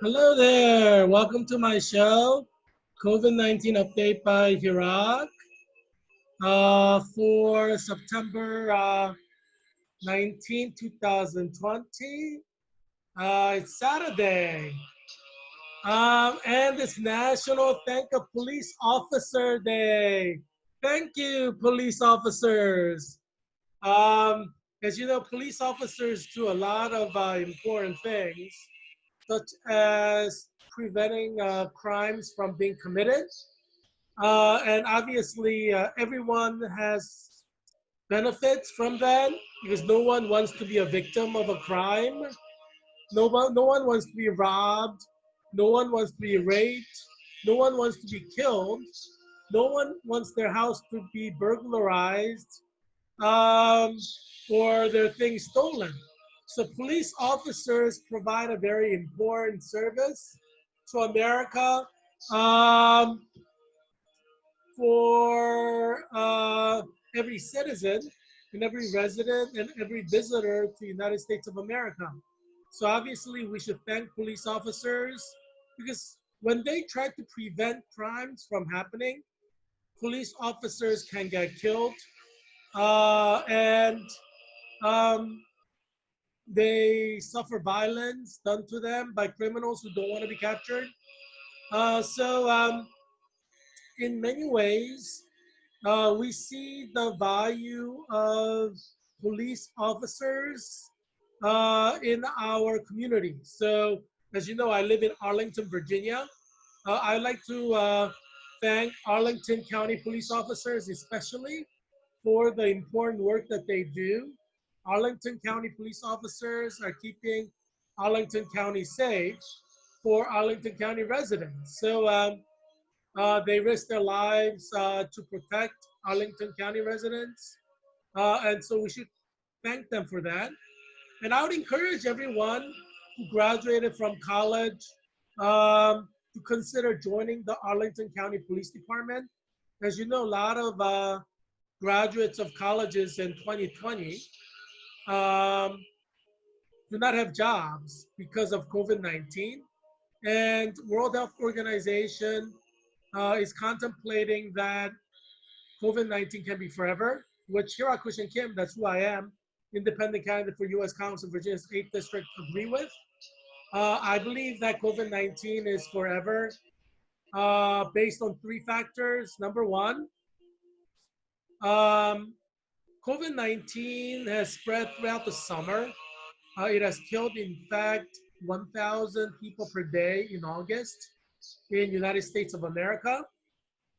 Hello there. Welcome to my show, COVID-19 update by Heerak for September 19, 2020. It's Saturday. And it's National Thank a Police Officer Day. Thank you, police officers. Um, as you know, police officers do a lot of important things, such as preventing crimes from being committed. And obviously, everyone has benefits from that because no one wants to be a victim of a crime. No one wants to be robbed. No one wants to be raped. No one wants to be killed. No one wants their house to be burglarized um, or their things stolen. So police officers provide a very important service to America um, for every citizen and every resident and every visitor to the United States of America. So obviously we should thank police officers because when they try to prevent crimes from happening, police officers can get killed and um, they suffer violence done to them by criminals who don't want to be captured. So, in many ways, we see the value of police officers in our community. So, as you know, I live in Arlington, Virginia. I'd like to thank Arlington County police officers, especially for the important work that they do. Arlington County police officers are keeping Arlington County safe for Arlington County residents. So they risk their lives to protect Arlington County residents. And so we should thank them for that. And I would encourage everyone who graduated from college to consider joining the Arlington County Police Department. As you know, a lot of graduates of colleges in 2020 um, do not have jobs because of COVID-19. And World Health Organization is contemplating that COVID-19 can be forever, which Heerak and Kim, that's who I am, independent candidate for U.S. Congress of Virginia's 8th District, agree with. I believe that COVID-19 is forever based on three factors. Number one, um, COVID-19 has spread throughout the summer. It has killed, in fact, 1,000 people per day in August in United States of America,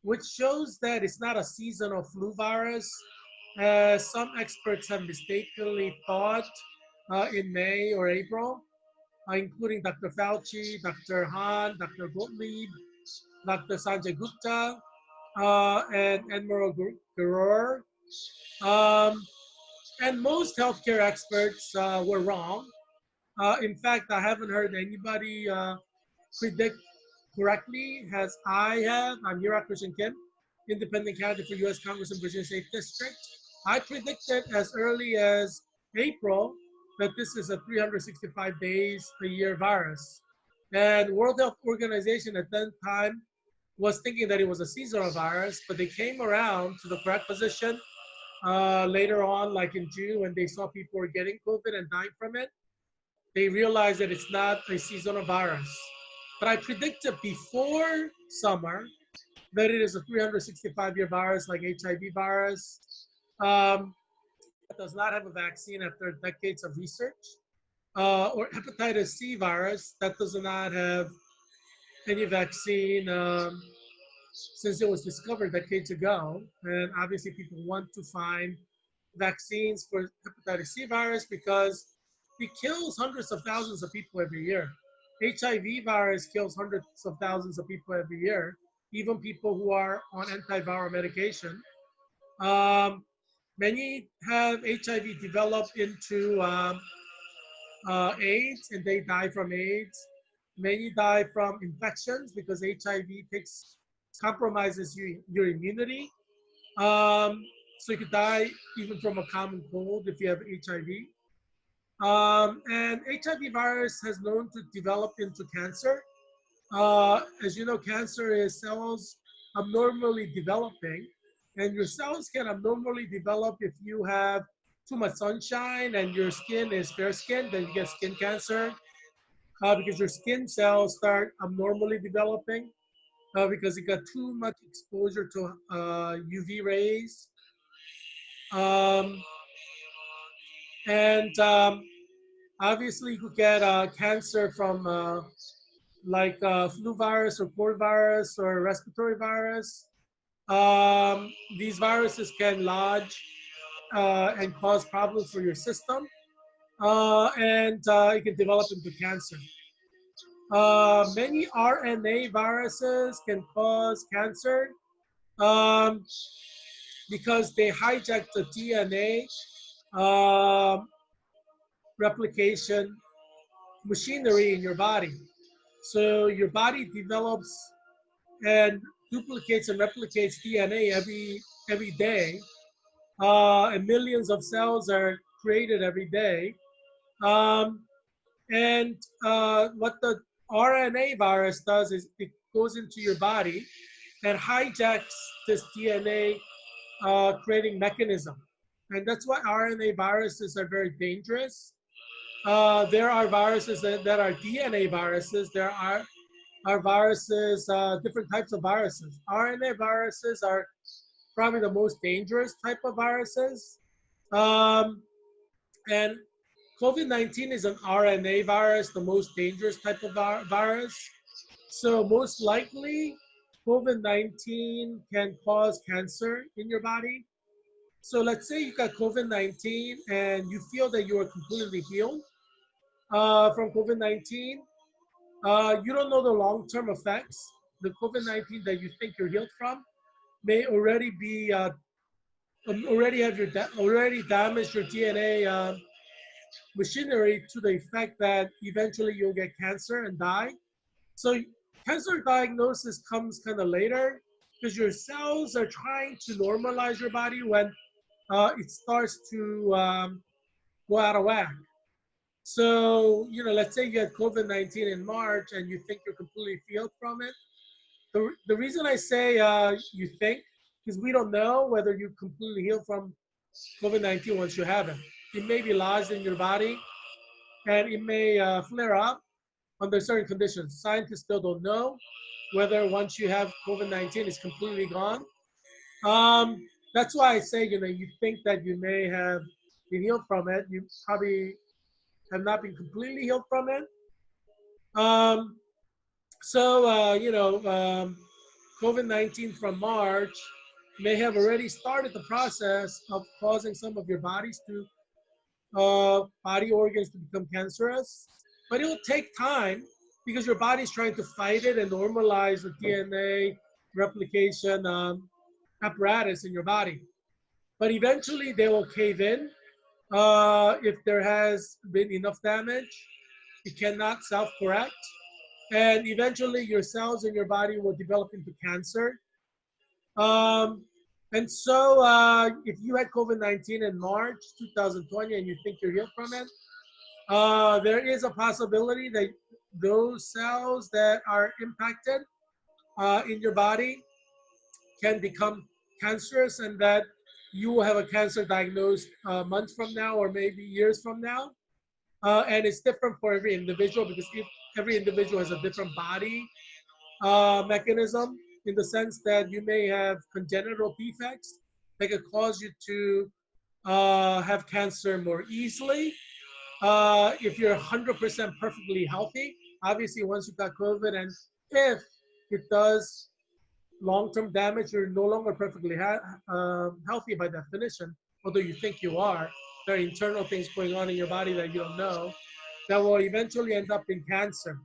which shows that it's not a seasonal flu virus, as some experts have mistakenly thought in May or April, including Dr. Fauci, Dr. Han, Dr. Gottlieb, Dr. Sanjay Gupta, and Admiral Gurur. Um, and most healthcare experts were wrong. In fact, I haven't heard anybody predict correctly as I have. I'm Heerak Kim, independent candidate for U.S. Congress in Virginia's 8th District. I predicted as early as April that this is a 365 days a year virus. And World Health Organization at that time was thinking that it was a seasonal virus, but they came around to the correct position later on, like in June, when they saw people were getting COVID and dying from it. They realized that it's not a seasonal virus. But I predicted before summer that it is a 365-year virus like HIV virus that does not have a vaccine after decades of research, or hepatitis C virus that does not have any vaccine since it was discovered decades ago. And obviously, people want to find vaccines for hepatitis C virus because it kills hundreds of thousands of people every year. HIV virus kills hundreds of thousands of people every year, even people who are on antiviral medication. Um, Many have HIV develop into AIDS and they die from AIDS. Many die from infections because HIV compromises your immunity. So you could die even from a common cold if you have HIV. And HIV virus has known to develop into cancer. As you know, cancer is cells abnormally developing, and your cells can abnormally develop if you have too much sunshine and your skin is fair skinned, then you get skin cancer because your skin cells start abnormally developing because you got too much exposure to UV rays. Um, and Obviously, you could get cancer from like flu virus or cold virus or respiratory virus. These viruses can lodge and cause problems for your system, and it can develop into cancer. Many RNA viruses can cause cancer um, because they hijack the DNA replication machinery in your body. So your body develops and duplicates and replicates DNA every day, and millions of cells are created every day. Um, and What the RNA virus does is it goes into your body and hijacks this DNA creating mechanism. And that's why RNA viruses are very dangerous. There are viruses that are DNA viruses. There are viruses, different types of viruses. RNA viruses are probably the most dangerous type of viruses. Um, and COVID-19 is an RNA virus, the most dangerous type of virus. So most likely, COVID-19 can cause cancer in your body. So let's say you got COVID-19 and you feel that you are completely healed from COVID-19. You don't know the long-term effects. The COVID-19 that you think you're healed from may already be already have already damaged your DNA machinery to the effect that eventually you'll get cancer and die. So cancer diagnosis comes kind of later because your cells are trying to normalize your body when it starts to go out of whack. So, let's say you had COVID-19 in March and you think you're completely healed from it. The reason I say you think is we don't know whether you completely heal from COVID-19 once you have it. It may be lodged in your body and it may flare up under certain conditions. Scientists still don't know whether once you have COVID-19 it's completely gone. Um, that's why I say, you think that you may have been healed from it. You probably have not been completely healed from it. Um, COVID-19 from March may have already started the process of causing some of your body organs to become cancerous, but it will take time because your body's trying to fight it and normalize the DNA replication apparatus in your body. But eventually they will cave in if there has been enough damage. It cannot self-correct. And eventually your cells in your body will develop into cancer. Um, if you had COVID-19 in March 2020 and you think you're healed from it, there is a possibility that those cells that are impacted in your body can become cancerous and that you will have a cancer diagnosed months from now or maybe years from now. And it's different for every individual because every individual has a different body mechanism in the sense that you may have congenital defects that could cause you to have cancer more easily. If you're 100% perfectly healthy, obviously once you got COVID and if it does long-term damage, you're no longer perfectly healthy by definition, although you think you are. There are internal things going on in your body that you don't know that will eventually end up in cancer.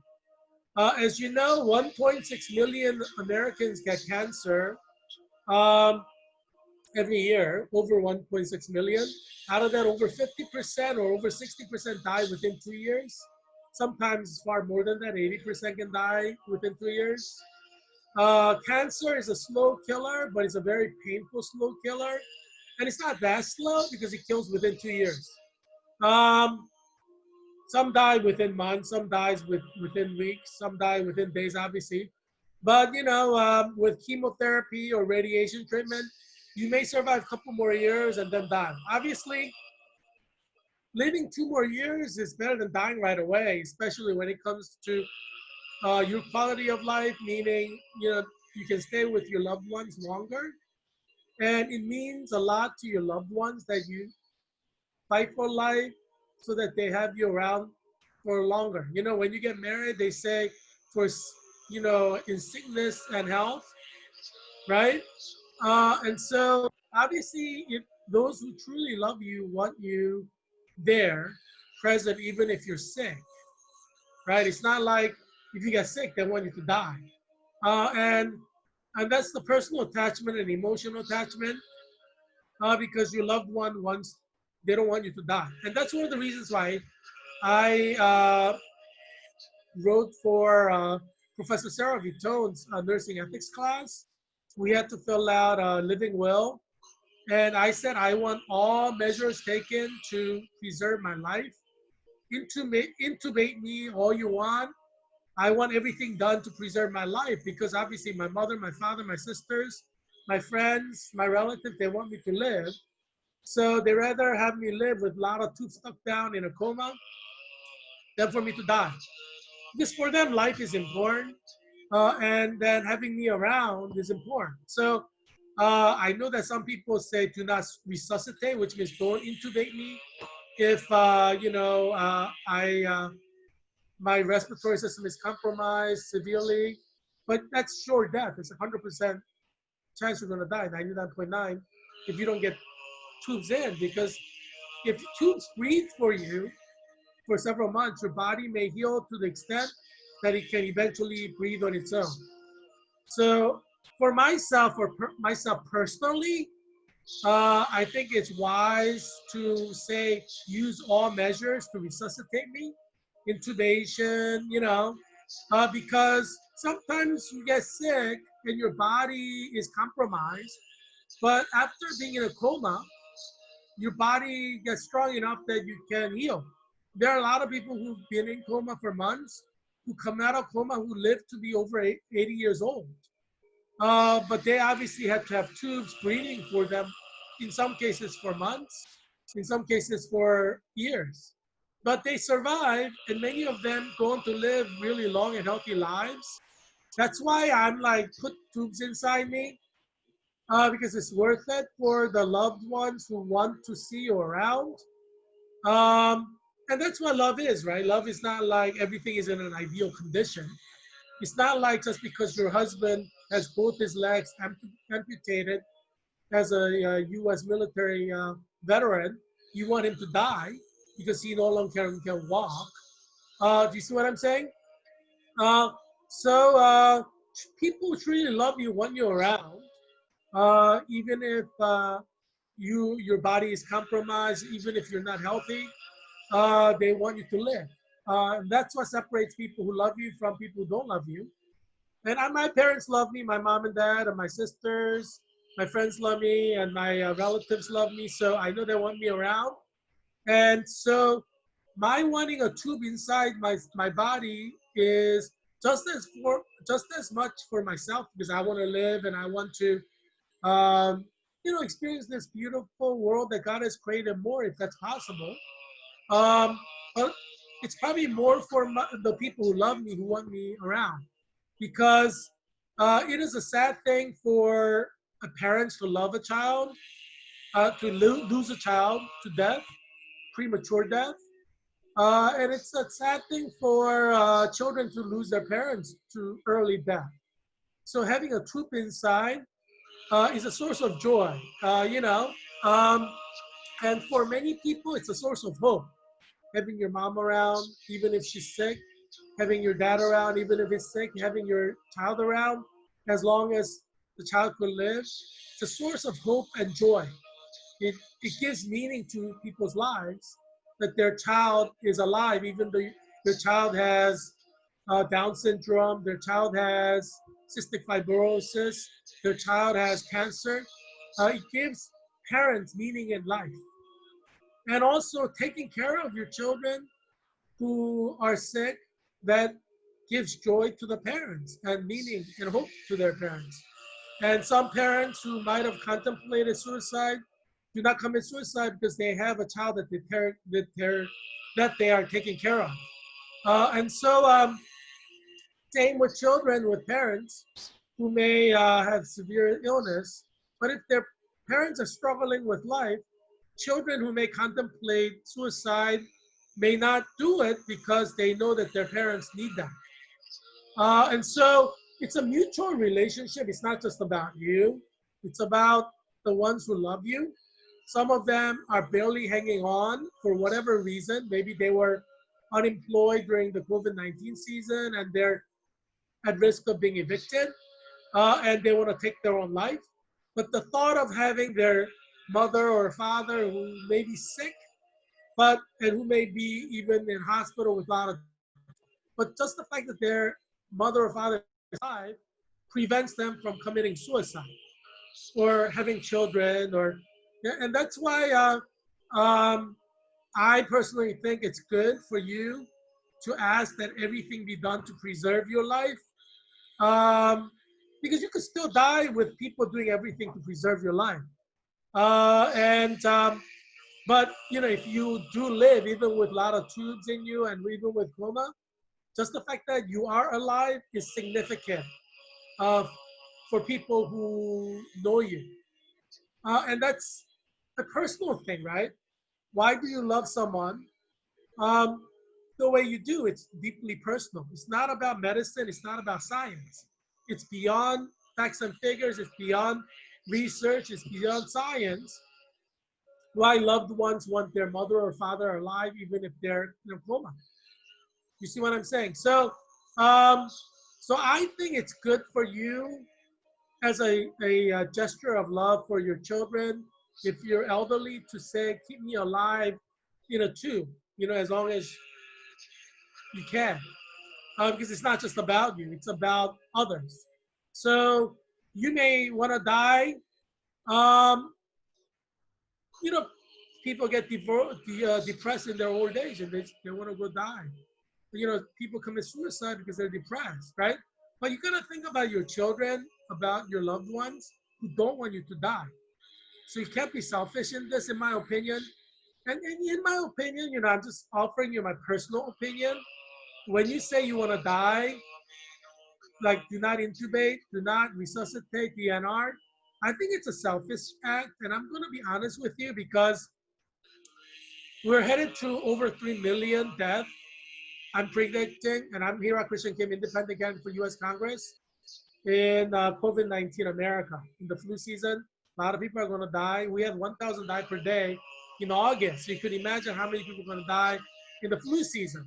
As you know, 1.6 million Americans get cancer um, every year, over 1.6 million. Out of that, over 50% or over 60% die within 2 years. Sometimes far more than that, 80% can die within 2 years. Cancer is a slow killer, but it's a very painful slow killer. And it's not that slow because it kills within 2 years. Um, Some die within months, some dies within weeks, some die within days, obviously. But with chemotherapy or radiation treatment, you may survive a couple more years and then die. Obviously, living 2 more years is better than dying right away, especially when it comes to your quality of life, meaning you can stay with your loved ones longer, and it means a lot to your loved ones that you fight for life so that they have you around for longer. When you get married, they say for in sickness and health, right? And so obviously, if those who truly love you want you there, present, even if you're sick, right? It's not like if you get sick, they want you to die. And that's the personal attachment and emotional attachment, because your loved one wants, they don't want you to die. And that's one of the reasons why I wrote for Professor Sarah Vitone's nursing ethics class. We had to fill out a living will. And I said, I want all measures taken to preserve my life. Intubate me all you want. I want everything done to preserve my life, because obviously my mother, my father, my sisters, my friends, my relatives, they want me to live. So they rather have me live with a lot of tubes stuck down in a coma than for me to die. Because for them, life is important, and then having me around is important. So I know that some people say do not resuscitate, which means don't intubate me if my respiratory system is compromised severely. But that's sure death. It's 100% chance you're going to die, 99.9, if you don't get tubes in. Because if tubes breathe for you for several months, your body may heal to the extent that it can eventually breathe on its own. So for myself, myself personally, I think it's wise to say use all measures to resuscitate me, intubation, because sometimes you get sick and your body is compromised, but after being in a coma, your body gets strong enough that you can heal. There are a lot of people who've been in coma for months, who come out of coma, who live to be over 80 years old. But they obviously had to have tubes breathing for them, in some cases for months, in some cases for years. But they survive, and many of them go on to live really long and healthy lives. That's why I'm like, put tubes inside me, because it's worth it for the loved ones who want to see you around. Um, and that's what love is, right? Love is not like everything is in an ideal condition. It's not like just because your husband has both his legs amputated as a U.S. military veteran, you want him to die because he no longer can walk. Do you see what I'm saying? Uh, so people truly love you when you're around, even if your body is compromised, even if you're not healthy. They want you to live. And that's what separates people who love you from people who don't love you. And my parents love me, my mom and dad, and my sisters, my friends love me, and my relatives love me. So I know they want me around. And so my wanting a tube inside my body is just as much for myself, because I want to live and I want to um, experience this beautiful world that God has created more, if that's possible. Um, but it's probably more for the people who love me, who want me around, because it is a sad thing for a parent to love a child, to lose a child to death, premature death. And it's a sad thing for children to lose their parents to early death. So having a troop inside is a source of joy, um, and for many people, it's a source of hope. Having your mom around, even if she's sick, having your dad around, even if he's sick, having your child around, as long as the child could live, it's a source of hope and joy. It gives meaning to people's lives that their child is alive, even though their child has Down syndrome, their child has cystic fibrosis, their child has cancer. It gives parents meaning in life. And also taking care of your children who are sick that gives joy to the parents and meaning and hope to their parents. And some parents who might have contemplated suicide do not commit suicide because they have a child that they are taking care of. And so same with children with parents who may have severe illness, but if their parents are struggling with life, children who may contemplate suicide may not do it because they know that their parents need that. And so it's a mutual relationship. It's not just about you. It's about the ones who love you. Some of them are barely hanging on for whatever reason. Maybe they were unemployed during the COVID-19 season and they're at risk of being evicted, and they want to take their own life. But the thought of having their mother or father who may be sick, and who may be even in hospital with a lot of, but just the fact that their mother or father is alive prevents them from committing suicide or having children, or yeah, and that's why I personally think it's good for you to ask that everything be done to preserve your life, um, because you could still die with people doing everything to preserve your life. And But if you do live, even with a lot of tubes in you and even with coma, just the fact that you are alive is significant uh, for people who know you. And that's a personal thing, right? Why do you love someone um, the way you do? It's deeply personal. It's not about medicine. It's not about science. It's beyond facts and figures. It's beyond research. It's beyond science. Why loved ones want their mother or father alive, even if they're in a coma. You see what I'm saying? Um, so I think it's good for you as a gesture of love for your children, if you're elderly, to say, keep me alive in a tube, as long as you can. Because it's not just about you, it's about others. So you may want to die. Um, you know, People get depressed in their old age and they want to go die. People commit suicide because they're depressed, right? But you got to think about your children, about your loved ones who don't want you to die. So you can't be selfish in this, in my opinion. And in my opinion, I'm just offering you my personal opinion. When you say you want to die, like do not intubate, do not resuscitate, DNR, I think it's a selfish act. And I'm going to be honest with you because we're headed to over 3 million deaths. I'm predicting, and I'm Heerak Christian Kim, independent candidate for U.S. Congress, in COVID-19 America. In the flu season, a lot of people are going to die. We had 1,000 die per day in August. So you could imagine how many people are going to die in the flu season.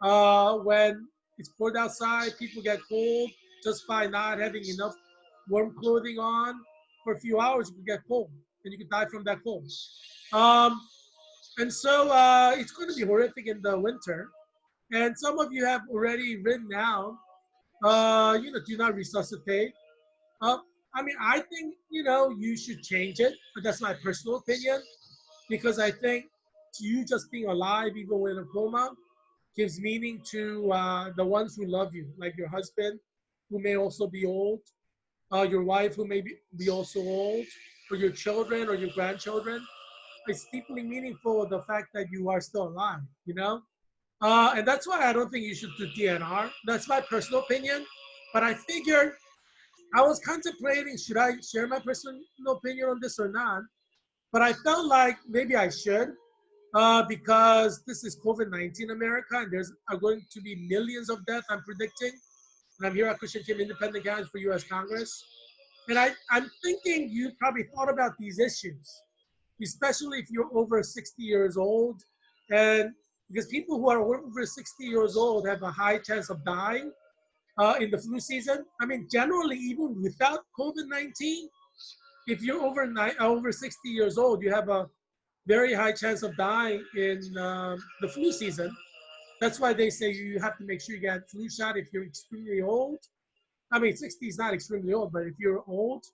When it's cold outside, people get cold just by not having enough warm clothing on. For a few hours, you could get cold, and you could die from that cold. Um, and so it's going to be horrific in the winter. And some of you have already written down, do not resuscitate. Uh, I mean, I think, you should change it, but that's my personal opinion, because I think you just being alive, even with a coma, gives meaning to the ones who love you, like your husband, who may also be old, your wife, who may be also old, or your children or your grandchildren. It's deeply meaningful, the fact that you are still alive. And that's why I don't think you should do DNR. That's my personal opinion. But I figured I was contemplating, should I share my personal opinion on this or not? But I felt like maybe I should, because this is COVID-19 America, and there's are going to be millions of deaths, I'm predicting. And I'm here at Christian Kim, independent candidate for U.S. Congress. And I'm thinking you probably thought about these issues, especially if you're over 60 years old. And because people who are over 60 years old have a high chance of dying in the flu season. I mean, generally, even without COVID-19, if you're over 60 years old, you have a very high chance of dying in the flu season. That's why they say you have to make sure you get flu shot if you're extremely old. I mean, 60 is not extremely old, but if you're old,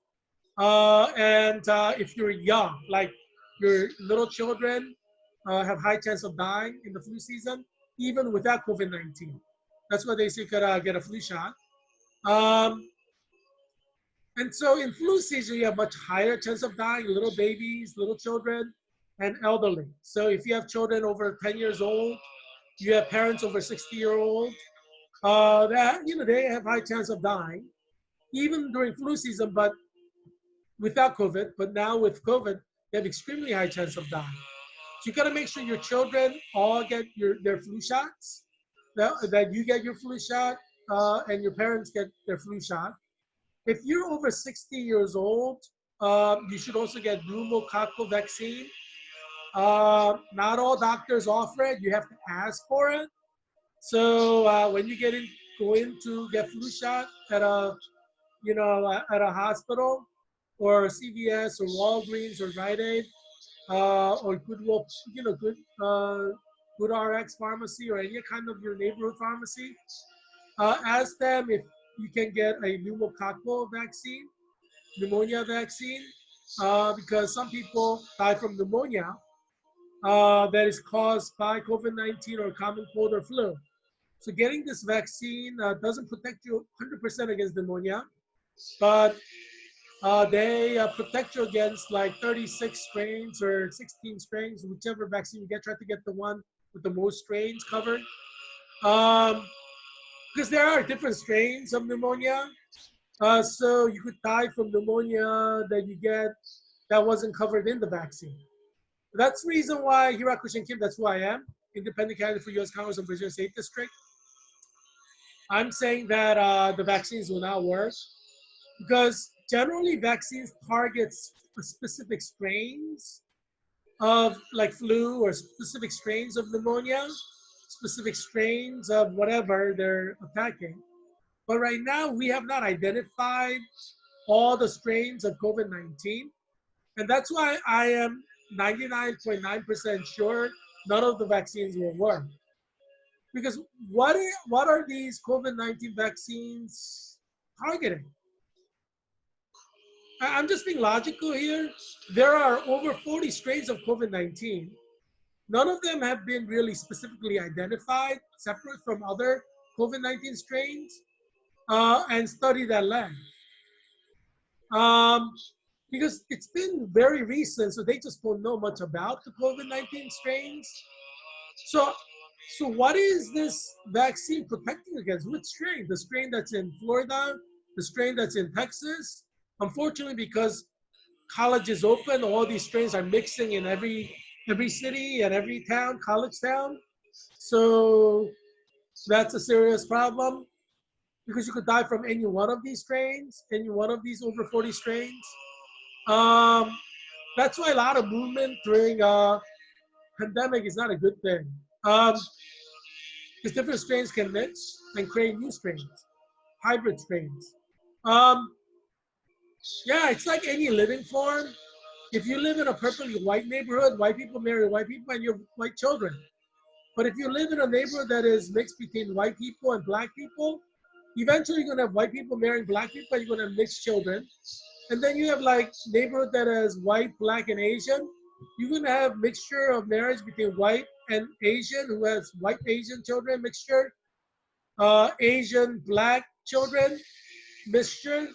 and if you're young, like your little children have high chance of dying in the flu season. even without COVID-19. That's why they say you gotta get a flu shot. Um, and so in flu season, you have much higher chance of dying, little babies, little children, and elderly. So if you have children over 10 years old, you have parents over 60-year-old, that they have high chance of dying, even during flu season, but without COVID. But now with COVID, they have extremely high chance of dying. So you got to make sure your children all get their flu shots, that you get your flu shot, and your parents get their flu shot. If you're over 60 years old, you should also get pneumococcal vaccine. Not all doctors offer it. You have to ask for it. So when you go in to get flu shot at a hospital or CVS or Walgreens or Rite Aid, or Goodwill, Good RX pharmacy or any kind of your neighborhood pharmacy, ask them if you can get a pneumococcal vaccine, pneumonia vaccine, because some people die from pneumonia that is caused by COVID-19 or common cold or flu. So getting this vaccine doesn't protect you 100% against pneumonia, but they protect you against like 36 strains or 16 strains, whichever vaccine you get. Try to get the one with the most strains covered. Because there are different strains of pneumonia. So you could die from pneumonia that you get that wasn't covered in the vaccine. That's the reason why Heerak Kim, that's who I am, independent candidate for U.S. Congress and Virginia State District. I'm saying that the vaccines will not work because generally vaccines targets specific strains of like flu or specific strains of pneumonia, specific strains of whatever they're attacking. But right now, we have not identified all the strains of COVID-19. And that's why I am 99.9% sure none of the vaccines will work. Because what are these COVID-19 vaccines targeting? I'm just being logical here. There are over 40 strains of COVID-19. None of them have been really specifically identified, separate from other COVID-19 strains, and studied at length. Um, because it's been very recent, so they just don't know much about the COVID-19 strains. So, so what is this vaccine protecting against? Which strain? The strain that's in Florida, the strain that's in Texas? Unfortunately, because college is open, all these strains are mixing in every city and every town, college town. So that's a serious problem because you could die from any one of these strains, any one of these over 40 strains. Um, that's why a lot of movement during pandemic is not a good thing. Because different strains can mix and create new strains, hybrid strains. Um, yeah, it's like any living form. If you live in a perfectly white neighborhood, white people marry white people and you have white children. But if you live in a neighborhood that is mixed between white people and black people, eventually you're gonna have white people marrying black people and you're gonna have mixed children. And then you have like neighborhood that has white, black, and Asian. You're gonna have mixture of marriage between white and Asian, who has white Asian children mixture, Asian black children mixture,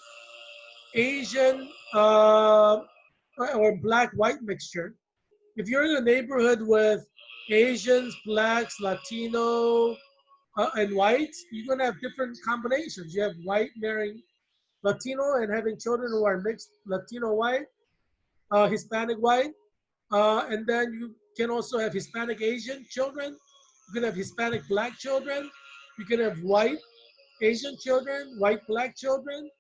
Asian or black white mixture. If you're in a neighborhood with Asians, blacks, Latino, and whites, you're gonna have different combinations. You have white marrying Latino and having children who are mixed Latino white, Hispanic white, and then you can also have Hispanic Asian children. You can have Hispanic black children. You can have white Asian children, white black children.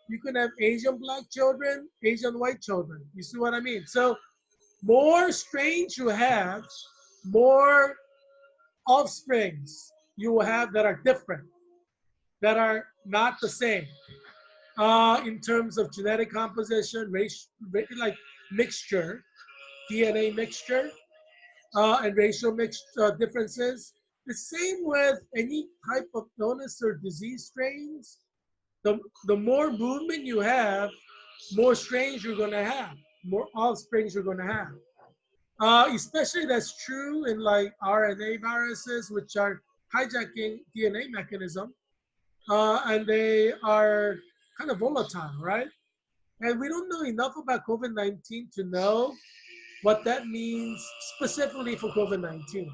You can have Asian black children, Asian white children. You see what I mean? So more strains you have, more offsprings you will have that are different, that are not the same in terms of genetic composition, race, like mixture, DNA mixture, and racial differences. The same with any type of illness or disease strains. The more movement you have, more strains you're going to have, more offsprings you're going to have. Especially that's true in like RNA viruses, which are hijacking DNA mechanism, and they are kind of volatile, right? And we don't know enough about COVID-19 to know what that means specifically for COVID-19.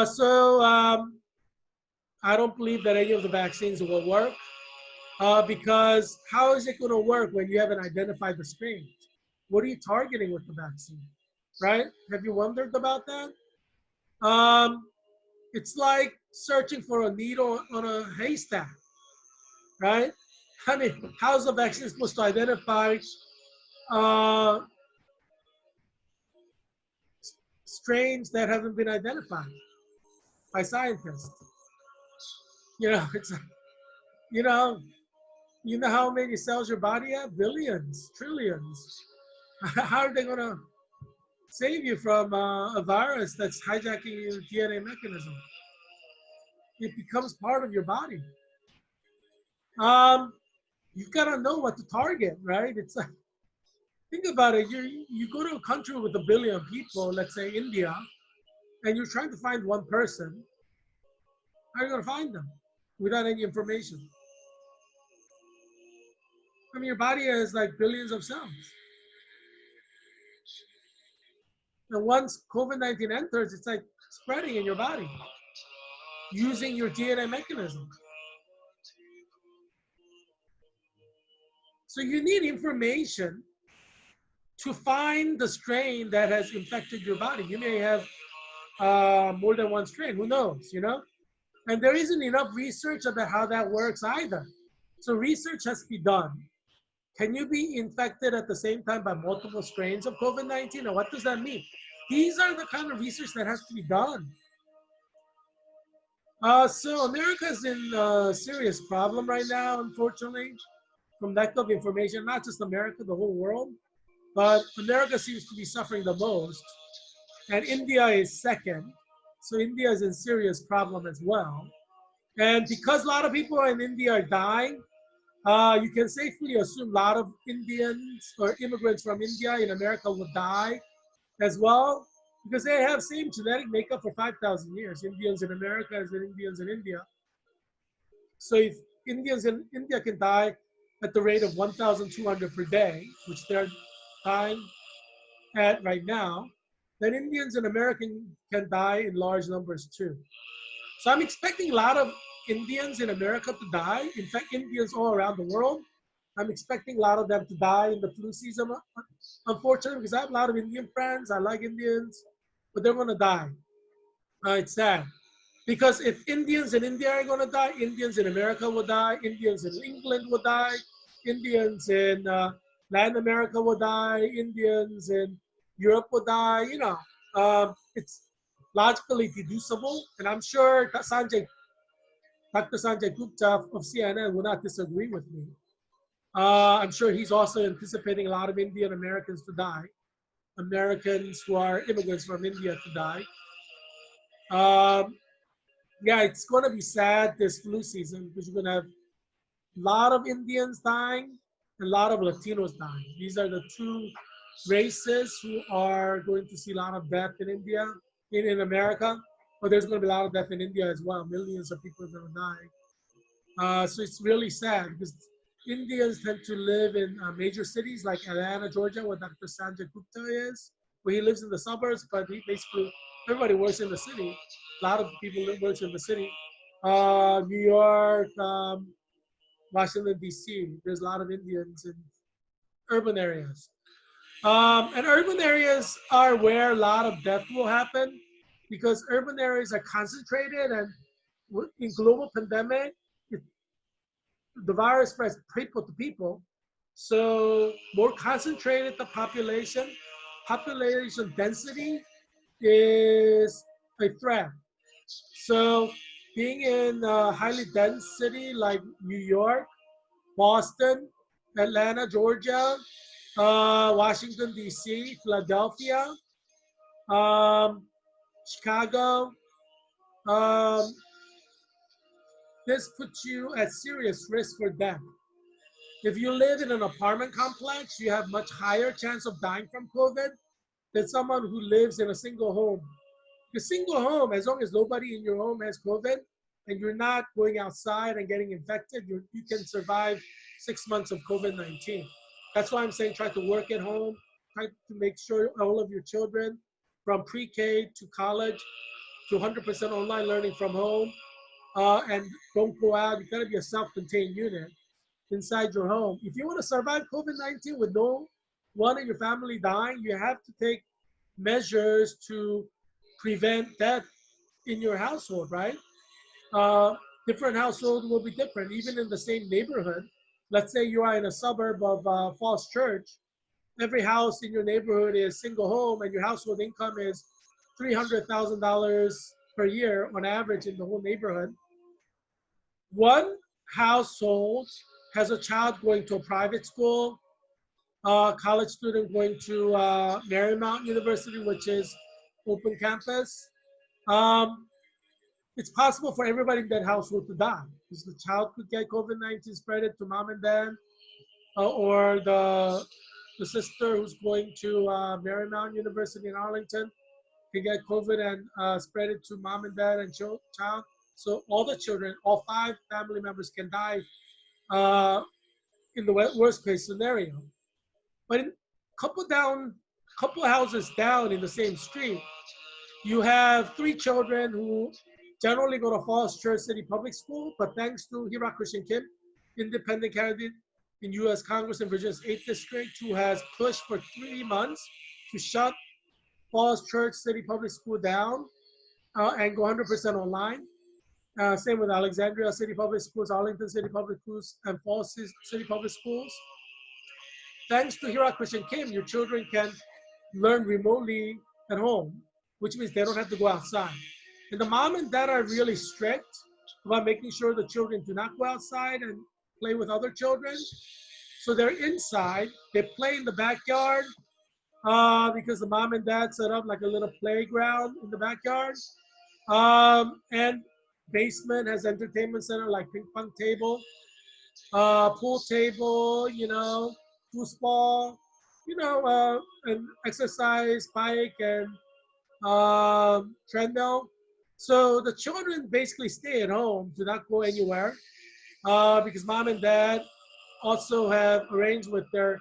So I don't believe that any of the vaccines will work because how is it going to work when you haven't identified the strain? What are you targeting with the vaccine, right? Have you wondered about that? Um, it's like searching for a needle on a haystack, right? I mean, how's the vaccine supposed to identify uh, strains that haven't been identified by scientists? You know, it's you know, you know how many cells your body have? Billions, trillions. How are they gonna save you from a virus that's hijacking your DNA mechanism? It becomes part of your body. Um, you gotta know what to target, right? It's like think about it. You go to a country with 1 billion people, let's say India, and you're trying to find one person. How are you gonna find them without any information? I mean, your body has like billions of cells, and once COVID-19 enters, it's like spreading in your body using your DNA mechanism. So you need information to find the strain that has infected your body. You may have more than one strain. Who knows? You know, and there isn't enough research about how that works either. So research has to be done. Can you be infected at the same time by multiple strains of COVID-19? And what does that mean? These are the kind of research that has to be done. So America is in a serious problem right now, unfortunately, from lack of information. Not just America, the whole world. But America seems to be suffering the most, and India is second. So India is in serious problem as well. And because a lot of people in India are dying, you can safely assume a lot of Indians or immigrants from India in America will die as well because they have same genetic makeup for 5,000 years. Indians in America as in Indians in India. So if Indians in India can die at the rate of 1,200 per day, which they're dying at right now, then Indians and Americans can die in large numbers too. So I'm expecting a lot of Indians in America to die. In fact, Indians all around the world. I'm expecting a lot of them to die in the flu season. Unfortunately, because I have a lot of Indian friends, I like Indians, but they're going to die. It's sad. Because if Indians in India are going to die, Indians in America will die, Indians in England will die, Indians in Latin America will die, Indians in Europe will die. You know, it's logically deducible, and I'm sure that Dr. Sanjay Gupta of CNN will not disagree with me. I'm sure he's also anticipating a lot of Indian Americans to die, Americans who are immigrants from India to die. Um, yeah, it's going to be sad this flu season because you're going to have a lot of Indians dying and a lot of Latinos dying. These are the two races who are going to see a lot of death in India, in America. But there's going to be a lot of death in India as well. Millions of people are going to die. So it's really sad because Indians tend to live in major cities like Atlanta, Georgia, where Dr. Sanjay Gupta is, where he lives in the suburbs, but he basically, everybody works in the city. A lot of people work in the city. New York, Washington, D.C., there's a lot of Indians in urban areas. And urban areas are where a lot of death will happen because urban areas are concentrated and in global pandemic, it the virus spreads people to people. So more concentrated the population density is a threat. So being in a highly dense city like New York, Boston, Atlanta, Georgia, Washington, D.C., Philadelphia, um, Chicago, um, this puts you at serious risk for death. If you live in an apartment complex, you have much higher chance of dying from COVID than someone who lives in a single home. Your single home, as long as nobody in your home has COVID and you're not going outside and getting infected, you can survive 6 months of COVID-19. That's why I'm saying try to work at home, try to make sure all of your children from pre-K to college to 100% online learning from home, and don't go out. You gotta be a self-contained unit inside your home. If you want to survive COVID-19 with no one in your family dying, you have to take measures to prevent death in your household, right? Uh, Different households will be different, even in the same neighborhood. Let's say you are in a suburb of Falls Church. Every house in your neighborhood is single home, and your household income is $300,000 per year on average in the whole neighborhood. One household has a child going to a private school, a college student going to Marymount University, which is open campus. Um, it's possible for everybody in that household to die because the child could get COVID-19, spread it to mom and dad, or the sister who's going to Marymount University in Arlington can get COVID and spread it to mom and dad and child. So all the children, all 5 family members can die uh, in the worst case scenario. But couple houses down in the same street, you have 3 children who generally go to Falls Church City Public School, but thanks to Heerak Kim, independent candidate in U.S. Congress in Virginia's 8th District, who has pushed for 3 months to shut Falls Church City Public School down and go 100% online. Same with Alexandria City Public Schools, Arlington City Public Schools, and Falls City Public Schools. Thanks to Heerak Kim, your children can learn remotely at home, which means they don't have to go outside. And the mom and dad are really strict about making sure the children do not go outside and play with other children. So they're inside, they play in the backyard because the mom and dad set up like a little playground in the backyard. And basement has entertainment center like ping pong table, pool table, foosball, an exercise bike and treadmill. So the children basically stay at home, do not go anywhere, because mom and dad also have arranged with their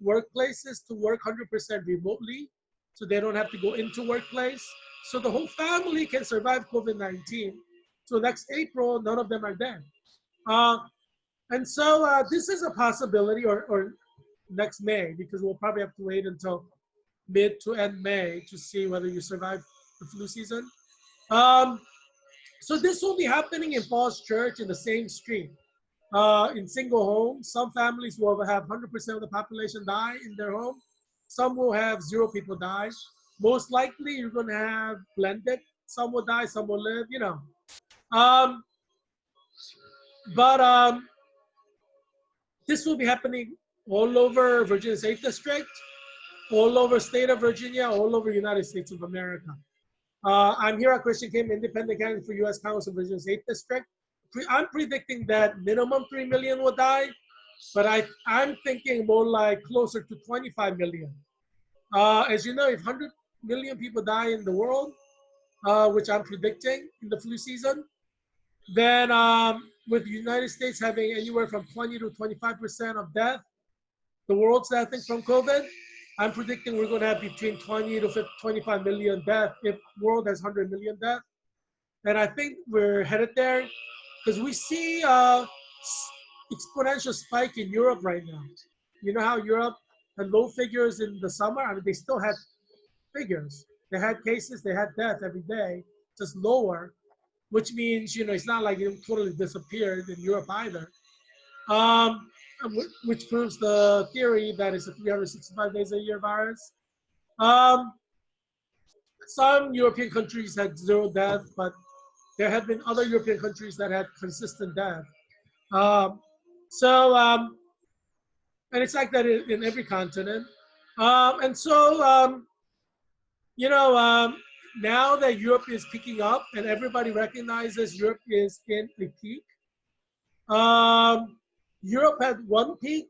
workplaces to work 100% remotely, so they don't have to go into workplace. So the whole family can survive COVID-19. So next April, none of them are dead. Uh, and so this is a possibility, or next May, because we'll probably have to wait until mid to end May to see whether you survive the flu season. Um, so this will be happening in Falls Church in the same street. In single homes, some families will have 100% of the population die in their home. Some will have 0 people die. Most likely, you're going to have blended. Some will die, some will live. Um, but this will be happening all over Virginia's 8th District, all over state of Virginia, all over United States of America. I'm here at Christian Kim, independent candidate for U.S. Congress in Virginia's 8th District. I'm predicting that minimum 3 million will die, but I'm thinking more like closer to 25 million. As you know, if 100 million people die in the world, which I'm predicting in the flu season, then with the United States having anywhere from 20 to 25% of death, the world's deathing from COVID, I'm predicting we're going to have between 20 to 25 million deaths if the world has 100 million deaths. And I think we're headed there because we see exponential spike in Europe right now. You know how Europe had low figures in the summer? I mean, they still had figures. They had cases, they had death every day, just lower, which means, it's not like it totally disappeared in Europe either. Which proves the theory that it's a 365 days a year virus. Some European countries had 0 death, but there have been other European countries that had consistent death. Um, and it's like that in every continent. And so, now that Europe is picking up and everybody recognizes Europe is in a peak, Europe had one peak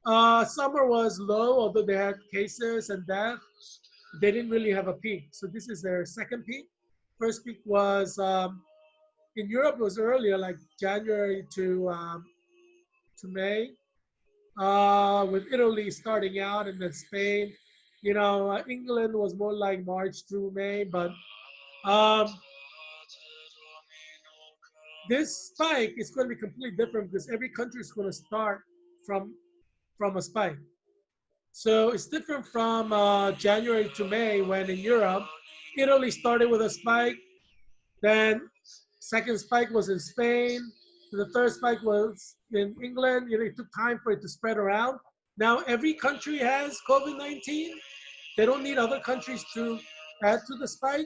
Summer was low, although they had cases and death. They didn't really have a peak. So this is their second peak. First peak was in Europe. It was earlier, like January to May, with Italy starting out, and then Spain. England was more like March through May, but um, this spike is going to be completely different because every country is going to start from from a spike. So it's different from January to May when in Europe, Italy started with a spike, then second spike was in Spain, the third spike was in England. It took time for it to spread around. Now every country has COVID-19. They don't need other countries to add to the spike.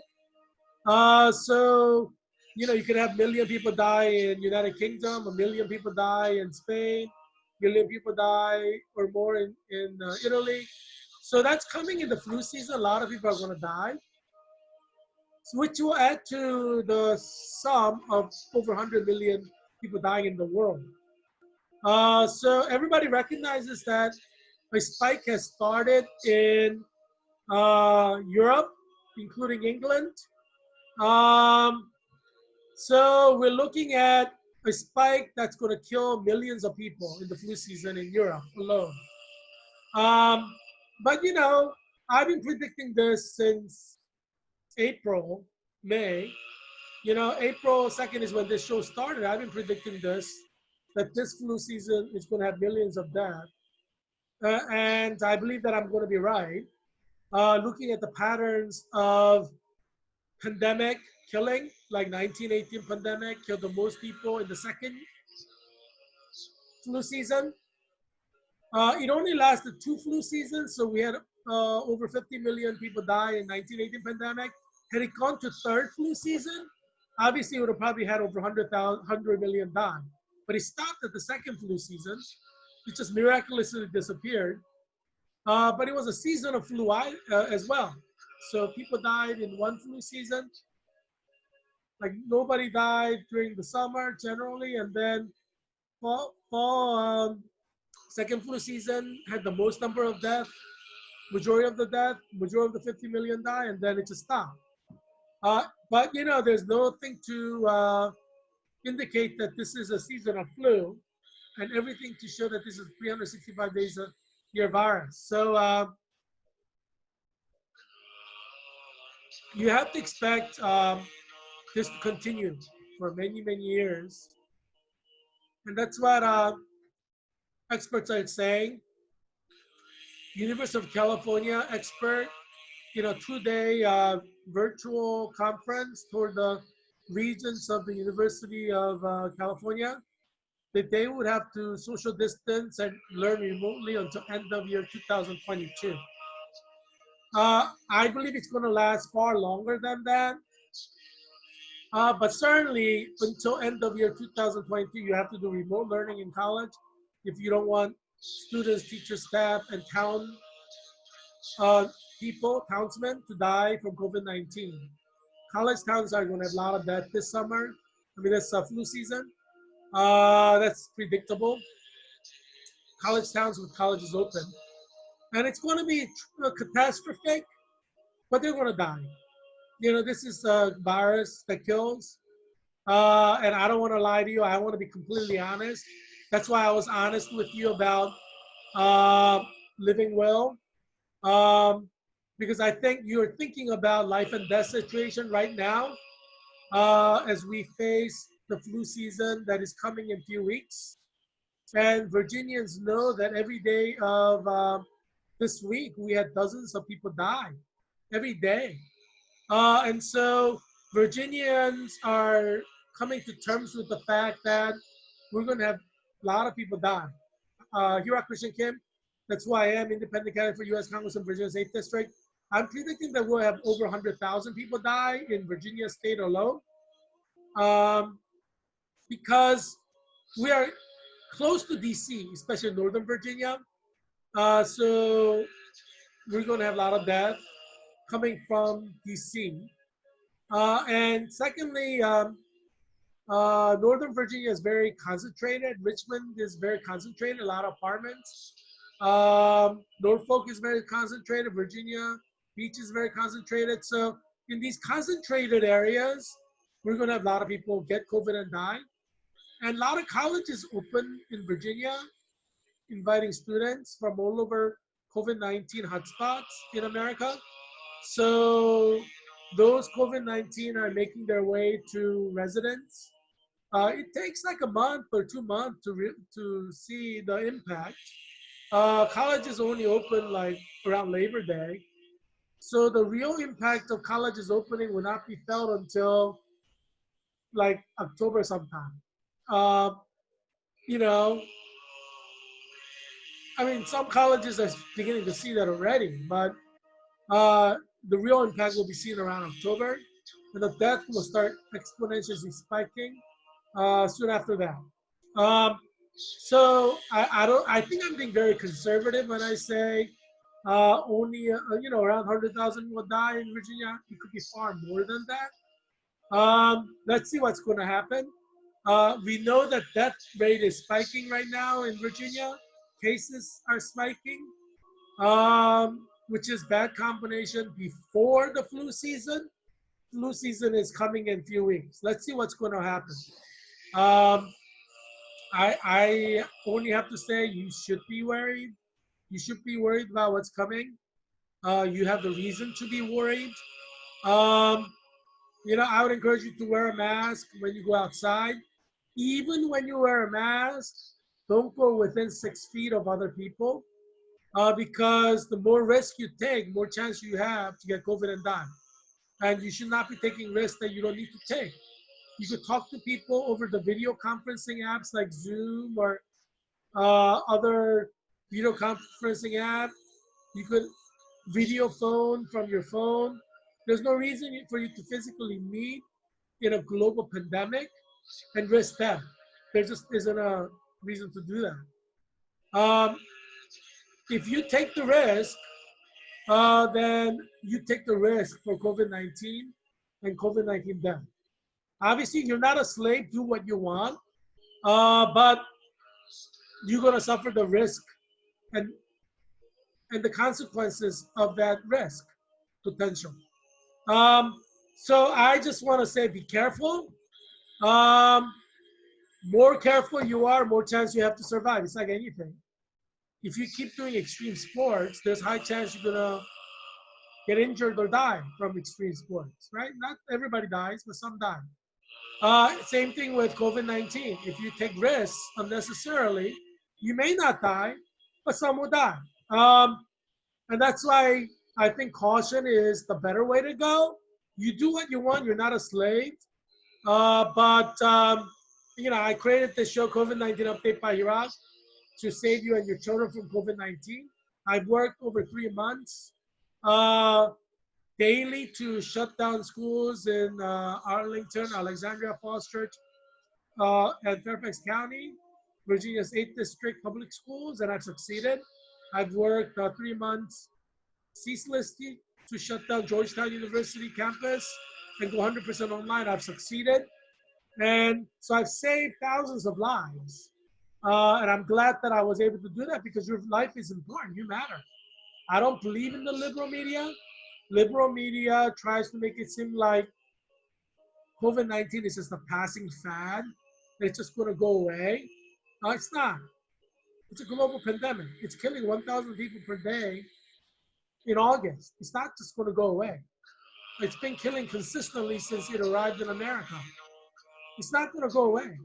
So, you could have a million people die in United Kingdom, a million people die in Spain, a million people die or more in Italy. So that's coming in the flu season. A lot of people are going to die, which will add to the sum of over 100 million people dying in the world. So everybody recognizes that a spike has started in Europe, including England. Um, so we're looking at a spike that's going to kill millions of people in the flu season in Europe alone. Um, but I've been predicting this since April, May. April 2nd is when this show started. I've been predicting that this flu season is going to have millions of deaths. And I believe that I'm going to be right. Looking at the patterns of pandemic killing, like 1918 pandemic killed the most people in the second flu season. It only lasted two flu seasons, so we had over 50 million people die in 1918 pandemic. Had it gone to third flu season, obviously it would have probably had over 100 million die. But it stopped at the second flu season. It just miraculously disappeared. But it was a season of flu as well. So people died in one flu season. Like nobody died during the summer generally, and then fall second flu season had the most number of deaths, majority of the 50 million die, and then it just stopped. But there's nothing to indicate that this is a season of flu, and everything to show that this is 365 days a year virus. So you have to expect this to continue for many, many years. And that's what experts are saying. University of California expert, 2-day virtual conference for the regents of the University of California, that they would have to social distance and learn remotely until end of year 2022. I believe it's going to last far longer than that. But certainly until end of year 2022, you have to do remote learning in college if you don't want students, teachers, staff, and uh, townsmen to die from COVID-19. College towns are going to have a lot of death this summer. I mean, that's flu season. That's predictable. College towns with colleges open. And it's going to be catastrophic, but they're going to die. This is a virus that kills. And I don't want to lie to you. I want to be completely honest. That's why I was honest with you about uh, living well. Because I think you're thinking about life and death situation right now as we face the flu season that is coming in a few weeks. And Virginians know that every day of this week, we had dozens of people die every day. And so Virginians are coming to terms with the fact that we're going to have a lot of people die. Heerak Christian Kim, that's who I am, independent candidate for U.S. Congress in Virginia's 8th District. I'm predicting that we'll have over 100,000 people die in Virginia state alone because we are close to D.C., especially Northern Virginia. So we're going to have a lot of death coming from D.C. And secondly, Northern Virginia is very concentrated. Richmond is very concentrated, a lot of apartments. Norfolk is very concentrated. Virginia Beach is very concentrated. So in these concentrated areas, we're going to have a lot of people get COVID and die. And a lot of colleges open in Virginia, inviting students from all over COVID-19 hotspots in America. So those COVID-19 are making their way to residents. It takes like a month or 2 months to see the impact. Colleges only open like around Labor Day. So the real impact of colleges opening will not be felt until like October sometime. Uh, you know, I mean, some colleges are beginning to see that already, but uh, the real impact will be seen around October, and the death will start exponentially spiking soon after that. Um, so I don't. I think I'm being very conservative when I say only around 100,000 will die in Virginia. It could be far more than that. Let's see what's going to happen. We know that death rate is spiking right now in Virginia. Cases are spiking, which is bad combination before the flu season. Flu season is coming in a few weeks. Let's see what's going to happen. Um, I only have to say you should be worried. You should be worried about what's coming. You have the reason to be worried. Um, I would encourage you to wear a mask when you go outside. Even when you wear a mask, don't go within 6 feet of other people because the more risk you take, more chance you have to get COVID and die. And you should not be taking risks that you don't need to take. You could talk to people over the video conferencing apps like Zoom or other video conferencing app. You could video phone from your phone. There's no reason for you to physically meet in a global pandemic and risk death. There just isn't a reason to do that. If you take the risk, then you take the risk for COVID-19 and COVID-19 death. Obviously, you're not a slave, do what you want, but you're going to suffer the risk and, and the consequences of that risk potential. Um, so I just want to say be careful. Um, more careful you are, more chance you have to survive. It's like anything. If you keep doing extreme sports, there's high chance you're gonna get injured or die from extreme sports, right? Not everybody dies, but some die. Same thing with COVID-19. If you take risks unnecessarily, you may not die, but some will die. And that's why I think caution is the better way to go. You do what you want. You're not a slave. But I created this show, COVID-19 Update by Heerak, to save you and your children from COVID-19. I've worked over 3 months daily to shut down schools in Arlington, Alexandria Falls Church, and Fairfax County, Virginia's 8th District Public Schools, and I've succeeded. I've worked 3 months ceaselessly to shut down Georgetown University campus and go 100% online. I've succeeded. And so I've saved thousands of lives. And I'm glad that I was able to do that because your life is important. You matter. I don't believe in the liberal media. Liberal media tries to make it seem like COVID-19 is just a passing fad. It's just going to go away. It's not. It's a global pandemic. It's killing 1,000 people per day in August. It's not just going to go away. It's been killing consistently since it arrived in America. It's not going to go away.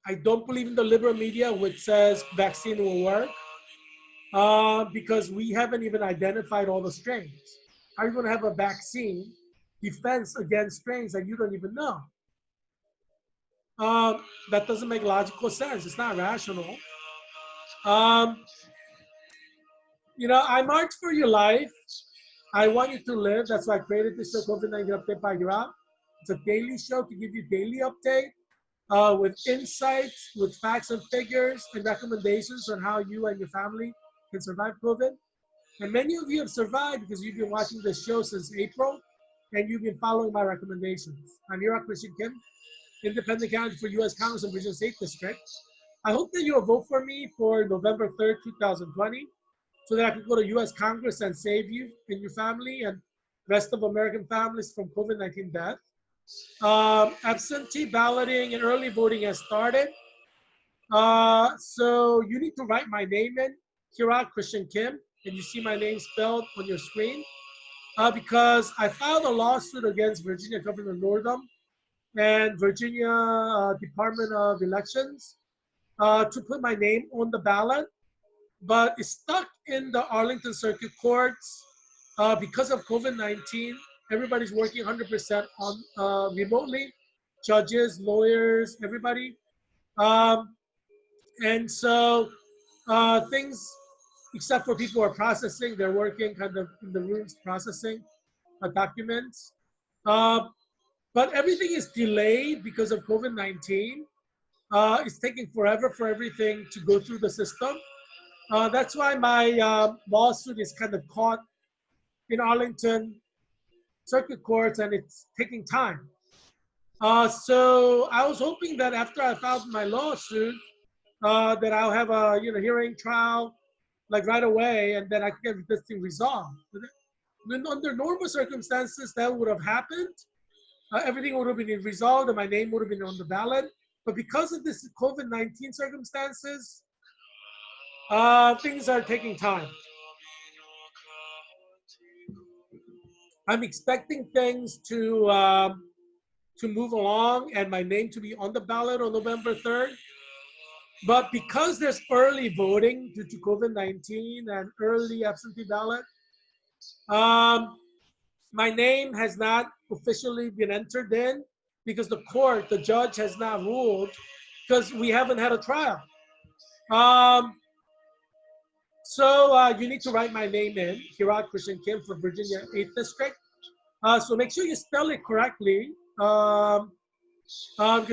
I don't believe in the liberal media which says vaccine will work because we haven't even identified all the strains. How are you going to have a vaccine defense against strains that you don't even know? That doesn't make logical sense. It's not rational. Um, I march for your life. I want you to live. That's why I created this show, COVID-19 Update by Heerak. It's a daily show to give you daily update with insights, with facts and figures and recommendations on how you and your family can survive COVID. And many of you have survived because you've been watching this show since April and you've been following my recommendations. I'm Heerak Christian Kim. independent candidate for U.S. Congress and Virginia State District. I hope that you'll vote for me for November 3rd, 2020, so that I can go to U.S. Congress and save you and your family and rest of American families from COVID-19 death. Absentee balloting and early voting has started. So you need to write my name in, Heerak Christian Kim, and you see my name spelled on your screen. Because I filed a lawsuit against Virginia Governor Northam and Virginia Department of Elections to put my name on the ballot, but it's stuck in the Arlington Circuit Courts because of COVID-19. Everybody's working 100% on remotely, judges, lawyers, everybody. Um, and so things, except for people who are processing, they're working kind of in the rooms processing documents. Uh, but everything is delayed because of COVID-19. It's taking forever for everything to go through the system. That's why my lawsuit is kind of caught in Arlington Circuit Courts, and it's taking time. So I was hoping that after I filed my lawsuit, that I'll have a hearing trial like right away, and then I can get this thing resolved. Under normal circumstances, that would have happened. Everything would have been resolved, and my name would have been on the ballot. But because of this COVID-19 circumstances, things are taking time. I'm expecting things to move along and my name to be on the ballot on November 3rd. But because there's early voting due to COVID-19 and early absentee ballot, my name has not officially been entered in because the judge has not ruled because we haven't had a trial. So you need to write my name in, Heerak Christian Kim for Virginia 8th District. So make sure you spell it correctly because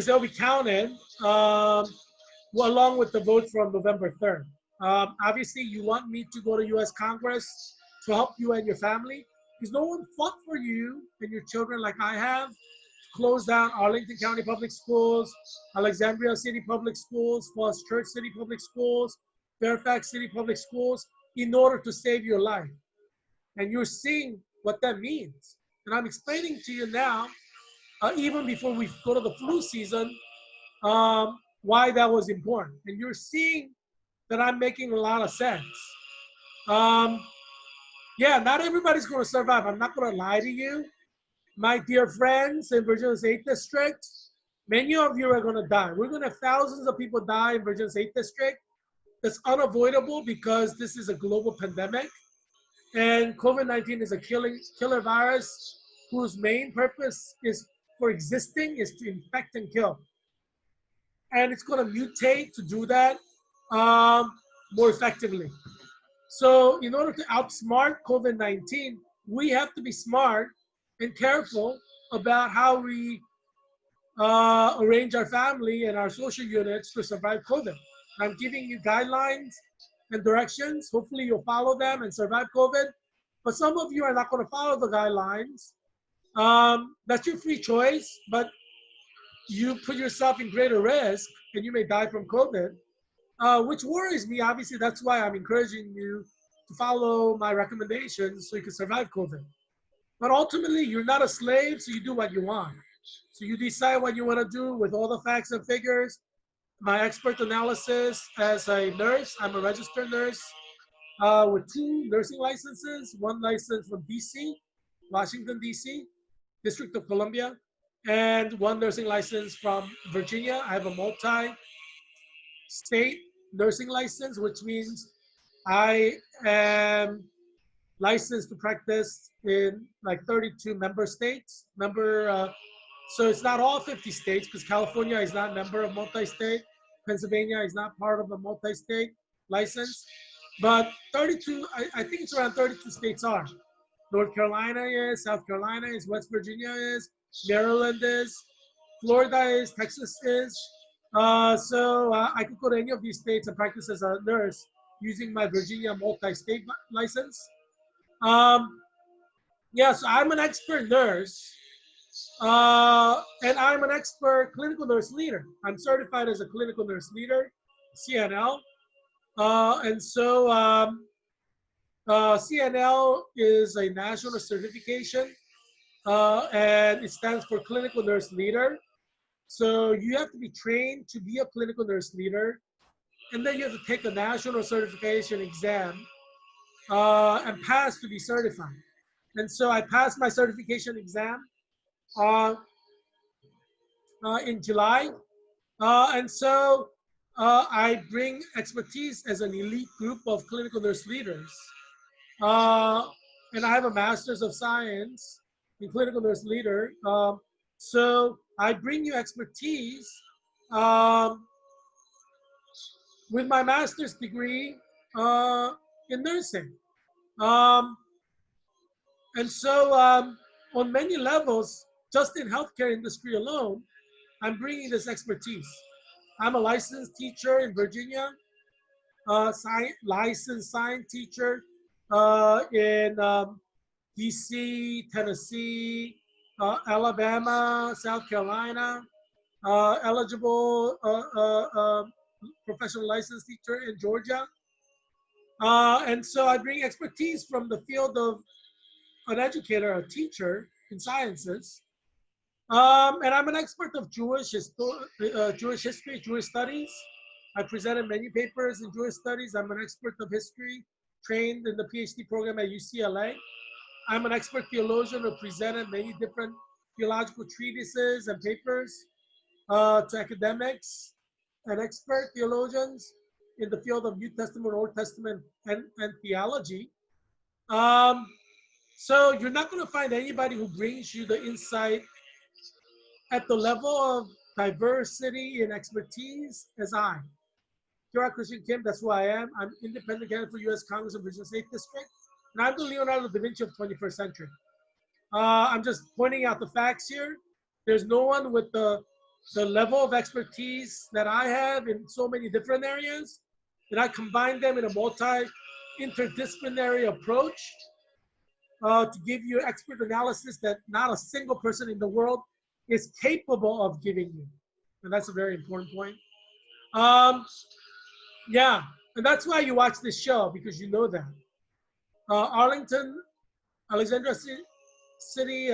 they'll be counted along with the vote from November 3rd. Obviously, you want me to go to U.S. Congress to help you and your family because no one fought for you and your children like I have. Close down Arlington County Public Schools, Alexandria City Public Schools, Falls Church City Public Schools, Fairfax City Public Schools in order to save your life. And you're seeing what that means. And I'm explaining to you now, even before we go to the flu season, why that was important. And you're seeing that I'm making a lot of sense. Yeah, not everybody's going to survive. I'm not going to lie to you. My dear friends in Virginia's 8th District, many of you are going to die. We're going to have thousands of people die in Virginia's 8th District. That's unavoidable because this is a global pandemic. And COVID-19 is a killer virus whose main purpose is for existing is to infect and kill. And it's going to mutate to do that more effectively. So in order to outsmart COVID-19, we have to be smart and careful about how we arrange our family and our social units to survive COVID. I'm giving you guidelines and directions. Hopefully you'll follow them and survive COVID. But some of you are not going to follow the guidelines. That's your free choice, but you put yourself in greater risk and you may die from COVID, which worries me. Obviously, that's why I'm encouraging you to follow my recommendations so you can survive COVID. But ultimately, you're not a slave, so you do what you want. So you decide what you want to do with all the facts and figures. My expert analysis as a nurse, I'm a registered nurse with 2 nursing licenses, 1 license from DC, Washington, DC, District of Columbia, and 1 nursing license from Virginia. I have a multi-state nursing license, which means I am licensed to practice in like 32 member states. So it's not all 50 states because California is not a member of multi-state. Pennsylvania is not part of a multi-state license. But 32, I think it's around 32 states are. North Carolina is, South Carolina is, West Virginia is, Maryland is, Florida is, Texas is. So I could go to any of these states and practice as a nurse using my Virginia multi-state license. Yeah, so I'm an expert nurse. And I'm an expert clinical nurse leader. I'm certified as a clinical nurse leader, CNL. CNL is a national certification, and it stands for clinical nurse leader. So you have to be trained to be a clinical nurse leader, and then you have to take a national certification exam and pass to be certified. And so I passed my certification exam uh, in July. I bring expertise as an elite group of clinical nurse leaders. Uh, and I have a master's of science in clinical nurse leader. So I bring you expertise um, with my master's degree in nursing. Um, on many levels, just in healthcare industry alone, I'm bringing this expertise. I'm a licensed teacher in Virginia, licensed science teacher in DC, Tennessee, Alabama, South Carolina, eligible professional license teacher in Georgia. And so I bring expertise from the field of an educator, a teacher in sciences. And I'm an expert of Jewish history, Jewish studies. I presented many papers in Jewish studies. I'm an expert of history, trained in the PhD program at UCLA. I'm an expert theologian who presented many different theological treatises and papers to academics and expert theologians in the field of New Testament, Old Testament, and theology. Um, so you're not going to find anybody who brings you the insight at the level of diversity and expertise as I. Heerak Christian Kim, that's who I am. I'm independent candidate for U.S. Congress and Virginia State District. And I'm the Leonardo da Vinci of 21st century. I'm just pointing out the facts here. There's no one with the level of expertise that I have in so many different areas, that I combine them in a multi-interdisciplinary approach to give you expert analysis that not a single person in the world is capable of giving you. And that's a very important point. Yeah, and that's why you watch this show, because you know that. Arlington, Alexandria City,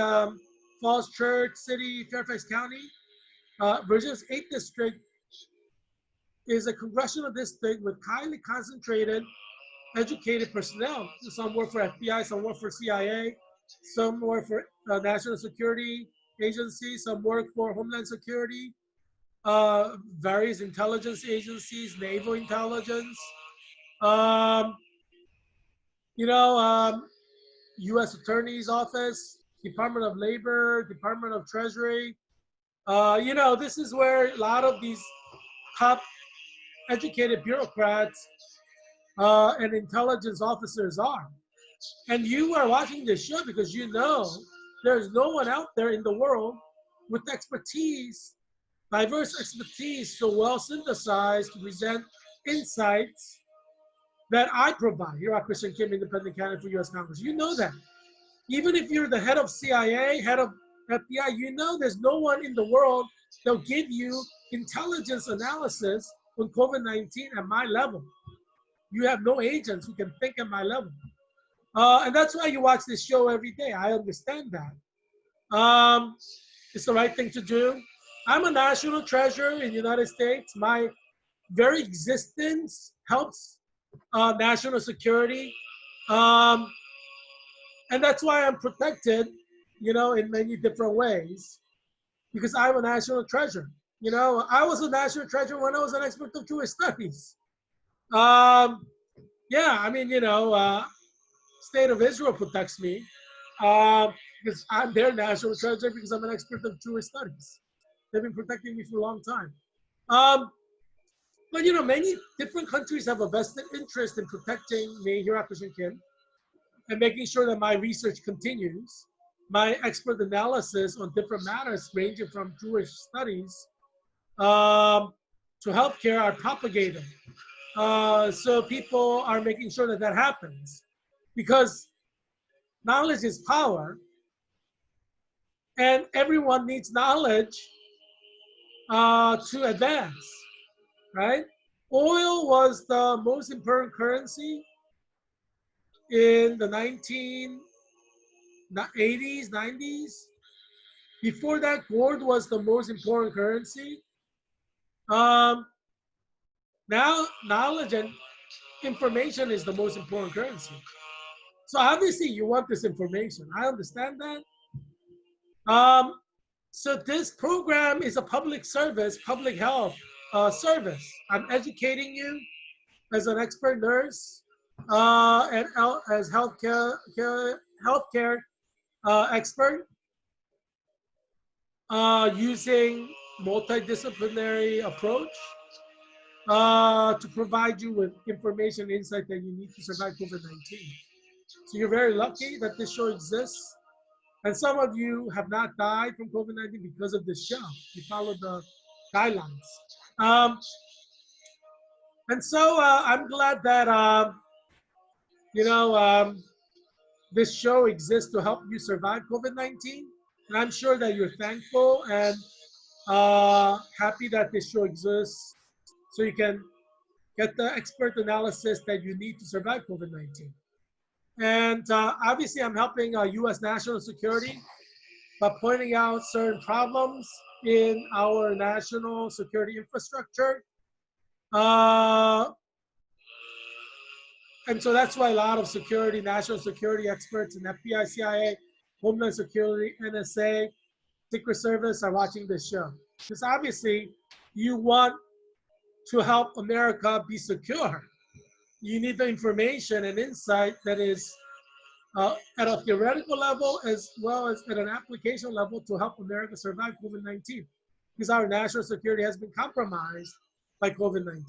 Falls Church City, Fairfax County, Virginia's 8th district is a congressional district with highly concentrated educated personnel. Some work for FBI, some work for CIA, some work for National Security Agency, some work for Homeland Security, various intelligence agencies, naval intelligence, um, U.S. Attorney's Office, Department of Labor, Department of Treasury. This is where a lot of these top educated bureaucrats and intelligence officers are. And you are watching this show because you know there's no one out there in the world with expertise, diverse expertise, so well synthesized to present insights that I provide. Heerak Christian Kim, independent candidate for U.S. Congress. You know that. Even if you're the head of CIA, head of FBI, you know there's no one in the world that'll give you intelligence analysis on COVID-19 at my level. You have no agents who can think at my level. And that's why you watch this show every day. I understand that. It's the right thing to do. I'm a national treasure in the United States. My very existence helps national security. And that's why I'm protected, in many different ways, because I'm a national treasure. I was a national treasure when I was an expert of Jewish studies. Yeah, I mean, State of Israel protects me because I'm their national treasure because I'm an expert of Jewish studies. They've been protecting me for a long time. But many different countries have a vested interest in protecting me, Heerak Christian Kim, and making sure that my research continues. My expert analysis on different matters ranging from Jewish studies to healthcare are propagated. So people are making sure that that happens because knowledge is power. and everyone needs knowledge to advance, right? Oil was the most important currency in the 1980s, 90s. Before that, gold was the most important currency. Um, Now, knowledge and information is the most important currency. So obviously, you want this information. I understand that. Um, so this program is a public service, public health service. I'm educating you as an expert nurse and as healthcare expert using multidisciplinary approach to provide you with information and insight that you need to survive COVID-19. So you're very lucky that this show exists. And some of you have not died from COVID-19 because of this show. You followed the guidelines. Um, and so I'm glad that, you know, this show exists to help you survive COVID-19. And I'm sure that you're thankful and happy that this show exists so you can get the expert analysis that you need to survive COVID-19. And obviously, I'm helping U.S. national security by pointing out certain problems in our national security infrastructure. Uh, and so that's why a lot of security, national security experts in FBI, CIA, Homeland Security, NSA, Secret Service are watching this show. Because obviously, you want to help America be secure. You need the information and insight that is at a theoretical level as well as at an application level to help America survive COVID-19 because our national security has been compromised by COVID-19.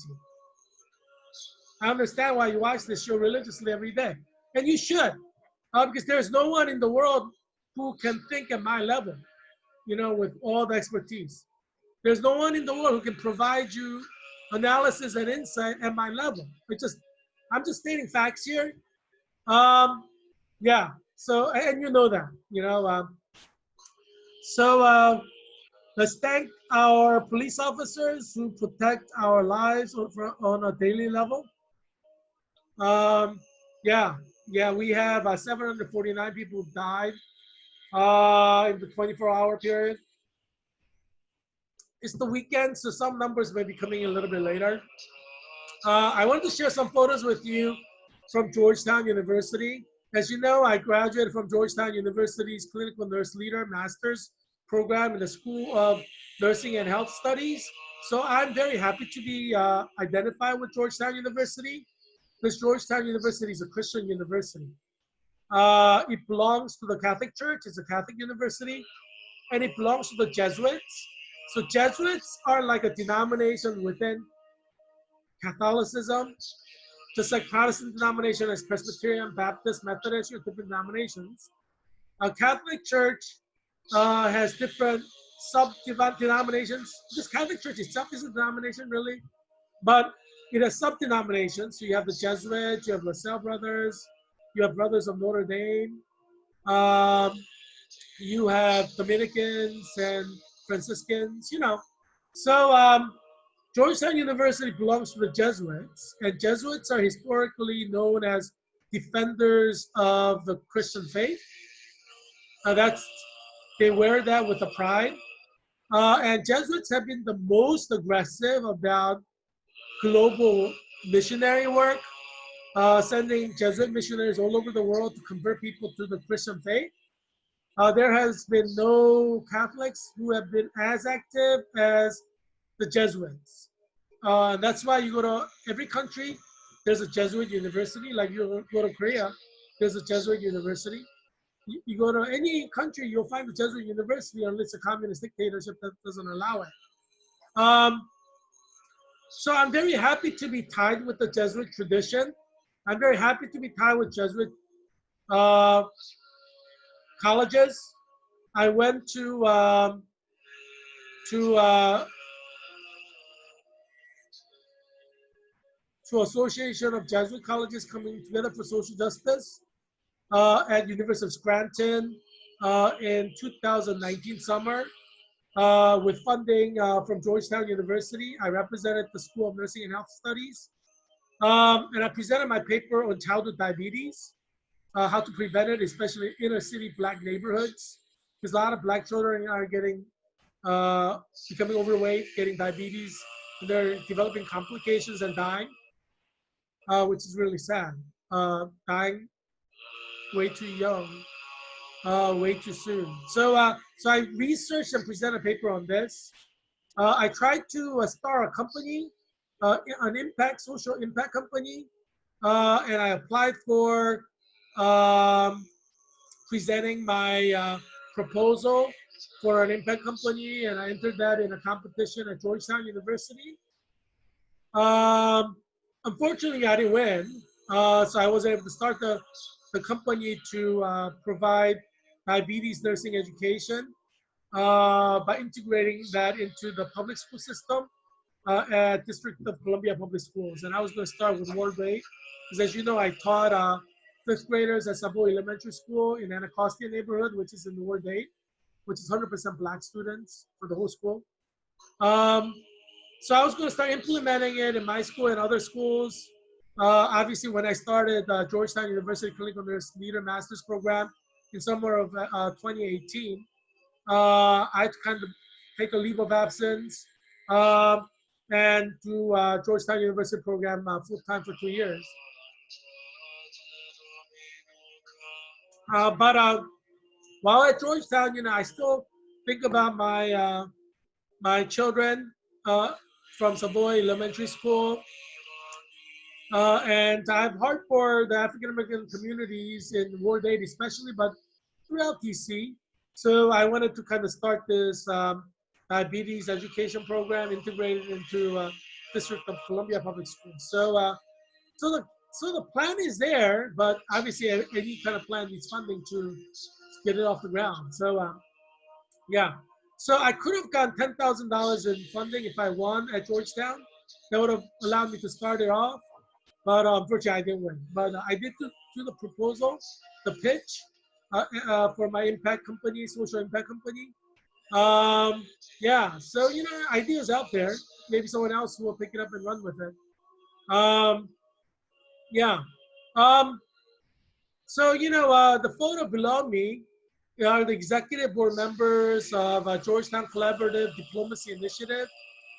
I understand why you watch this show religiously every day, and you should, because there's no one in the world who can think at my level, you know, with all the expertise. There's no one in the world who can provide you analysis and insight at my level. I'm just stating facts here. Um, yeah. So, and you know that, you know. So let's thank our police officers who protect our lives on a daily level. Yeah, yeah, we have 749 people who died in the 24-hour period. It's the weekend, so some numbers may be coming in a little bit later. I wanted to share some photos with you from Georgetown University. As you know, I graduated from Georgetown University's Clinical Nurse Leader Master's program in the School of Nursing and Health Studies. So I'm very happy to be identified with Georgetown University because Georgetown University is a Christian university. It belongs to the Catholic Church. It's a Catholic university, and it belongs to the Jesuits. So Jesuits are like a denomination within Catholicism, just like Protestant denomination as Presbyterian, Baptist, Methodist, or different denominations. A Catholic Church has different sub-denominations. This Catholic Church itself is a denomination, really, but it has sub-denominations. So you have the Jesuits, you have LaSalle Brothers, you have Brothers of Notre Dame, you have Dominicans and Franciscans, you know. So Georgetown University belongs to the Jesuits, and Jesuits are historically known as defenders of the Christian faith. They wear that with a pride. And Jesuits have been the most aggressive about global missionary work, sending Jesuit missionaries all over the world to convert people to the Christian faith. There has been no Catholics who have been as active as the Jesuits. That's why you go to every country, there's a Jesuit university. Like you go to Korea, there's a Jesuit university. You go to any country, you'll find a Jesuit university unless a communist dictatorship that doesn't allow it. So I'm very happy to be tied with the Jesuit tradition. I'm very happy to be tied with Jesuit colleges. I went to Association of Jesuit Colleges coming together for social justice at University of Scranton, in 2019 summer with funding from Georgetown University. I represented the School of Nursing and Health Studies. And I presented my paper on childhood diabetes, how to prevent it, especially in inner city Black neighborhoods, because a lot of Black children are getting uh, becoming overweight, getting diabetes, and they're developing complications and dying, which is really sad. Dying way too young, way too soon. So I researched and presented a paper on this. I tried to start a company, an social impact company, and I applied for um, presenting my proposal for an impact company, and I entered that in a competition at Georgetown University. Um, Unfortunately, I didn't win, so I wasn't able to start the company to provide diabetes nursing education by integrating that into the public school system at District of Columbia Public Schools. And I was going to start with Ward 8, because as you know, I taught fifth graders at Savoy Elementary School in Anacostia neighborhood, which is in Ward 8, which is 100% Black students for the whole school. Um, so I was going to start implementing it in my school and other schools. Obviously, when I started Georgetown University Clinical Nurse Leader Master's Program in summer of 2018, I had to kind of take a leave of absence um, and do Georgetown University program full time for 2 years. But while at Georgetown, I still think about my children uh, from Savoy Elementary School. And I have heart for the African American communities in Ward 8 especially, but throughout DC. So I wanted to kind of start this diabetes education program integrated into District of Columbia Public Schools. So the plan is there, but obviously any kind of plan needs funding to get it off the ground. Yeah. So I could have gotten $10,000 in funding if I won at Georgetown. That would have allowed me to start it off. But unfortunately, I didn't win. But I did do the proposal, the pitch for my impact company, social impact company. Um, yeah, so ideas out there. Maybe someone else will pick it up and run with it. Um, yeah. Um, the photo below me are the executive board members of Georgetown Collaborative Diplomacy Initiative.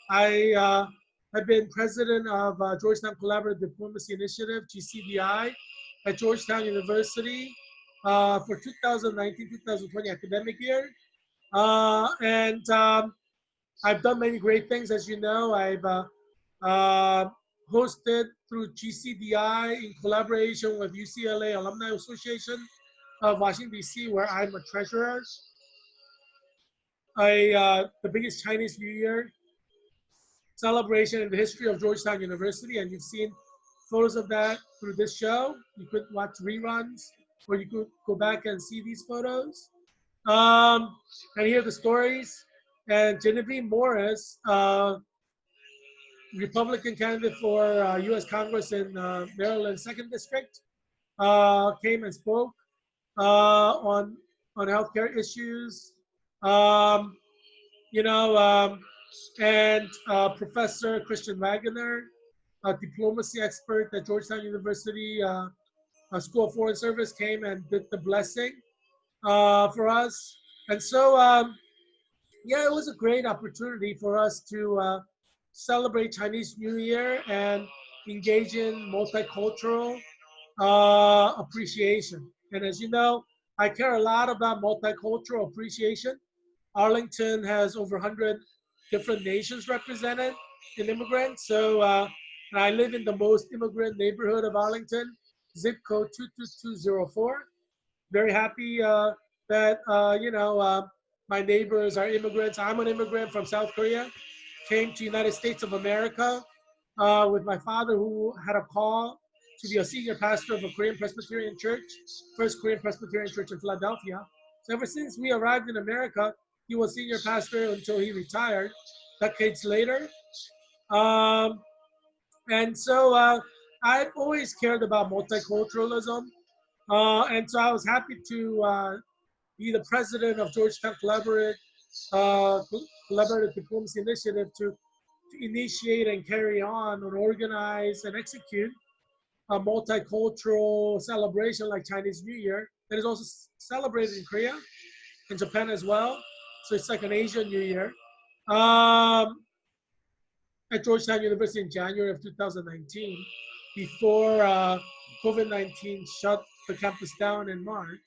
I have been president of Georgetown Collaborative Diplomacy Initiative, GCDI, at Georgetown University for 2019-2020 academic year. And I've done many great things, as you know. I've uh, hosted through GCDI in collaboration with UCLA Alumni Association of Washington, D.C., where I'm a treasurer. The biggest Chinese New Year celebration in the history of Georgetown University, and you've seen photos of that through this show. You could watch reruns, or you could go back and see these photos and hear the stories. And Genevieve Morris, Republican candidate for U.S. Congress in Maryland, 2nd District, came and spoke on healthcare issues. Um, you know, um, and Professor Christian Wagner, a diplomacy expert at Georgetown University School of Foreign Service, came and did the blessing for us. And yeah, it was a great opportunity for us to celebrate Chinese New Year and engage in multicultural appreciation. And as you know, I care a lot about multicultural appreciation. Arlington has over 100 different nations represented in immigrants. And I live in the most immigrant neighborhood of Arlington, zip code 22204. Very happy that, my neighbors are immigrants. I'm an immigrant from South Korea, came to United States of America with my father, who had a call to be a senior pastor of a Korean Presbyterian church, first Korean Presbyterian church in Philadelphia. So ever since we arrived in America, he was senior pastor until he retired decades later. Um, and I've always cared about multiculturalism. And so I was happy to be the president of Georgetown Collaborative Diplomacy Initiative to initiate and carry on and organize and execute a multicultural celebration like Chinese New Year that is also celebrated in Korea, in Japan as well. So it's like an Asian New Year. At Georgetown University in January of 2019, before COVID-19 shut the campus down in March.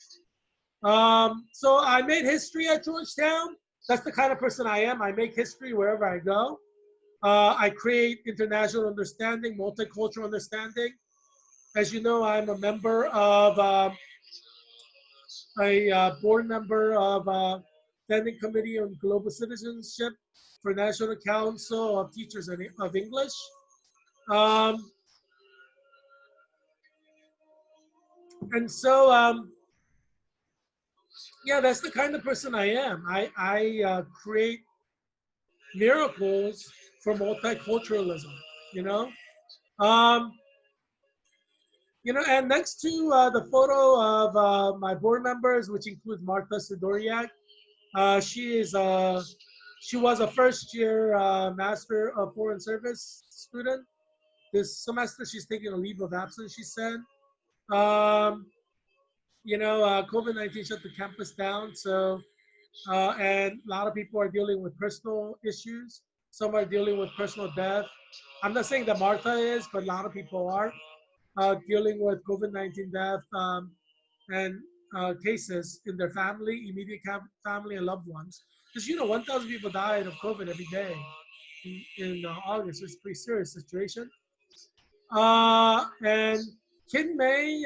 So I made history at Georgetown. That's the kind of person I am. I make history wherever I go. I create international understanding, multicultural understanding. As you know, I'm a member of a board member of Standing Committee on Global Citizenship for National Council of Teachers of English. And so, yeah, that's the kind of person I am. I create miracles for multiculturalism, you know? Um, and next to the photo of my board members, which includes Martha Sidoriak, she was a first-year Master of Foreign Service student. This semester, she's taking a leave of absence, she said. COVID-19 shut the campus down, so and a lot of people are dealing with personal issues. Some are dealing with personal death. I'm not saying that Martha is, but a lot of people are dealing with COVID-19 death and cases in their family, immediate family, and loved ones. Because 1,000 people died of COVID every day in August. It's a pretty serious situation. And Kim May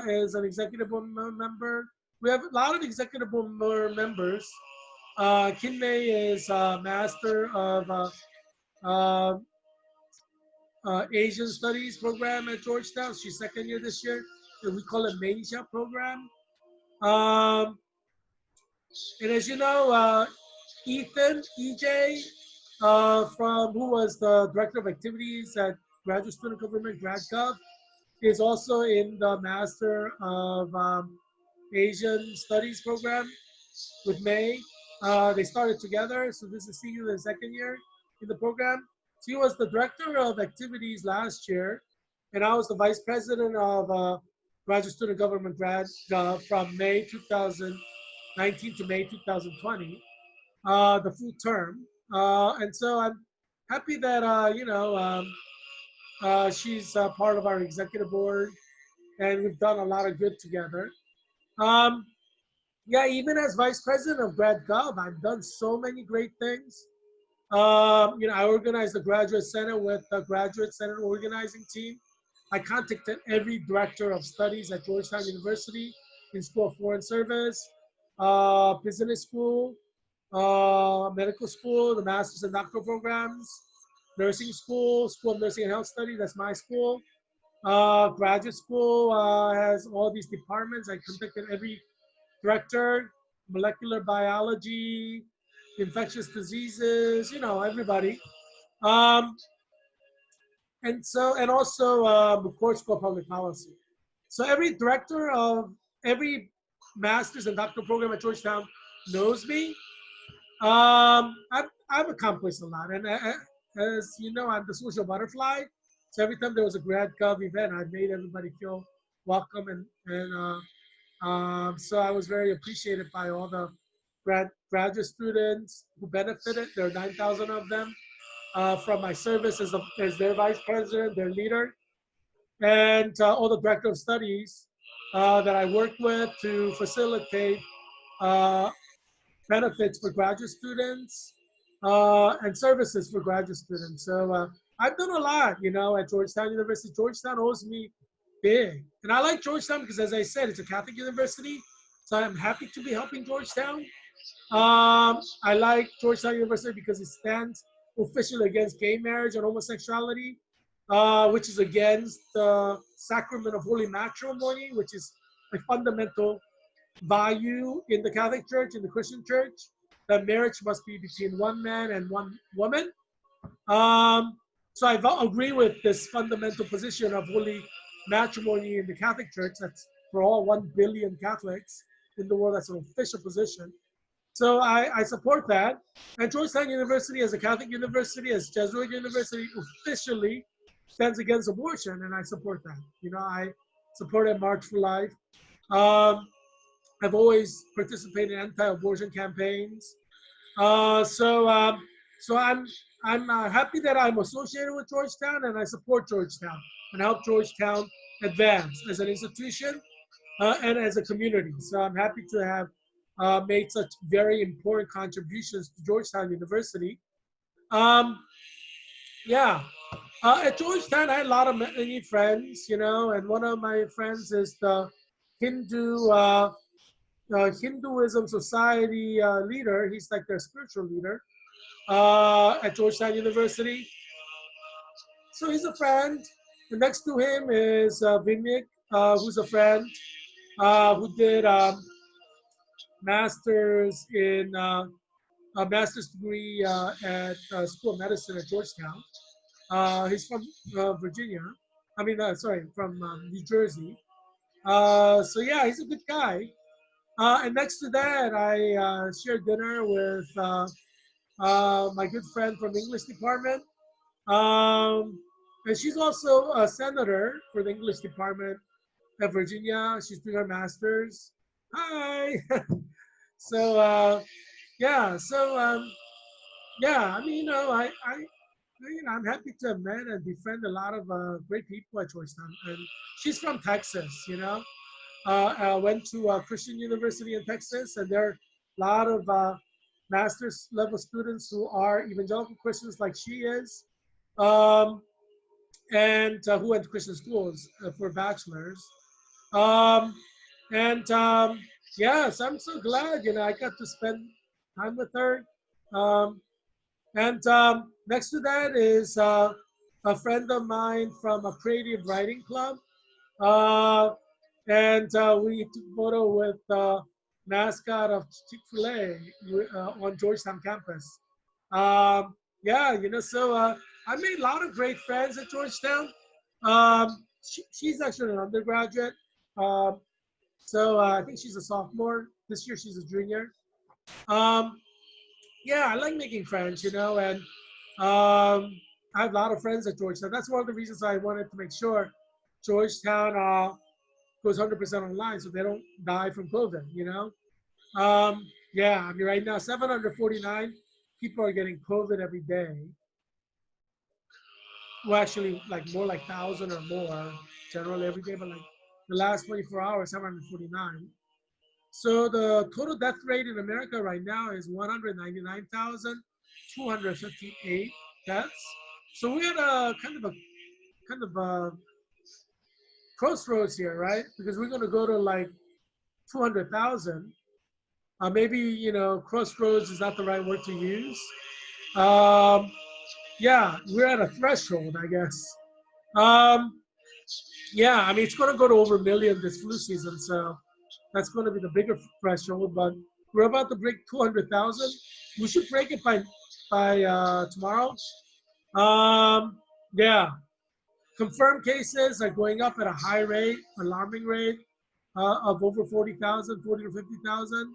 is an executive board member. We have a lot of executive board members. Kim May is a master of Asian Studies program at Georgetown. She's second year this year. And we call it Masia program. And as you know, Ethan, EJ, who was the director of activities at Graduate Student Government, GradGov, is also in the Master of Asian Studies program with May. They started together, so this is senior and second year in the program. She was the director of activities last year, and I was the vice president of Graduate Student Government GradGov from May 2019 to May 2020, the full term. And so I'm happy that, she's part of our executive board, and we've done a lot of good together. Yeah, even as vice president of GradGov, I've done so many great things. I organized the Graduate Senate with the Graduate Senate organizing team. I contacted every director of studies at Georgetown University in School of Foreign Service, business school, medical school, the master's and doctoral programs, nursing school, School of Nursing and Health Studies, that's my school. Graduate school has all these departments. I contacted every director, molecular biology, infectious diseases, everybody. And also, of course, School of Public Policy. So every director of every master's and doctoral program at Georgetown knows me. I've accomplished a lot, and as you know, I'm the social butterfly. So every time there was a GradGov event, I made everybody feel welcome, and so I was very appreciated by all the graduate students who benefited. There are 9,000 of them from my service as their vice president, their leader, and all the director of studies that I worked with to facilitate benefits for graduate students and services for graduate students. So I've done a lot, at Georgetown University. Georgetown owes me big. And I like Georgetown because, as I said, it's a Catholic university. So I'm happy to be helping Georgetown. I like Georgetown University because it stands officially against gay marriage and homosexuality, which is against the sacrament of holy matrimony, which is a fundamental value in the Catholic Church, in the Christian Church, that marriage must be between one man and one woman. So I agree with this fundamental position of holy matrimony in the Catholic Church. That's for all 1 billion Catholics. in the world. That's an official position. So I support that. And Georgetown University, as a Catholic university, as Jesuit university, officially stands against abortion, and I support that. You know, I supported March for Life. Um, I've always participated in anti-abortion campaigns. So I'm happy that I'm associated with Georgetown, and I support Georgetown and help Georgetown advance as an institution and as a community. So I'm happy to have made such very important contributions to Georgetown University. Um, yeah, at Georgetown, I had a lot of many friends, you know, and one of my friends is the Hindu Hinduism Society leader. He's like their spiritual leader at Georgetown University. So he's a friend. And next to him is Vimik, who's a friend who did master's in a master's degree at School of Medicine at Georgetown. He's from Virginia. I mean, sorry, from New Jersey. So yeah, he's a good guy. And next to that, I shared dinner with my good friend from English department. Um, and she's also a senator for the English department at Virginia. She's doing her master's. Hi. So yeah, so yeah, I mean, you know, I'm happy to have met and befriend a lot of great people at Georgetown. And she's from Texas, you know. Went to Christian University in Texas, and there are a lot of master's level students who are evangelical Christians like she is, um, and who went to Christian schools for bachelor's. Um, and yes, I'm so glad, you know, I got to spend time with her. Um, and next to that is a friend of mine from a creative writing club. Uh, and we took a photo with the mascot of Chick-fil-A on Georgetown campus. Yeah, you know, so I made a lot of great friends at Georgetown. She's actually an undergraduate. Um, so I think she's a sophomore. This year she's a junior. Um, yeah, I like making friends, you know, and I have a lot of friends at Georgetown. That's one of the reasons I wanted to make sure Georgetown goes 100% online so they don't die from COVID, you know? Yeah, I mean, right now, 749 people are getting COVID every day. Well, actually, like more like 1,000 or more generally every day, but like the last 24 hours, 749. So the total death rate in America right now is 199,258 deaths. So we had a kind of a crossroads here, right? Because we're going to go to like 200,000. Maybe, you know, crossroads is not the right word to use. Um, yeah, we're at a threshold, I guess. Um, yeah, I mean, it's going to go to over a million this flu season, so that's going to be the bigger threshold. But we're about to break 200,000. We should break it by tomorrow. Um, yeah, confirmed cases are going up at a high rate, alarming rate of over 40,000, 40 to 50,000.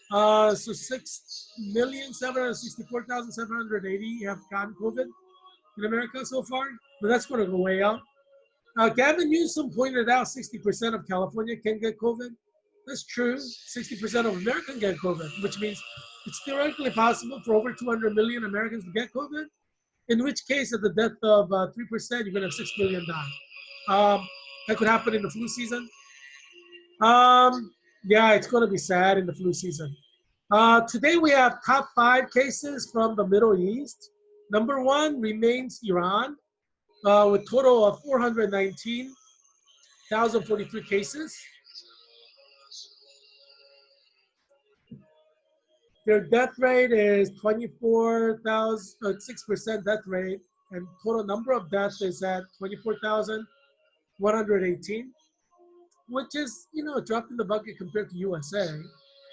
So 6,764,780 have gotten COVID in America so far, but that's going to go way up. Gavin Newsom pointed out 60% of California can get COVID. That's true. 60% of Americans get COVID, which means it's theoretically possible for over 200 million Americans to get COVID, in which case, at the death of 3%, you're going to have 6 million die. That could happen in the flu season. Yeah, it's going to be sad in the flu season. Today we have top 5 cases from the Middle East. Number 1 remains Iran, with total of 419,043 cases. Their death rate is 6% death rate, and total number of deaths is at 24,118, which is, you know, a drop in the bucket compared to USA,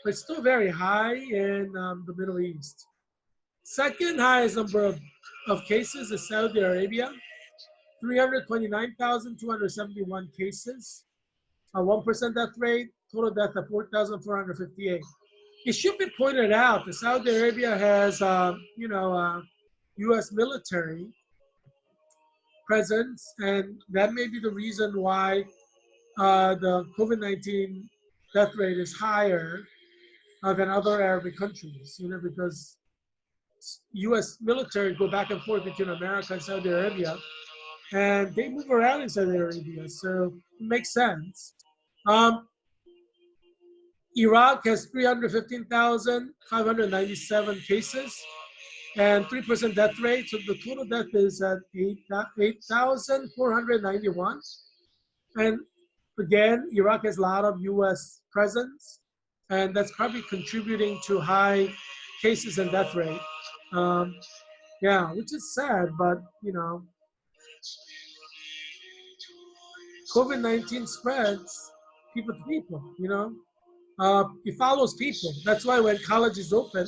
but still very high in the Middle East. Second highest number of cases is Saudi Arabia, 329,271 cases, a 1% death rate, total death of 4,458. It should be pointed out that Saudi Arabia has, U.S. military presence, and that may be the reason why the COVID-19 death rate is higher than other Arabic countries. Because U.S. military go back and forth between America and Saudi Arabia, and they move around in Saudi Arabia, so it makes sense. Um, Iraq has 315,597 cases and 3% death rate. So the total death is at 8,491. And again, Iraq has a lot of U.S. presence, and that's probably contributing to high cases and death rate. Yeah, which is sad, but COVID-19 spreads people to people. It follows people. That's why when college is open,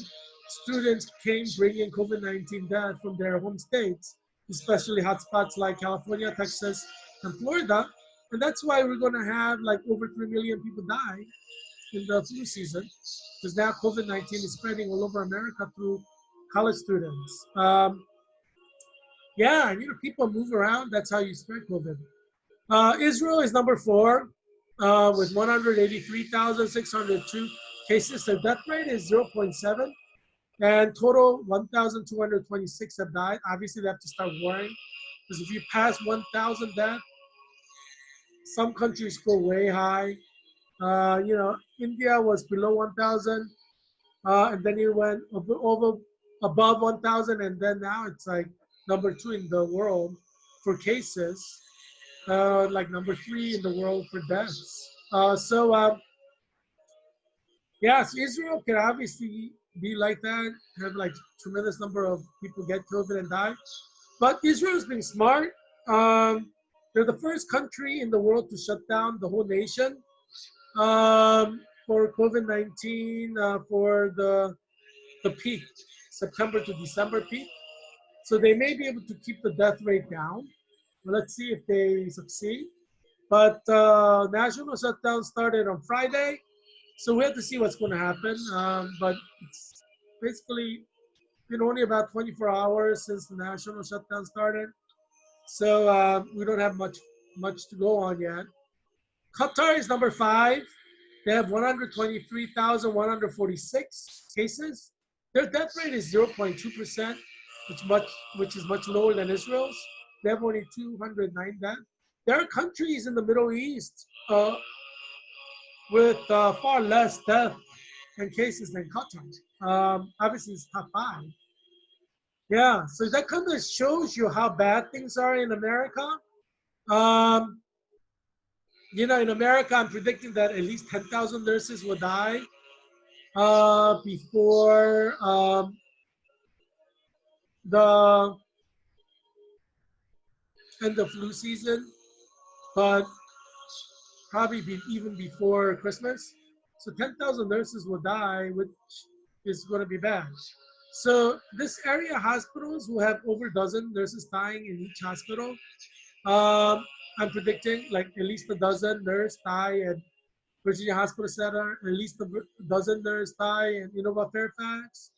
students came bringing COVID-19 death from their home states, especially hotspots like California, Texas, and Florida. And that's why we're going to have like over 3 million people die in the flu season, because now COVID-19 is spreading all over America through college students. Yeah, and people move around. That's how you spread COVID. Israel is number 4 with 183,602 cases. The death rate is 0.7, and total 1,226 have died. Obviously, they have to start worrying, because if you pass 1,000 deaths, some countries go way high. India was below 1,000, and then it went over above 1,000, and then now it's like number 2 in the world for cases. Like number 3 in the world for deaths. Yeah, so Israel can obviously be like that, have like tremendous number of people get COVID and die. But Israel's been smart. They're the first country in the world to shut down the whole nation for COVID-19 for the peak, September to December peak. So they may be able to keep the death rate down. Let's see if they succeed. But national shutdown started on Friday, so we have to see what's going to happen. But it's basically been only about 24 hours since the national shutdown started, so we don't have much to go on yet. Qatar is number 5. They have 123,146 cases. Their death rate is 0.2%, which is much lower than Israel's. They have only 209 deaths. There are countries in the Middle East with far less death and cases than Qatar. Obviously, it's top 5. Yeah, so that kind of shows you how bad things are in America. In America, I'm predicting that at least 10,000 nurses will die before the end of flu season, but probably even before Christmas. So 10,000 nurses will die, which is going to be bad. So this area hospitals will have over a dozen nurses dying in each hospital. I'm predicting like at least a dozen nurses die at Virginia Hospital Center, at least a dozen nurses die in Innova Fairfax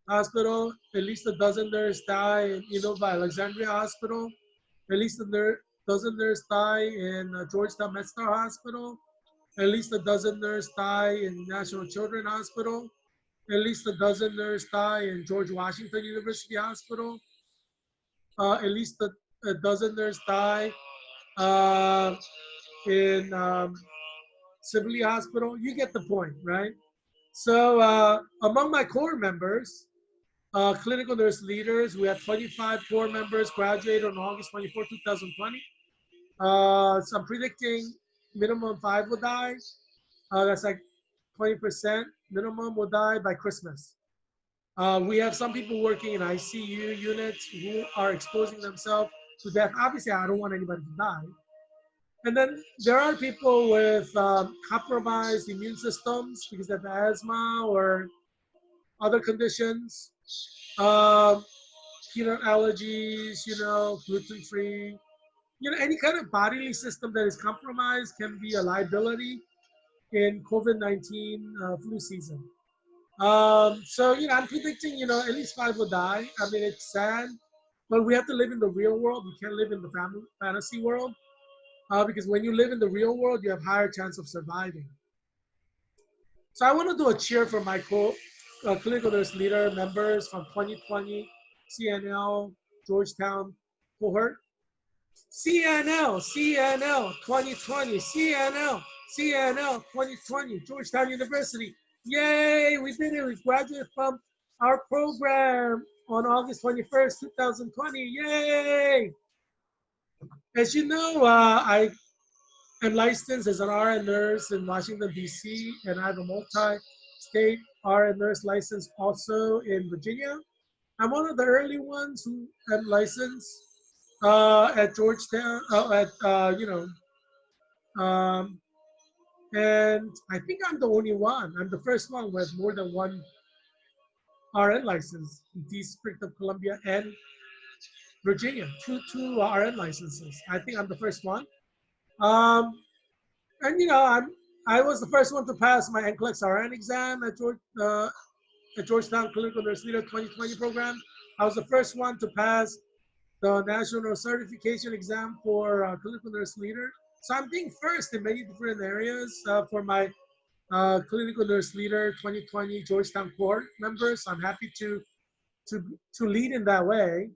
Hospital, at least a dozen nurses die in Innova Alexandria Hospital, at least a dozen nurses die in Georgetown MedStar Hospital, at least a dozen nurses die in National Children's Hospital, at least a dozen nurses die in George Washington University Hospital, at least a dozen nurses die in Sibley Hospital. You get the point, right? So among my core members, clinical nurse leaders, we have 25 core members graduated on August 24, 2020. So I'm predicting minimum 5 will die. That's like 20% minimum will die by Christmas. We have some people working in ICU units who are exposing themselves to death. Obviously, I don't want anybody to die. And then there are people with compromised immune systems because they have asthma or other conditions, peanut allergies, gluten-free. Any kind of bodily system that is compromised can be a liability in COVID-19 flu season. So, I'm predicting, at least 5 will die. I mean, it's sad, but we have to live in the real world. We can't live in the fantasy world because when you live in the real world, you have higher chance of surviving. So I want to do a cheer for my clinical nurse leader members from 2020 CNL Georgetown cohort. CNL 2020, CNL 2020, Georgetown University. Yay, we did it. We graduated from our program on August 21st, 2020. Yay! As you know, I am licensed as an RN nurse in Washington, D.C., and I have a multi-state RN nurse license also in Virginia. I'm one of the early ones who am licensed at Georgetown, um, and I think I'm the only one. I'm the first one with more than one RN license in District of Columbia and Virginia. Two RN licenses. I think I'm the first one. Um, and I was the first one to pass my NCLEX RN exam at Georgetown Clinical Nurse Leader 2020 program. I was the first one to pass the national certification exam for clinical nurse leader. So I'm being first in many different areas for my clinical nurse leader 2020 Georgetown cohort members. I'm happy to to lead in that way.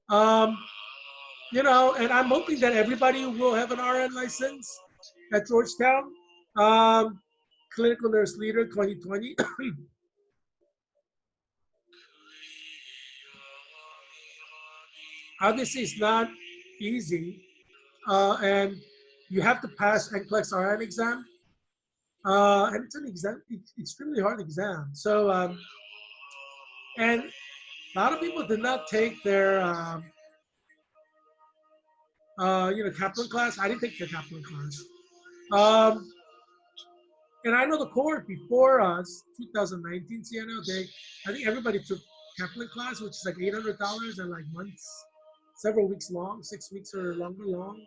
Um, and I'm hoping that everybody will have an RN license at Georgetown. Um, clinical nurse leader 2020. Obviously, it's not easy, and you have to pass NCLEX RN exam. And it's an exam, it's extremely hard exam. So, and a lot of people did not take their, Kaplan class. I didn't take the Kaplan class. Um, and I know the cohort before us, 2019 CNO, I think everybody took Kaplan class, which is like $800 and like months, several weeks long, 6 weeks or longer long.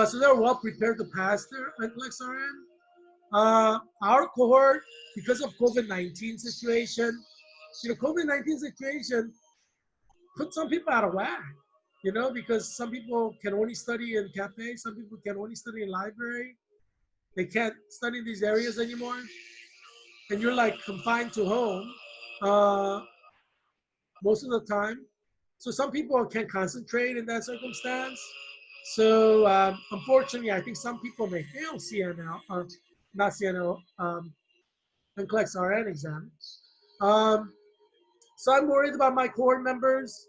So they're well prepared to pass their NCLEX RN. Our cohort, because of COVID-19 situation, COVID-19 situation put some people out of whack, because some people can only study in cafe, some people can only study in library. They can't study in these areas anymore. And you're like confined to home uh, most of the time. So some people can't concentrate in that circumstance. So unfortunately, I think some people may fail CNL, or not CNL, NCLEX RN exam. Um, so I'm worried about my cohort members.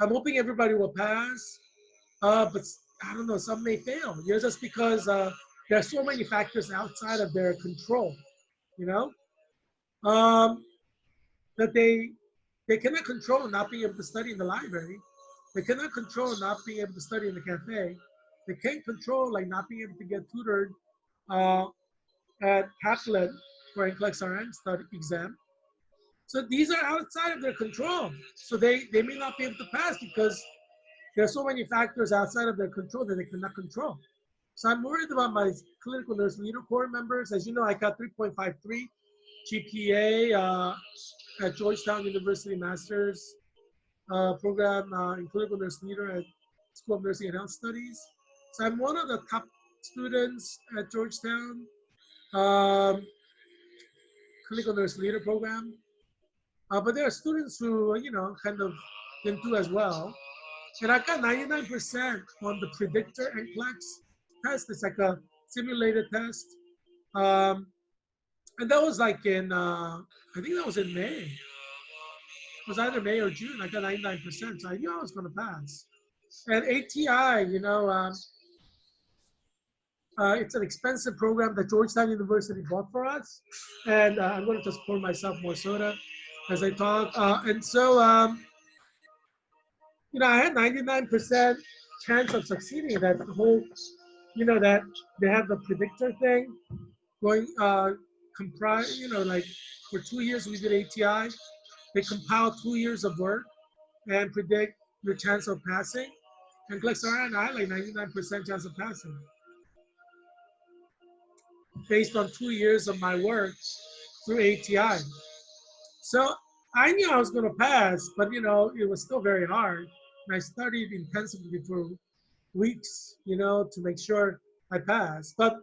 I'm hoping everybody will pass, but I don't know, some may fail. Just because there are so many factors outside of their control, you know, um, that they cannot control not being able to study in the library. They cannot control not being able to study in the cafe. They can't control like not being able to get tutored uh, at Kaplan for NCLEX RN study exam. So these are outside of their control. So they may not be able to pass because there are so many factors outside of their control that they cannot control. So I'm worried about my clinical nurse leader corps members. As you know, I got 3.53 GPA at Georgetown University Master's program in clinical nurse leader at School of Nursing and Health Studies. So I'm one of the top students at Georgetown um, clinical nurse leader program. But there are students who, kind of didn't do as well. And I got 99% on the predictor NCLEX test. It's like a simulated test. Um, and that was like I think that was in May. It was either May or June. I got 99%. So I knew I was going to pass. And ATI, it's an expensive program that Georgetown University bought for us. And I'm going to just pour myself more soda as I talk. And so, I had 99% chance of succeeding. That whole, that they have the predictor thing going, comprise, like for 2 years we did ATI. They compile 2 years of work and predict your chance of passing. And Glexar and I had like 99% chance of passing. based on 2 years of my work through ATI. So I knew I was going to pass, but it was still very hard. And I studied intensively for weeks, to make sure I passed. But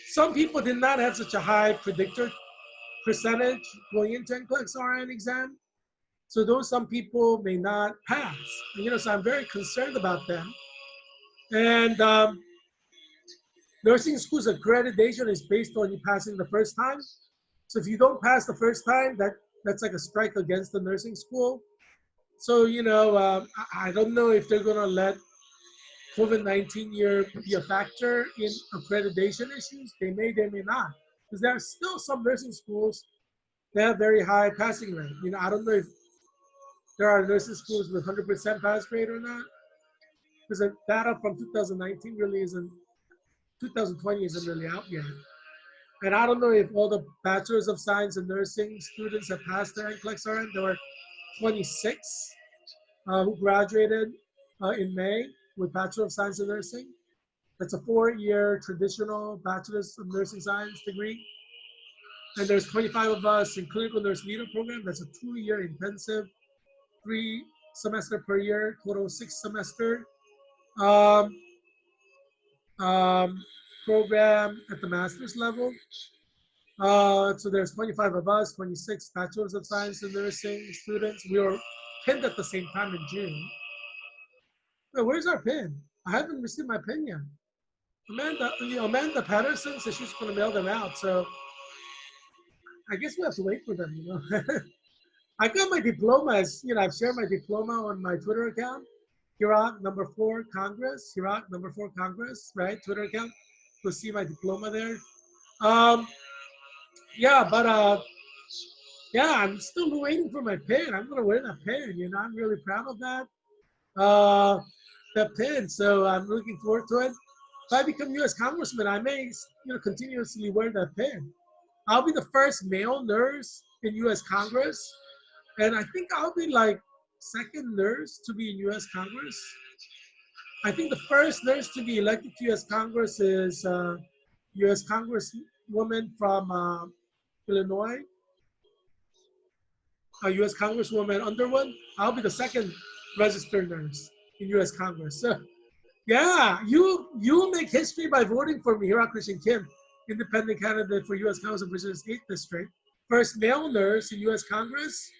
some people did not have such a high predictor percentage going into NCLEX RN exam. So those some people may not pass. So I'm very concerned about them. And nursing school's accreditation is based on you passing the first time. So if you don't pass the first time, that's like a strike against the nursing school. So I don't know if they're gonna let COVID-19 year be a factor in accreditation issues. They may not, because there are still some nursing schools that have very high passing rate. I don't know if there are nursing schools with 100% pass rate or not, because the data from 2019 really isn't, 2020 isn't really out yet. And I don't know if all the bachelors of science in nursing students have passed their NCLEX RN. There were 26 who graduated in May with Bachelor of Science in Nursing. That's a 4-year traditional Bachelor's of Nursing Science degree. And there's 25 of us in Clinical Nurse Leader program. That's a 2-year intensive, 3 semester per year, total 6 semester um, program at the master's level. So there's 25 of us, 26 Bachelors of Science in Nursing students. We were pinned at the same time in June. Wait, where's our pin? I haven't received my pin yet. Amanda Patterson said she's going to mail them out. So I guess we have to wait for them, I got my diploma, I've shared my diploma on my Twitter account. Heerak #4 Congress, Heerak #4 Congress, right? Twitter account. You'll see my diploma there. Yeah, but yeah, I'm still waiting for my pin. I'm gonna wear that pin. I'm really proud of that. That pin. So I'm looking forward to it. If I become U.S. Congressman, I may, continuously wear that pin. I'll be the first male nurse in U.S. Congress, and I think I'll be like second nurse to be in U.S. Congress. I think the first nurse to be elected to U.S. Congress is U.S. Congresswoman from Illinois, U.S. Congresswoman Underwood. I'll be the second registered nurse in U.S. Congress. So, yeah, you make history by voting for me, Heerak Christian Kim, independent candidate for U.S. Congress of Virginia's 8th District. First male nurse in U.S. Congress,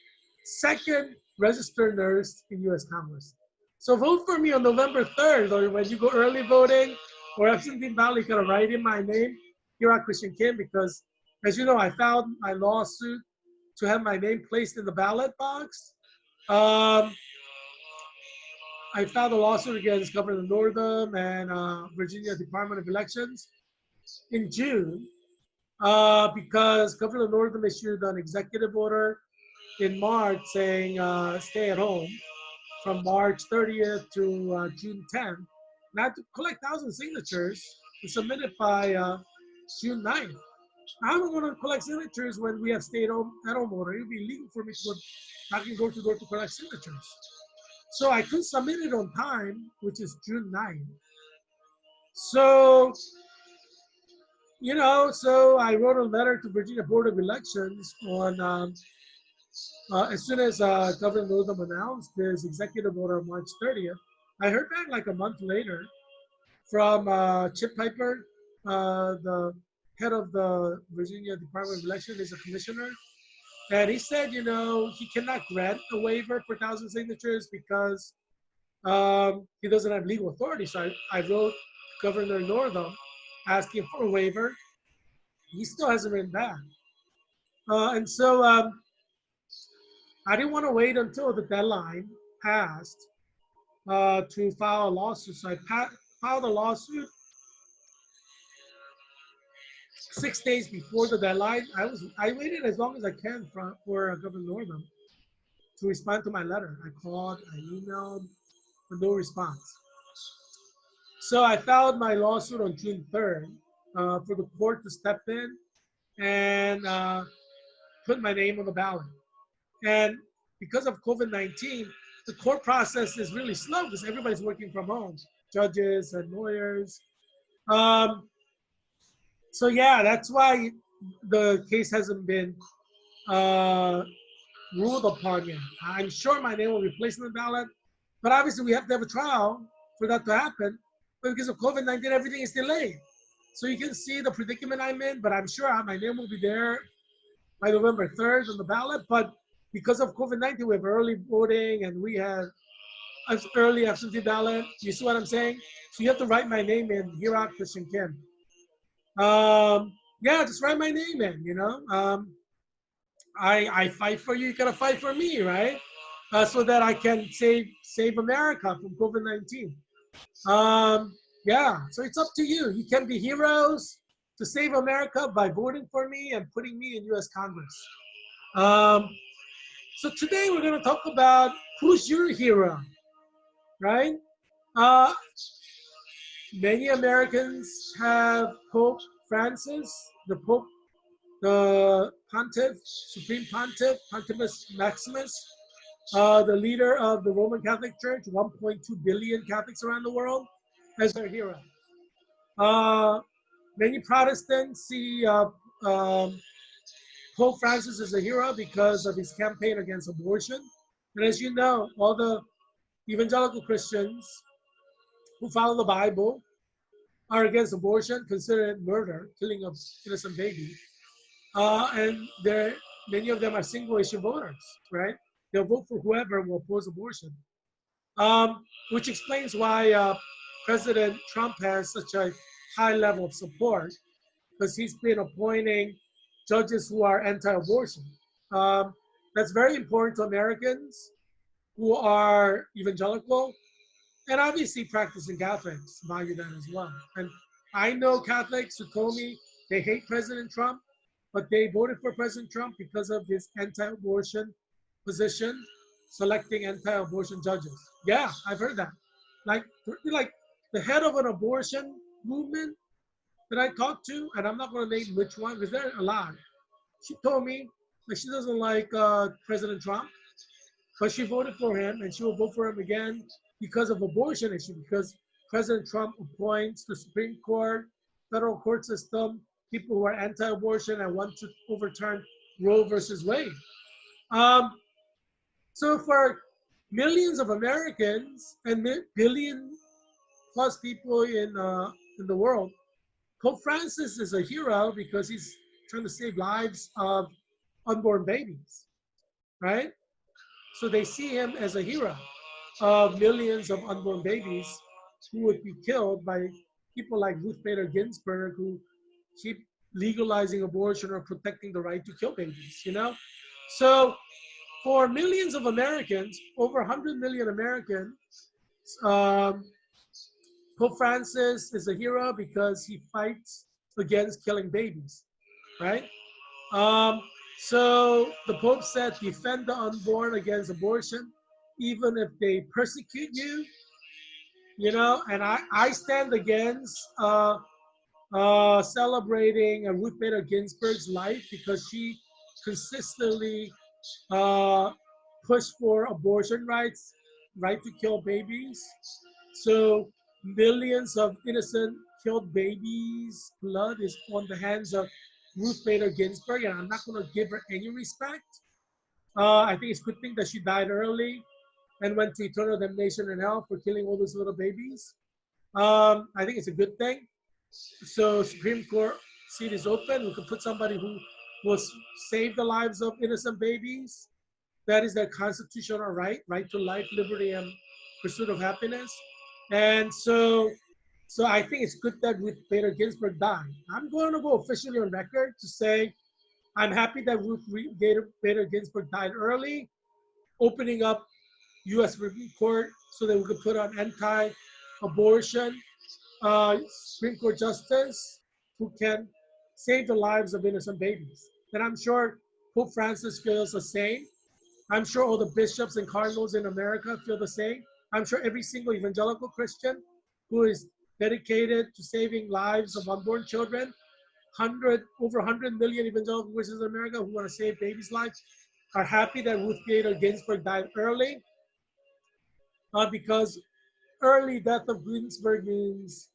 second registered nurse in U.S. Congress. So vote for me on November 3rd, or when you go early voting or absentee ballot, you gotta write in my name, Heerak Christian Kim, because as you know, I filed my lawsuit to have my name placed in the ballot box. I filed a lawsuit against Governor Northam and Virginia Department of Elections in June because Governor Northam issued an executive order in March saying stay at home from March 30th to June 10th. And I had to collect 1,000 signatures and submit it by June 9th. I don't want to collect signatures when we have stay-at-home order. It would be illegal for me to go knocking door to door to collect signatures. So I couldn't submit it on time, which is June 9th. So, so I wrote a letter to Virginia Board of Elections on as soon as Governor Northam announced his executive order on March 30th. I heard back like a month later from Chip Piper, the head of the Virginia Department of Elections, is a commissioner. And he said, he cannot grant a waiver for 1,000 signatures because he doesn't have legal authority. So I wrote Governor Northam asking for a waiver. He still hasn't written back. And so I didn't want to wait until the deadline passed to file a lawsuit. So I filed a lawsuit 6 days before the deadline. I waited as long as I can for Governor Northam to respond to my letter. I called, I emailed, but no response. So I filed my lawsuit on June 3rd for the court to step in and put my name on the ballot. And because of COVID-19, the court process is really slow because everybody's working from home, judges and lawyers. So yeah, that's why the case hasn't been uh, ruled upon yet. I'm sure my name will be placed on the ballot, but obviously we have to have a trial for that to happen. But because of COVID-19, everything is delayed. So you can see the predicament I'm in, but I'm sure my name will be there by November 3rd on the ballot. But because of COVID-19, we have early voting and we have as early absentee ballot. You see what I'm saying? So you have to write my name in, Heerak Christian Kim. Yeah, just write my name in, you know. I fight for you, you gotta fight for me, right? So that I can save America from COVID-19. Um, yeah, so it's up to you. You can be heroes to save America by voting for me and putting me in U.S. Congress. Um, so today we're going to talk about who's your hero, right? Uh, Many Americans have Pope Francis, the Pope, the Pontiff, Supreme Pontiff, Pontifex Maximus, the leader of the Roman Catholic Church, 1.2 billion Catholics around the world, as their hero. Uh, Many Protestants see Pope Francis as a hero because of his campaign against abortion. And as you know, all the evangelical Christians who follow the Bible are against abortion, consider it murder, killing of innocent babies. And many of them are single issue voters, right? They'll vote for whoever will oppose abortion, which explains why President Trump has such a high level of support because he's been appointing judges who are anti-abortion. Um, that's very important to Americans who are evangelical and obviously practicing Catholics value that as well. And I know Catholics who told me they hate President Trump, but they voted for President Trump because of his anti-abortion position, selecting anti-abortion judges. Yeah, I've heard that. Like the head of an abortion movement that I talked to, and I'm not going to name which one because they're a lot. She told me that she doesn't like President Trump, but she voted for him, and she will vote for him again because of abortion issue. Because President Trump appoints the Supreme Court, federal court system, people who are anti-abortion and want to overturn Roe versus Wade. Um, so for millions of Americans and billion plus people in the world, Pope Francis is a hero because he's trying to save lives of unborn babies, right? So they see him as a hero of millions of unborn babies who would be killed by people like Ruth Bader Ginsburg who keep legalizing abortion or protecting the right to kill babies, you know? So for millions of Americans, over 100 million Americans, um, Pope Francis is a hero because he fights against killing babies, right? Um, so the Pope said, defend the unborn against abortion, even if they persecute you, you know, and I stand against celebrating Ruth Bader Ginsburg's life because she consistently uh, pushed for abortion rights, right to kill babies. So millions of innocent killed babies' blood is on the hands of Ruth Bader Ginsburg, and I'm not going to give her any respect. I think it's a good thing that she died early and went to eternal damnation in hell for killing all those little babies. I think it's a good thing. So Supreme Court seat is open. We can put somebody who will save the lives of innocent babies. That is their constitutional right to life, liberty, and pursuit of happiness. And so I think it's good that Ruth Bader Ginsburg died. I'm going to go officially on record to say I'm happy that Ruth Bader Ginsburg died early, opening up U.S. Supreme Court so that we could put on anti-abortion Supreme Court justice who can save the lives of innocent babies. And I'm sure Pope Francis feels the same. I'm sure all the bishops and cardinals in America feel the same. I'm sure every single evangelical Christian who is dedicated to saving lives of unborn children, over 100 million evangelical Christians in America who want to save babies' lives, are happy that Ruth Bader Ginsburg died early because early death of Ginsburg means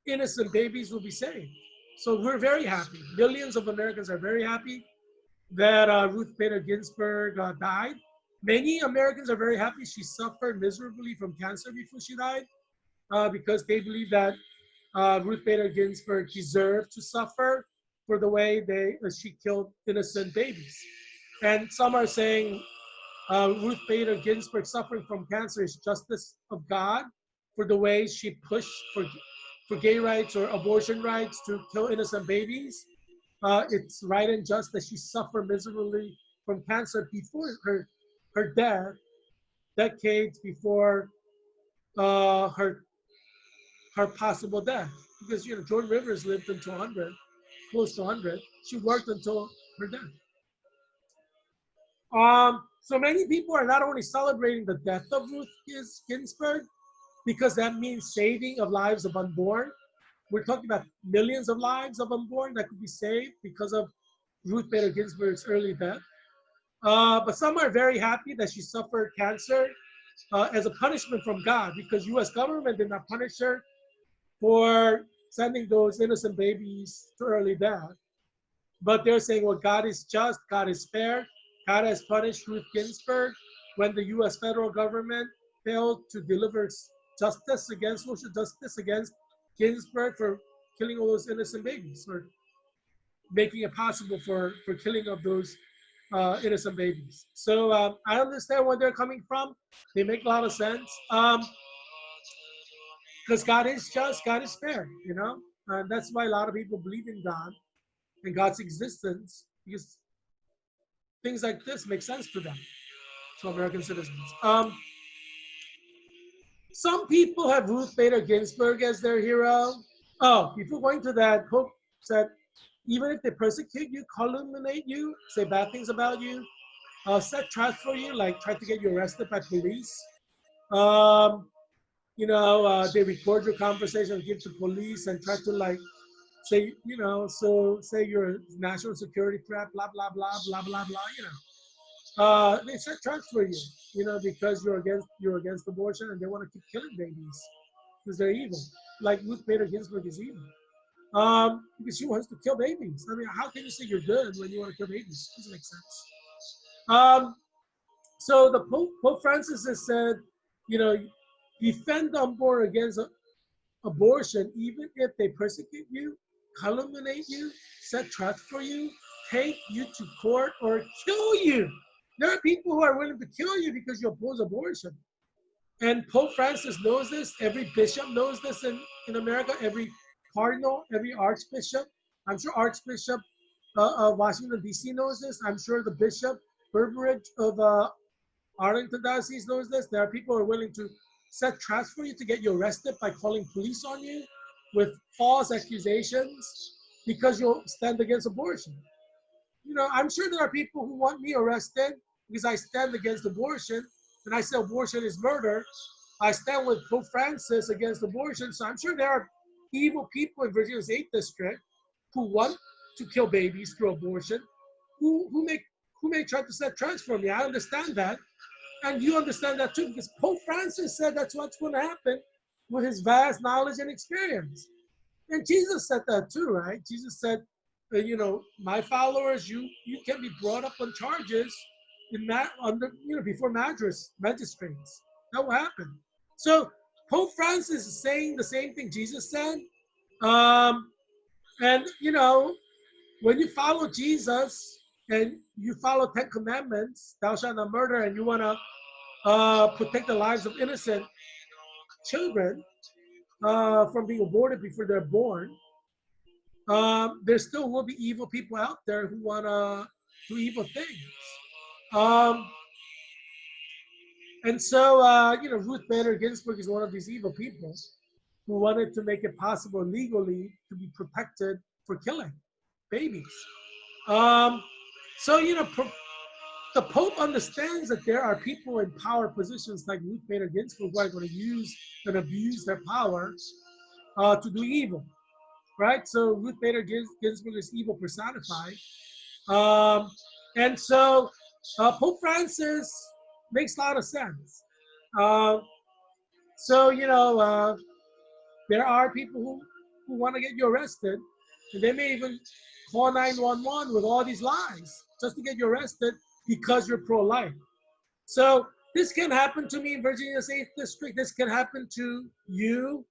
innocent babies will be saved. So we're very happy. Millions of Americans are very happy that Ruth Bader Ginsburg died. Many Americans are very happy she suffered miserably from cancer before she died because they believe that Ruth Bader Ginsburg deserved to suffer for the way she killed innocent babies. And some are saying Ruth Bader Ginsburg suffering from cancer is justice of God for the way she pushed for gay rights or abortion rights to kill innocent babies. It's right and just that she suffered miserably from cancer before her death, decades before her possible death. Because Joan Rivers lived until 100, close to 100. She worked until her death. So many people are not only celebrating the death of Ruth Ginsburg because that means saving of lives of unborn. We're talking about millions of lives of unborn that could be saved because of Ruth Bader Ginsburg's early death. But some are very happy that she suffered cancer as a punishment from God because U.S. government did not punish her for sending those innocent babies to early death. But they're saying, well, God is just, God is fair. God has punished Ruth Ginsburg when the U.S. federal government failed to deliver justice against, social justice against Ginsburg for killing all those innocent babies or making it possible for killing of those innocent babies. So I understand where they're coming from. They make a lot of sense. Because God is just, God is fair, And that's why a lot of people believe in God and God's existence, because things like this make sense to them, to American citizens. Some people have Ruth Bader Ginsburg as their hero. Oh, before going to that, Pope said, even if they persecute you, calumniate you, say bad things about you, set traps for you, like try to get you arrested by police. They record your conversation, give to police, and try to say, say you're a national security threat, blah blah blah blah blah blah. They set traps for you, because you're against abortion and they want to keep killing babies because they're evil. Like Ruth Bader Ginsburg is evil. Because she wants to kill babies. I mean, how can you say you're good when you want to kill babies? Doesn't make sense. So the Pope Francis has said, defend the unborn against abortion, even if they persecute you, calumniate you, set traps for you, take you to court, or kill you. There are people who are willing to kill you because you oppose abortion. And Pope Francis knows this. Every bishop knows this in America. Every cardinal, every archbishop. I'm sure Archbishop Washington, D.C. knows this. I'm sure the Bishop Burbridge of Arlington Diocese knows this. There are people who are willing to set traps for you to get you arrested by calling police on you with false accusations because you'll stand against abortion. I'm sure there are people who want me arrested because I stand against abortion and I say abortion is murder. I stand with Pope Francis against abortion. So I'm sure there are evil people in Virginia's 8th district who want to kill babies through abortion, who may try to set traps for me. I understand that. And you understand that too, because Pope Francis said that's what's going to happen with his vast knowledge and experience. And Jesus said that too, right? Jesus said, my followers, you can be brought up on charges before magistrates. That will happen. So Pope Francis is saying the same thing Jesus said. And when you follow Jesus and you follow 10 commandments, thou shalt not murder, and you want to protect the lives of innocent children from being aborted before they're born, there still will be evil people out there who want to do evil things. And so, Ruth Bader Ginsburg is one of these evil people who wanted to make it possible legally to be protected for killing babies. So, the Pope understands that there are people in power positions like Ruth Bader Ginsburg who are going to use and abuse their power to do evil, right? So Ruth Bader Ginsburg is evil personified. And so Pope Francis makes a lot of sense. So, there are people who want to get you arrested, and they may even call 911 with all these lies just to get you arrested because you're pro-life. So this can happen to me in Virginia's 8th District. This can happen to you.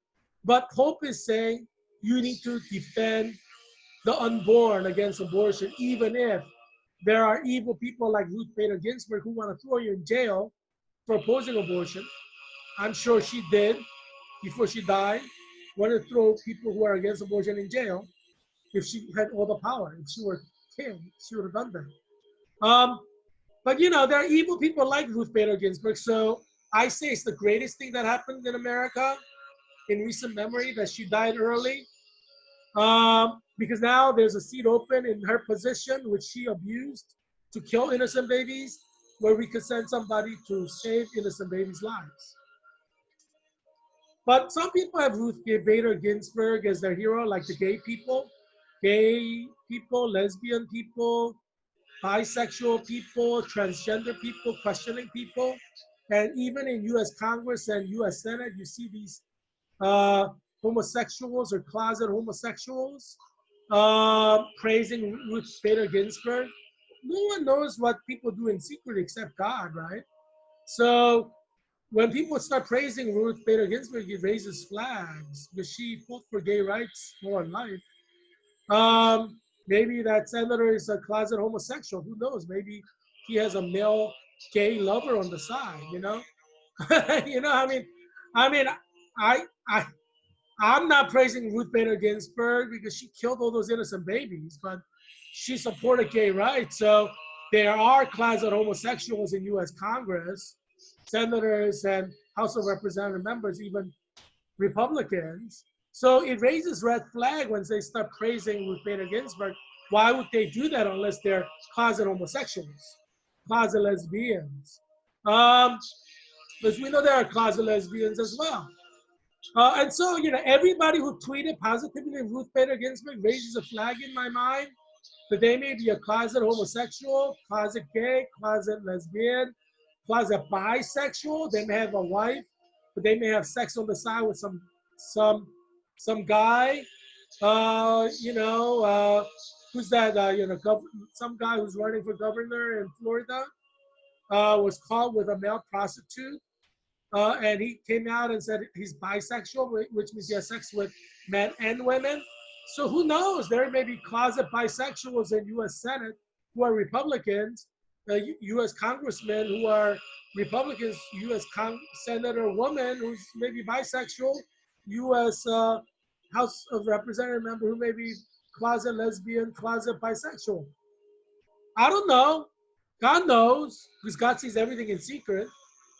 But Hope is saying you need to defend the unborn against abortion, even if there are evil people like Ruth Bader Ginsburg who want to throw you in jail for opposing abortion. I'm sure she did before she died. Want to throw people who are against abortion in jail if she had all the power. If she were king, she would have done that. But you know, there are evil people like Ruth Bader Ginsburg. So I say it's the greatest thing that happened in America in recent memory that she died early. Because now there's a seat open in her position, which she abused to kill innocent babies, where we could send somebody to save innocent babies' lives. But some people have Ruth Bader Ginsburg as their hero, like the gay people, lesbian people, bisexual people, transgender people, questioning people. And even in US Congress and US Senate, you see these homosexuals or closet homosexuals praising Ruth Bader Ginsburg. No one knows what people do in secret except God, right? So when people start praising Ruth Bader Ginsburg, it raises flags because she fought for gay rights more in life. Maybe that senator is a closet homosexual. Who knows? Maybe he has a male gay lover on the side. You know, you know. I mean, I, I, I'm not praising Ruth Bader Ginsburg because she killed all those innocent babies, but she supported gay rights. So there are closet homosexuals in U.S. Congress, senators, and House of Representative members, even Republicans. So it raises red flag when they start praising Ruth Bader Ginsburg. Why would they do that unless they're closet homosexuals, closet lesbians? Because we know there are closet lesbians as well. And so, you know, everybody who tweeted positively Ruth Bader Ginsburg raises a flag in my mind that they may be a closet homosexual, closet gay, closet lesbian, closet bisexual. They may have a wife, but they may have sex on the side with some guy. Who's that? Some guy who's running for governor in Florida was caught with a male prostitute. And he came out and said he's bisexual, which means he has sex with men and women. So who knows? There may be closet bisexuals in U.S. Senate who are Republicans, U.S. congressmen who are Republicans, U.S. Senator woman who's maybe bisexual, U.S. House of Representative member who may be closet lesbian, closet bisexual. I don't know. God knows, because God sees everything in secret.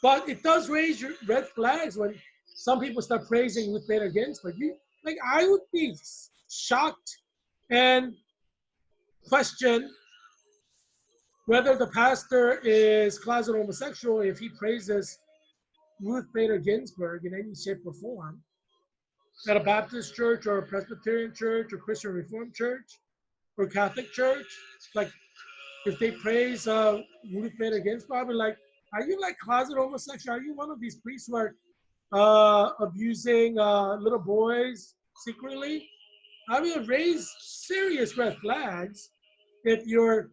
But it does raise your red flags when some people start praising Ruth Bader Ginsburg. Like, I would be shocked and question whether the pastor is closet homosexual if he praises Ruth Bader Ginsburg in any shape or form at a Baptist church or a Presbyterian church or Christian Reformed church or Catholic church. Like, if they praise Ruth Bader Ginsburg, I'll be like, are you like closet homosexual? Are you one of these priests who are abusing little boys secretly? I mean, raise serious red flags if your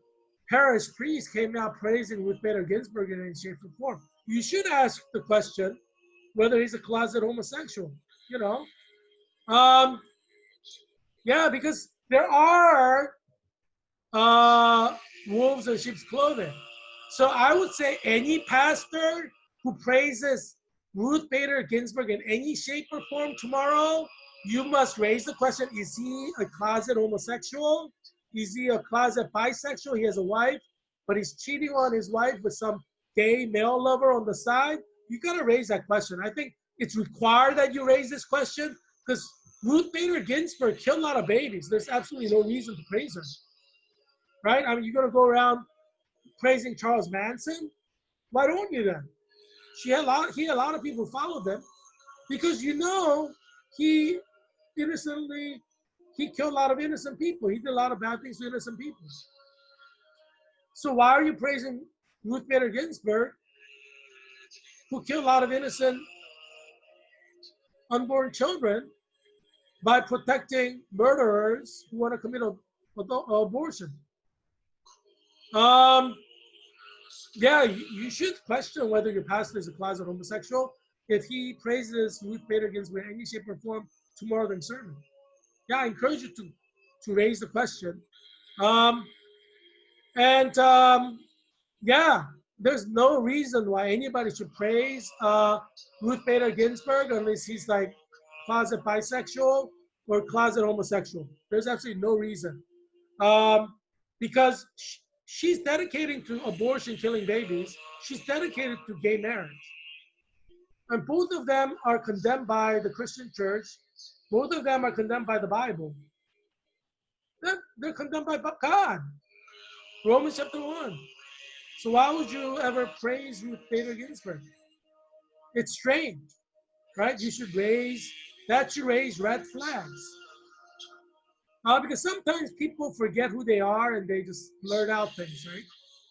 parish priest came out praising Ruth Bader Ginsburg in any shape or form. You should ask the question whether he's a closet homosexual, you know? Yeah, because there are wolves in sheep's clothing. So I would say any pastor who praises Ruth Bader Ginsburg in any shape or form tomorrow, you must raise the question, is he a closet homosexual? Is he a closet bisexual? He has a wife, but he's cheating on his wife with some gay male lover on the side. You gotta raise that question. I think it's required that you raise this question because Ruth Bader Ginsburg killed a lot of babies. There's absolutely no reason to praise her, right? I mean, you're gonna go around praising Charles Manson? Why don't you then? He had a lot of people followed them because he innocently he killed a lot of innocent people. He did a lot of bad things to innocent people. So why are you praising Ruth Bader Ginsburg, who killed a lot of innocent unborn children, by protecting murderers who want to commit abortion. Um, yeah, you should question whether your pastor is a closet homosexual if he praises Ruth Bader Ginsburg in any shape or form tomorrow than sermon. Yeah, I encourage you to raise the question. Um, and yeah, there's no reason why anybody should praise Ruth Bader Ginsburg unless he's like closet bisexual or closet homosexual. There's absolutely no reason. Um, because she's dedicating to abortion, killing babies. She's dedicated to gay marriage. And both of them are condemned by the Christian church. Both of them are condemned by the Bible. They're condemned by God. Romans chapter 1. So why would you ever praise Ruth Bader Ginsburg? It's strange, right? That should raise red flags. Because sometimes people forget who they are and they just blurt out things, right?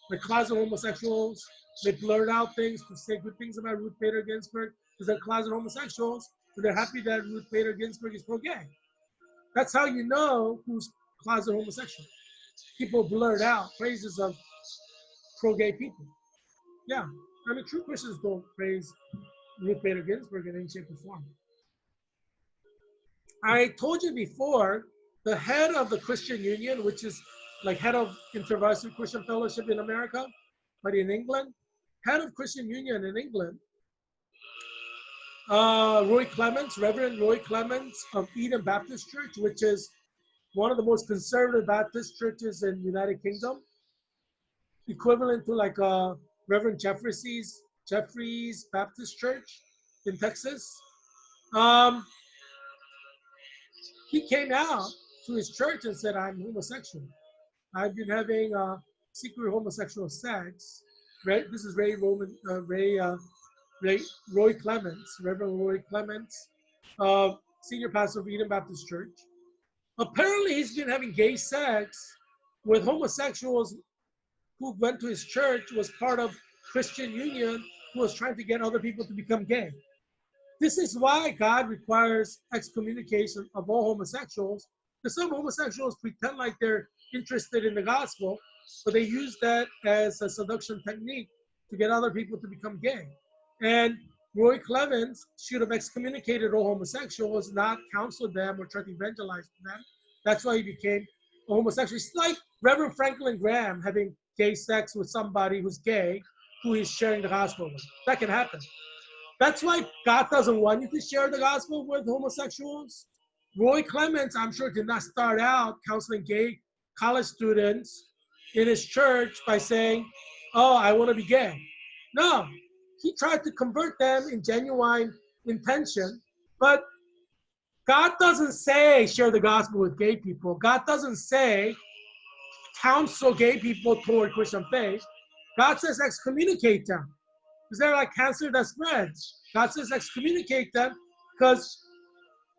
The closet homosexuals, they blurt out things to say good things about Ruth Bader Ginsburg because they're closet homosexuals, so they're happy that Ruth Bader Ginsburg is pro-gay. That's how you know who's closet homosexual. People blurt out praises of pro-gay people. Yeah, I mean, true Christians don't praise Ruth Bader Ginsburg in any shape or form. I told you before, the head of the Christian Union, which is like head of InterVarsity Christian Fellowship in America, but in England, head of Christian Union in England, Roy Clements, Reverend Roy Clements of Eden Baptist Church, which is one of the most conservative Baptist churches in the United Kingdom, equivalent to like Reverend Jeffries Baptist Church in Texas. He came out to his church and said, "I'm homosexual. I've been having secret homosexual sex." Right? This is Roy Clements, Reverend Roy Clements, senior pastor of Eden Baptist Church. Apparently, he's been having gay sex with homosexuals who went to his church, was part of Christian Union, who was trying to get other people to become gay. This is why God requires excommunication of all homosexuals, because some homosexuals pretend like they're interested in the gospel, but they use that as a seduction technique to get other people to become gay. And Roy Clemens should have excommunicated all homosexuals, not counseled them or tried to evangelize them. That's why he became a homosexual. It's like Reverend Franklin Graham having gay sex with somebody who's gay, who he's sharing the gospel with. That can happen. That's why God doesn't want you to share the gospel with homosexuals. Roy Clements, I'm sure, did not start out counseling gay college students in his church by saying, "Oh, I want to be gay." No, he tried to convert them in genuine intention. But God doesn't say share the gospel with gay people. God doesn't say counsel gay people toward Christian faith. God says excommunicate them. Because they're like cancer that spreads. God says excommunicate them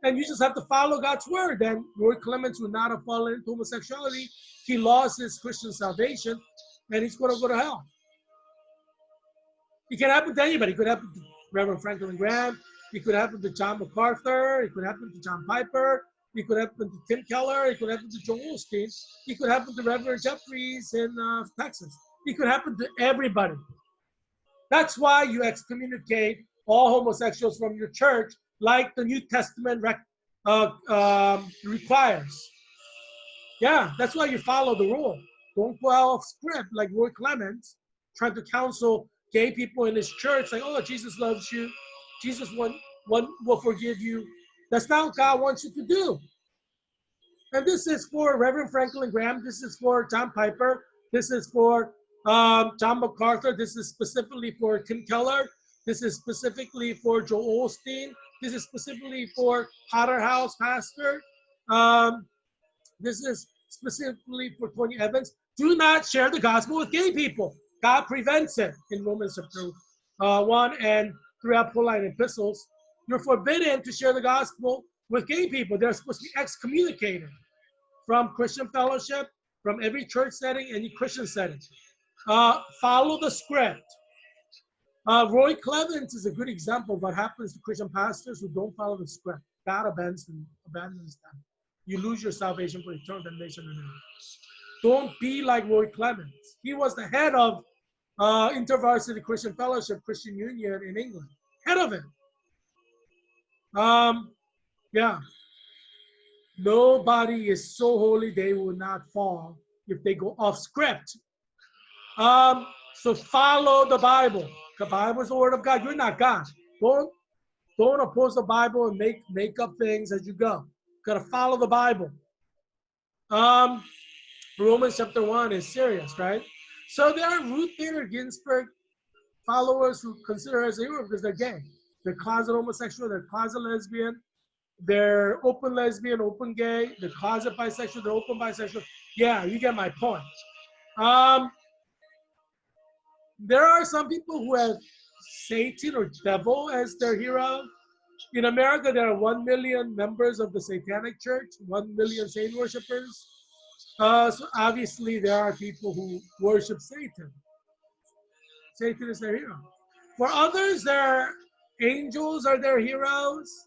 and you just have to follow God's word. Then Roy Clements would not have fallen into homosexuality. He lost his Christian salvation and he's going to go to hell. It can happen to anybody. It could happen to Reverend Franklin Graham. It could happen to John MacArthur. It could happen to John Piper. It could happen to Tim Keller. It could happen to Joel Osteen. It could happen to Reverend Jeffries in Texas. It could happen to everybody. That's why you excommunicate all homosexuals from your church, like the New Testament requires. Yeah, that's why you follow the rule. Don't go off script like Roy Clements, trying to counsel gay people in his church, like, "Oh, Jesus loves you. Jesus will forgive you." That's not what God wants you to do. And this is for Reverend Franklin Graham. This is for John Piper. This is for John MacArthur. This is specifically for Tim Keller. This is specifically for Joel Osteen. This is specifically for Potter House Pastor. This is specifically for Tony Evans. Do not share the gospel with gay people. God prevents it in Romans chapter 1 and throughout Pauline epistles. You're forbidden to share the gospel with gay people. They're supposed to be excommunicated from Christian fellowship, from every church setting, any Christian setting. Follow the script. Roy Clements is a good example of what happens to Christian pastors who don't follow the script. God abandons them. You lose your salvation for eternal damnation in hell. Don't be like Roy Clemens. He was the head of InterVarsity Christian Fellowship Christian Union in England. Head of it. Yeah. Nobody is so holy they will not fall if they go off script. So follow the Bible. The Bible is the word of God. You're not God. Don't oppose the Bible and make up things as you go. Got to follow the Bible. Romans chapter 1 is serious, right? So there are Ruth Bader Ginsburg followers who consider her as a hero because they're gay. They're closet homosexual, they're closet lesbian, they're open lesbian, open gay, they're closet bisexual, they're open bisexual. Yeah, you get my point. There are some people who have Satan or devil as their hero. In America, there are 1 million members of the Satanic Church, 1 million Satan worshipers. So obviously, there are people who worship Satan. Satan is their hero. For others, their angels are their heroes.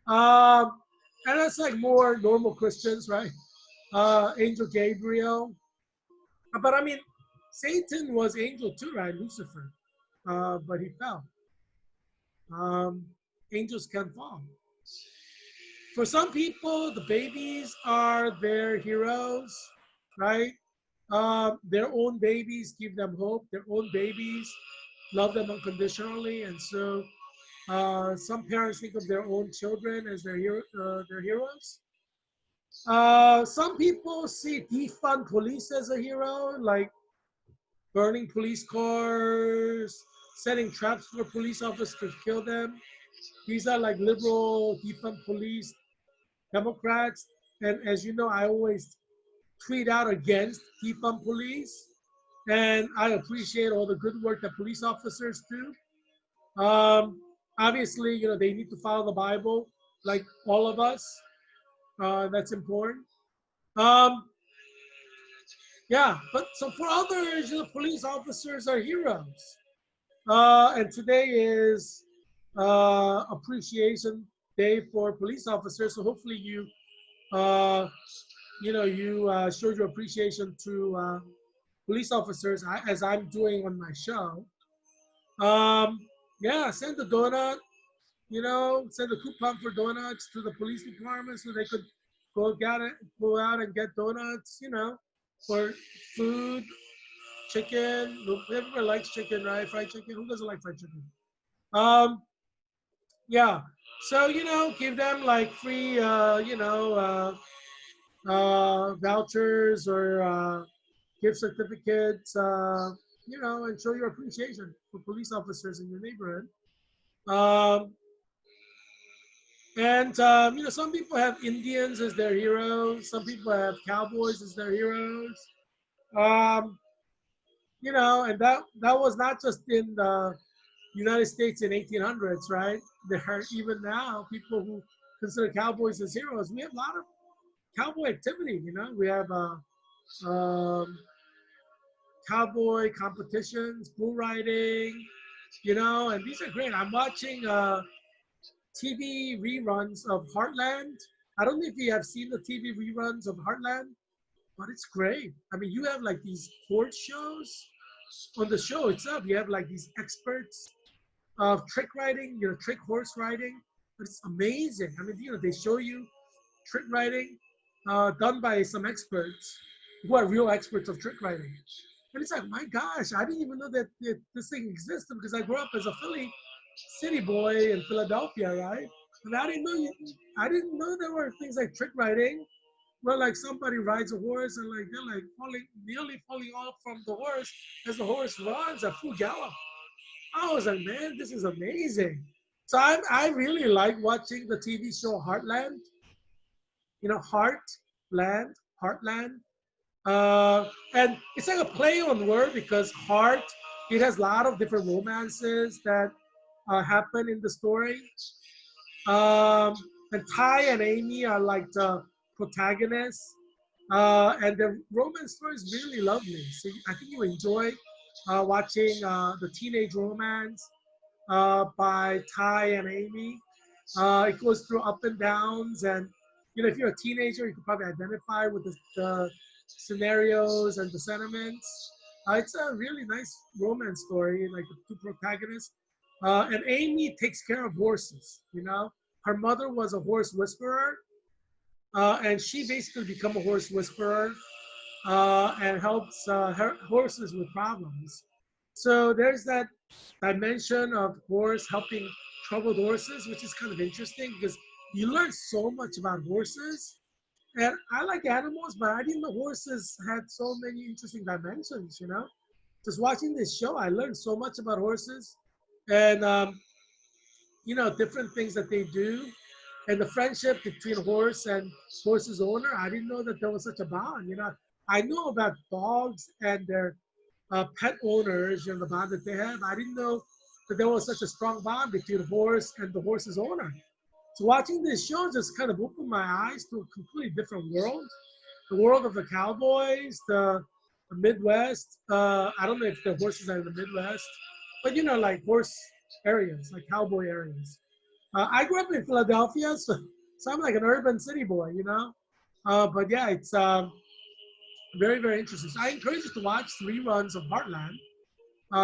And that's like more normal Christians, right? Angel Gabriel. But I mean, Satan was angel too, right? Lucifer. But he fell. Angels can fall. For some people, the babies are their heroes, right? Their own babies give them hope. Their own babies love them unconditionally, and so some parents think of their own children as their heroes. Some people see defund police as a hero, like burning police cars, setting traps for police officers to kill them. These are like liberal defund police Democrats. And as you know, I always tweet out against defund police. And I appreciate all the good work that police officers do. Obviously, you know, they need to follow the Bible, like all of us. That's important. Um, yeah, but so for others, you know, police officers are heroes. And today is Appreciation Day for police officers. So hopefully uh, you showed your appreciation to police officers as I'm doing on my show. Yeah, send the donut, you know, send a coupon for donuts to the police department so they could go out and get donuts, you know, for food, chicken. Everybody likes chicken, right? Fried chicken. Who doesn't like fried chicken? Um, yeah. So you know, give them like free, vouchers or gift certificates, you know, and show your appreciation for police officers in your neighborhood. Um, and you know, some people have Indians as their heroes. Some people have cowboys as their heroes. Um, you know, and that was not just in the United States in 1800s, right? There are even now people who consider cowboys as heroes. We have a lot of cowboy activity. You know, we have um, cowboy competitions, bull riding. You know, and these are great. I'm watching TV reruns of Heartland. I don't know if you have seen the TV reruns of Heartland, but it's great. I mean, you have like these horse shows. On the show itself, you have like these experts of trick riding, you know, trick horse riding. But it's amazing. I mean, you know, they show you trick riding done by some experts who are real experts of trick riding. And it's like, my gosh, I didn't even know that this thing existed because I grew up as a Philly city boy in Philadelphia, right? And I didn't know there were things like trick riding, where like somebody rides a horse and like they're like nearly falling off from the horse as the horse runs at full gallop. I was like, man, this is amazing. So I really like watching the TV show Heartland. You know, Heartland. And it's like a play on word because heart, it has a lot of different romances that happen in the story. Um, and Ty and Amy are like the protagonists. And the romance story is really lovely. So I think you enjoy watching the teenage romance by Ty and Amy. It goes through up and downs, and if you're a teenager, you can probably identify with the scenarios and the sentiments. It's a really nice romance story, like the two protagonists. And Amy takes care of horses. Her mother was a horse whisperer, and she basically become a horse whisperer and helps her horses with problems. So there's that dimension of horse helping troubled horses, which is kind of interesting because you learn so much about horses. And I like animals, but I didn't know horses had so many interesting dimensions. Just watching this show, I learned so much about horses and, different things that they do. And the friendship between horse and horse's owner, I didn't know that there was such a bond. I know about dogs and their pet owners, the bond that they have. I didn't know that there was such a strong bond between horse and the horse's owner. So watching this show just kind of opened my eyes to a completely different world, the world of the cowboys, the Midwest. I don't know if the horses are in the Midwest, but like horse areas, like cowboy areas. I grew up in Philadelphia, so I'm like an urban city boy. But yeah, it's very, very interesting. So I encourage you to watch reruns of Heartland.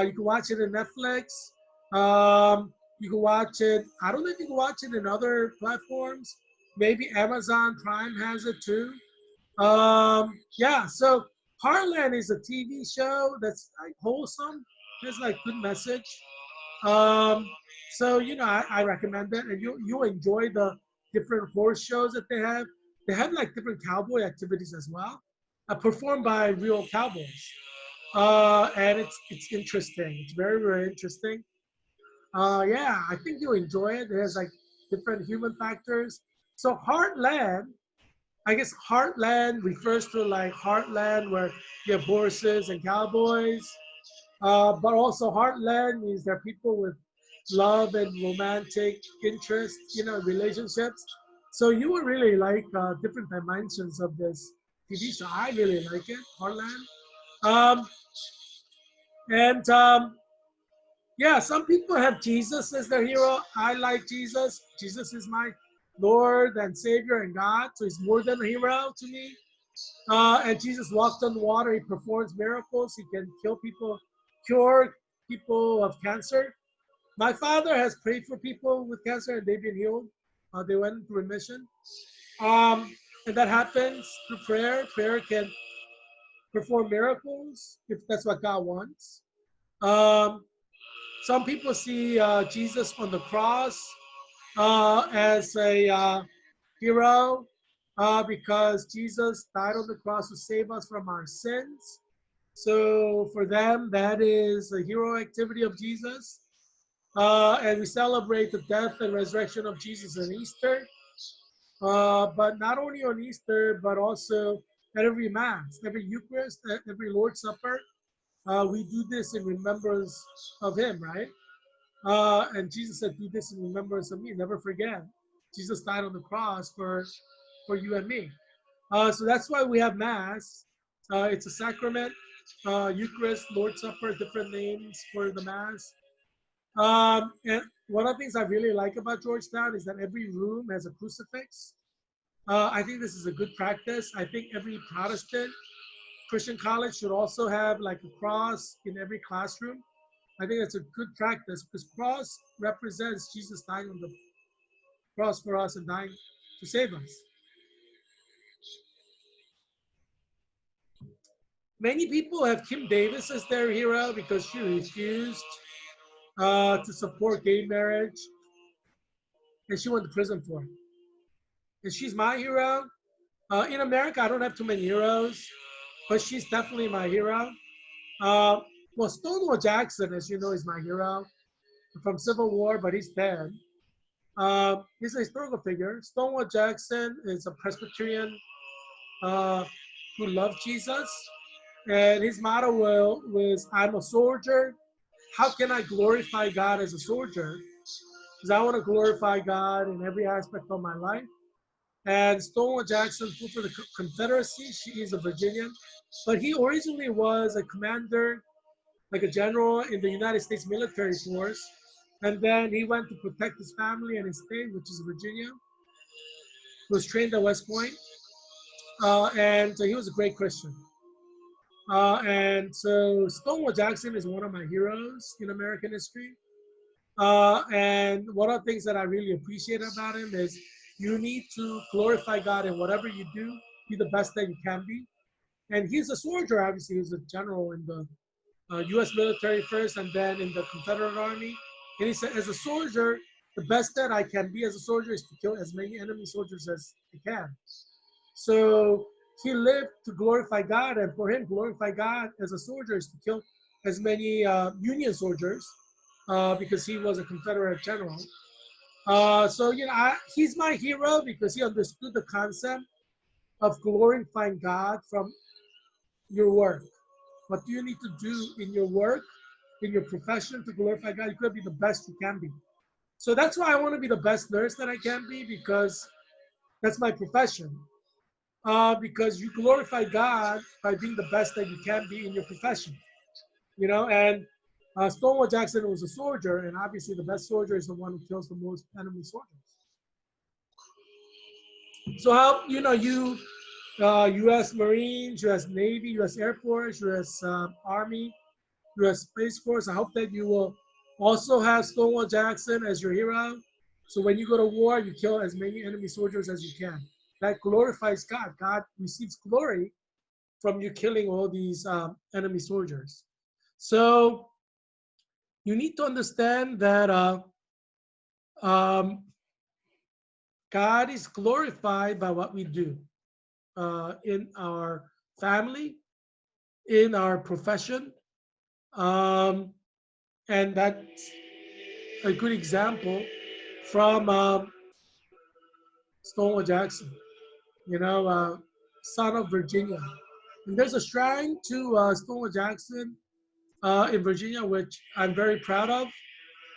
You can watch it in Netflix. You can watch it. I don't know if you can watch it in other platforms. Maybe Amazon Prime has it too. Yeah, so Heartland is a TV show that's like wholesome. There's like good message. Um, so I recommend it, and you enjoy the different horse shows that they have. They have like different cowboy activities as well, performed by real cowboys. And it's interesting. It's very, very interesting. Yeah, I think you'll enjoy it. There's like different human factors. So Heartland, I guess Heartland refers to like Heartland where you have horses and cowboys. But also Heartland means there are people with love and romantic interest, relationships. So you will really like different dimensions of this TV show. I really like it, Heartland. Um, and Yeah, some people have Jesus as their hero. I like Jesus. Jesus is my Lord and Savior and God. So he's more than a hero to me. And Jesus walked on water. He performs miracles. He can cure people of cancer. My father has prayed for people with cancer and they've been healed. They went into remission. Um, and that happens through prayer. Prayer can perform miracles if that's what God wants. Um, some people see Jesus on the cross as a hero because Jesus died on the cross to save us from our sins. So for them, that is a hero activity of Jesus. And we celebrate the death and resurrection of Jesus on Easter. But not only on Easter, but also at every Mass, every Eucharist, every Lord's Supper. We do this in remembrance of Him, right? And Jesus said, "Do this in remembrance of me. Never forget." Jesus died on the cross for you and me. So that's why we have Mass. It's a sacrament, Eucharist, Lord's Supper, different names for the Mass. And one of the things I really like about Georgetown is that every room has a crucifix. I think this is a good practice. I think every Protestant Christian college should also have like a cross in every classroom. I think it's a good practice because cross represents Jesus dying on the cross for us and dying to save us. Many people have Kim Davis as their hero because she refused to support gay marriage and she went to prison for it. And she's my hero. In America, I don't have too many heroes, but she's definitely my hero. Uh, well, Stonewall Jackson, as you know, is my hero from Civil War, but he's dead. He's a historical figure. Stonewall Jackson is a Presbyterian uh, who loved Jesus, and his motto was, "I'm a soldier. How can I glorify God as a soldier? Because I want to glorify God in every aspect of my life." And Stonewall Jackson fought for the Confederacy. She is a Virginian, but he originally was a commander, like a general in the United States military force. And then he went to protect his family and his state, which is Virginia. He was trained at West Point, and he was a great Christian. And so Stonewall Jackson is one of my heroes in American history. And one of the things that I really appreciate about him is you need to glorify God in whatever you do, be the best that you can be. And he's a soldier, obviously. He's a general in the U.S. military first and then in the Confederate Army. And he said, as a soldier, the best that I can be as a soldier is to kill as many enemy soldiers as I can. So he lived to glorify God, and for him, glorify God as a soldier is to kill as many Union soldiers because he was a Confederate general. So he's my hero because he understood the concept of glorifying God from your work. What do you need to do in your work, in your profession to glorify God? You could be the best you can be. So that's why I want to be the best nurse that I can be because that's my profession. Because you glorify God by being the best that you can be in your profession. And Stonewall Jackson was a soldier, and obviously the best soldier is the one who kills the most enemy soldiers. So how U.S. Marines, U.S. Navy, U.S. Air Force, U.S. Army, U.S. Space Force. I hope that you will also have Stonewall Jackson as your hero. So when you go to war, you kill as many enemy soldiers as you can. That glorifies God. God receives glory from you killing all these enemy soldiers. So you need to understand that um, God is glorified by what we do in our family, in our profession. Um, and that's a good example from Stonewall Jackson, son of Virginia. And there's a shrine to Stonewall Jackson in Virginia, which I'm very proud of.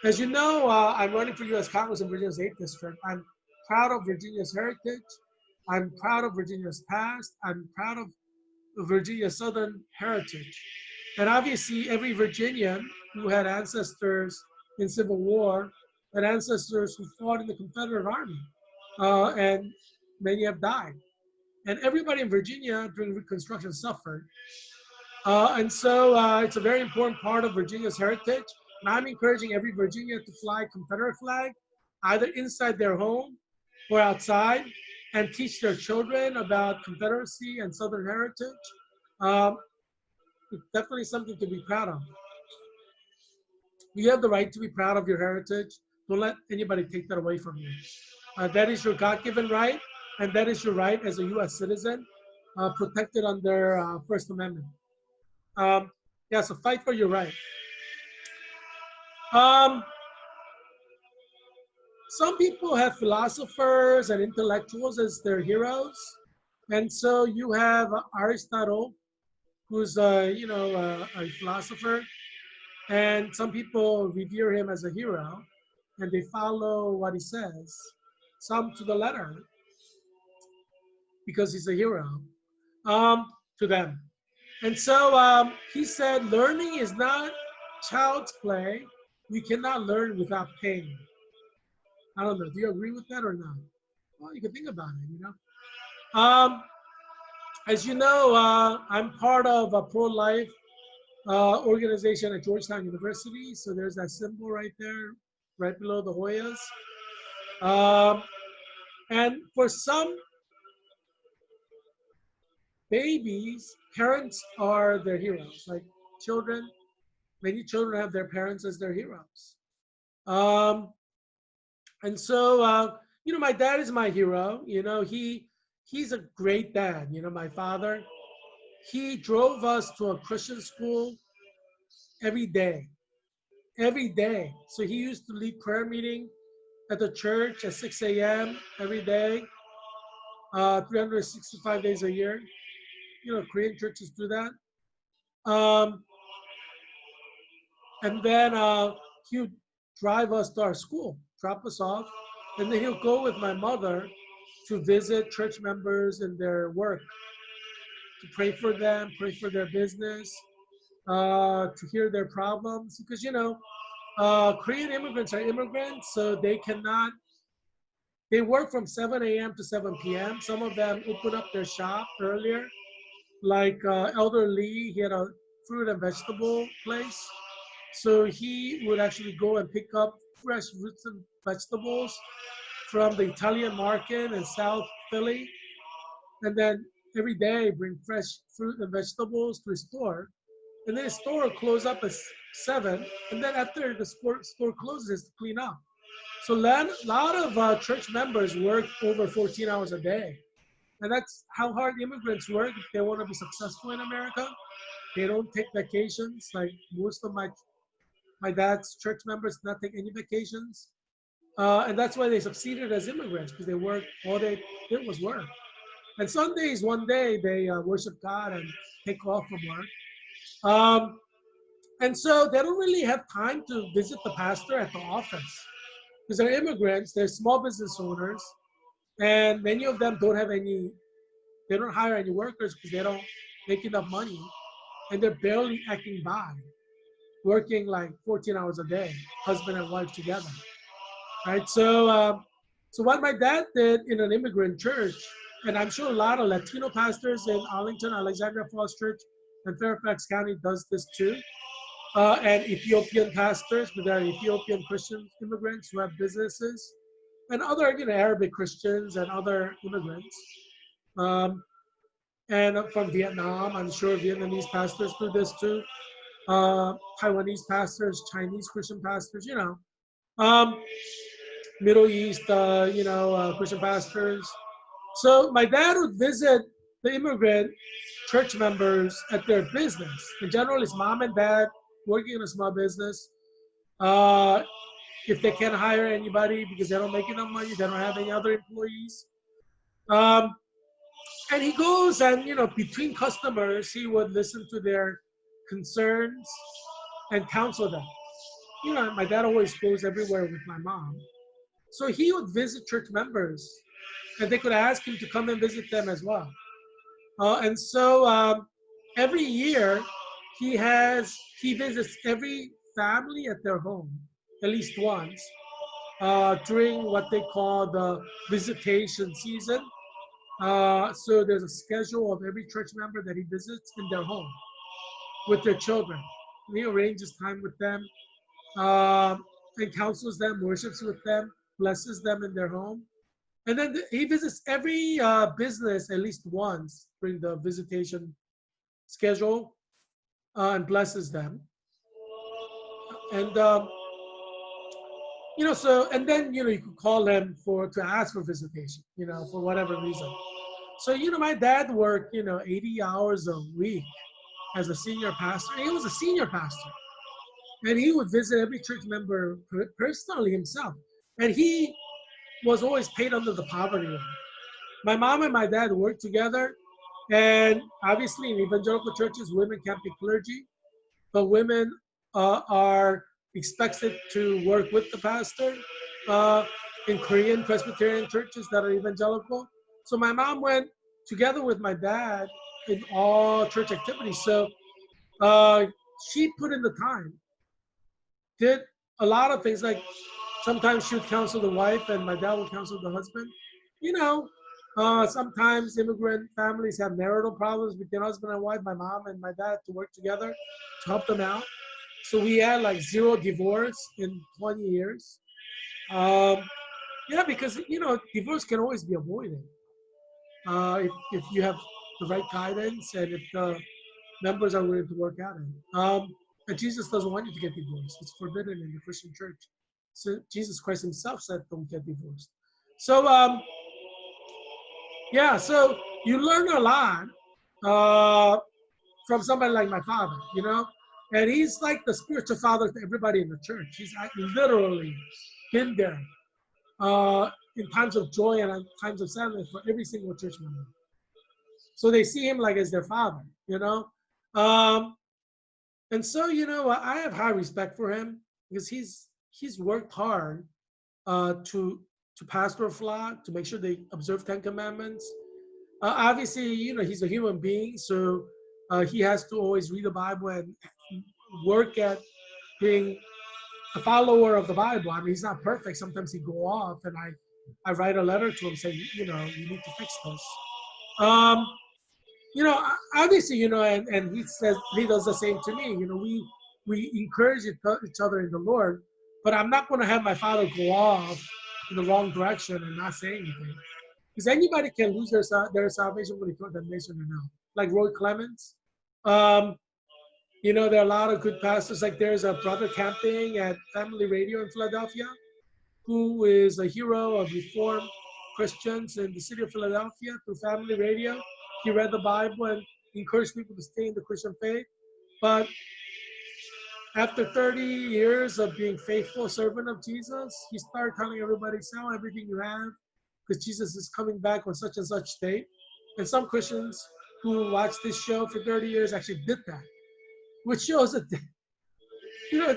As you know, I'm running for U.S. Congress in Virginia's 8th District. I'm proud of Virginia's heritage. I'm proud of Virginia's past. I'm proud of Virginia's Southern heritage. And obviously, every Virginian who had ancestors in Civil War had ancestors who fought in the Confederate Army, and many have died. And everybody in Virginia during Reconstruction suffered. And so it's a very important part of Virginia's heritage. And I'm encouraging every Virginian to fly Confederate flag, either inside their home or outside, and teach their children about Confederacy and Southern heritage. Um, it's definitely something to be proud of. You have the right to be proud of your heritage. Don't let anybody take that away from you. That is your God-given right, and that is your right as a U.S. citizen, protected under First Amendment. Yeah, so fight for your right. Um, some people have philosophers and intellectuals as their heroes, and so you have Aristotle, who's a philosopher, and some people revere him as a hero, and they follow what he says, some to the letter, because he's a hero to them. And so he said, learning is not child's play. We cannot learn without pain. I don't know. Do you agree with that or not? Well, you can think about it. As you know, I'm part of a pro-life organization at Georgetown University. So there's that symbol right there, right below the Hoyas. And for some babies, parents are their heroes. Like children, many children have their parents as their heroes. Um, and so, my dad is my hero. He's a great dad. My father, he drove us to a Christian school every day. So he used to lead prayer meeting at the church at 6 a.m. every day, 365 days a year. Korean churches do that. Um, and then he would drive us to our school, drop us off, and then he'll go with my mother to visit church members in their work, to pray for them, pray for their business, to hear their problems. Because, Korean immigrants are immigrants, so they work from 7 a.m. to 7 p.m. Some of them open up their shop earlier, like Elder Lee, he had a fruit and vegetable place. So he would actually go and pick up fresh fruits and vegetables from the Italian market in South Philly, and then every day bring fresh fruit and vegetables to his store. And then his store will close up at 7, and then after the store closes to clean up. So a lot of church members work over 14 hours a day. And that's how hard immigrants work if they want to be successful in America. They don't take vacations. Like most of my dad's church members not take any vacations. And that's why they succeeded as immigrants, because they work, all they did was work. And Sundays, one day, they worship God and take off from work. And so they don't really have time to visit the pastor at the office because they're immigrants, they're small business owners, and many of them they don't hire any workers because they don't make enough money, and they're barely acting by, working like 14 hours a day, husband and wife together, right? So what my dad did in an immigrant church, and I'm sure a lot of Latino pastors in Arlington, Alexandria Falls Church, and Fairfax County does this too, and Ethiopian pastors, but they're Ethiopian Christian immigrants who have businesses, and other Arabic Christians and other immigrants. Um, and from Vietnam, I'm sure Vietnamese pastors do this too. Taiwanese pastors, Chinese Christian pastors, um, Middle East, Christian pastors. So my dad would visit the immigrant church members at their business. In general, it's mom and dad working in a small business. Uh, if they can't hire anybody because they don't make enough money, they don't have any other employees. Um, and he goes and, between customers, he would listen to their concerns and counsel them. My dad always goes everywhere with my mom. So he would visit church members and they could ask him to come and visit them as well. And so every year he visits every family at their home at least once during what they call the visitation season. So there's a schedule of every church member that he visits in their home with their children. He arranges time with them and counsels them, worships with them, blesses them in their home. And then he visits every business at least once during the visitation schedule and blesses them. And and then you could call him to ask for visitation, for whatever reason. So my dad worked 80 hours a week as a senior pastor. He was a senior pastor, and he would visit every church member personally himself. And he was always paid under the poverty line. My mom and my dad worked together, and obviously in evangelical churches, women can't be clergy, but women are expected to work with the pastor in Korean Presbyterian churches that are evangelical. So my mom went together with my dad in all church activities. So she put in the time, did a lot of things. Like sometimes she would counsel the wife and my dad would counsel the husband. Sometimes immigrant families have marital problems between husband and wife. My mom and my dad to work together to help them out. So we had like 0 divorce in 20 years. Because divorce can always be avoided if you have the right guidance and if the members are willing to work at it. And Jesus doesn't want you to get divorced. It's forbidden in the Christian church. So Jesus Christ himself said, don't get divorced. So, so you learn a lot from somebody like my father, and he's like the spiritual father to everybody in the church. He's literally been there in times of joy and in times of sadness for every single church member. So they see him like as their father, and so, I have high respect for him because he's worked hard to pastor a flock, to make sure they observe 10 commandments. Obviously, he's a human being, so he has to always read the Bible and work at being a follower of the Bible. I mean, he's not perfect. Sometimes he go off, and I write a letter to him saying, you know, you need to fix this. Um, you know, obviously, you know, and he says he does the same to me. You know, we encourage each other in the Lord, but I'm not going to have my father go off in the wrong direction and not say anything. Because anybody can lose their salvation when they throw damnation or not. Like Roy Clemens. Um, you know, there are a lot of good pastors. Like there's a brother camping at Family Radio in Philadelphia, who is a hero of Reformed Christians in the city of Philadelphia through Family Radio. He read the Bible and encouraged people to stay in the Christian faith. But after 30 years of being faithful servant of Jesus, he started telling everybody, sell everything you have, because Jesus is coming back on such and such date. And some Christians who watched this show for 30 years actually did that, which shows that you know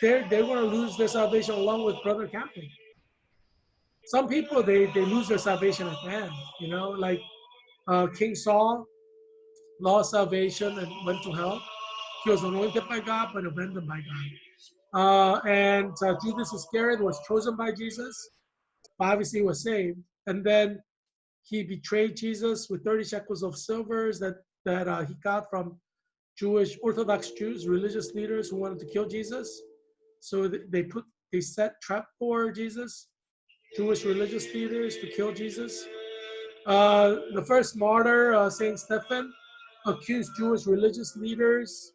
they want to lose their salvation along with Brother Camping. Some people they lose their salvation at the end, you know, like King Saul lost salvation and went to hell. He was anointed by God but abandoned by God. And Judas Iscariot was chosen by Jesus, but obviously he was saved. And then he betrayed Jesus with 30 shekels of silver that he got from Jewish Orthodox Jews, religious leaders who wanted to kill Jesus. So they set trap for Jesus, Jewish religious leaders to kill Jesus. The first martyr, Saint Stephen, accused Jewish religious leaders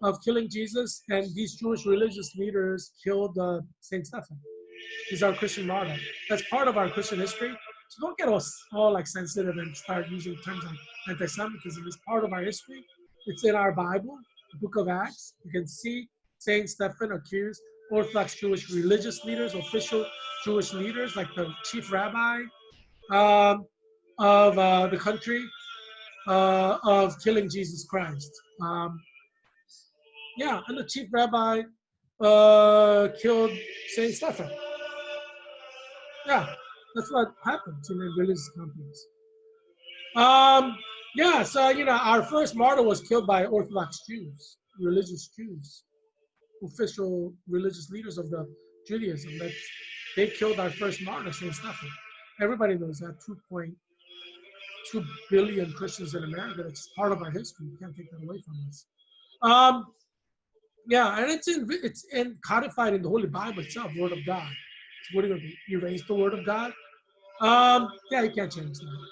of killing Jesus, and these Jewish religious leaders killed Saint Stephen. He's our Christian martyr. That's part of our Christian history. So don't get all like sensitive and start using terms like anti-Semitism. It's part of our history. It's in our Bible, the Book of Acts. You can see Saint Stephen accused Orthodox Jewish religious leaders, official Jewish leaders, like the chief rabbi um, of the country, of killing Jesus Christ. Yeah, and the chief rabbi killed Saint Stephen. Yeah, that's what happens in the religious companies. Yeah, so you know, our first martyr was killed by Orthodox Jews, religious Jews, official religious leaders of the Judaism. They killed our first martyr, Saint Stephen. Everybody knows that. 2.2 billion Christians in America. That's part of our history. You can't take that away from us. Um, yeah, and it's codified in the Holy Bible itself, Word of God. So what are you going to do? Erase the Word of God? Yeah, you can't change that.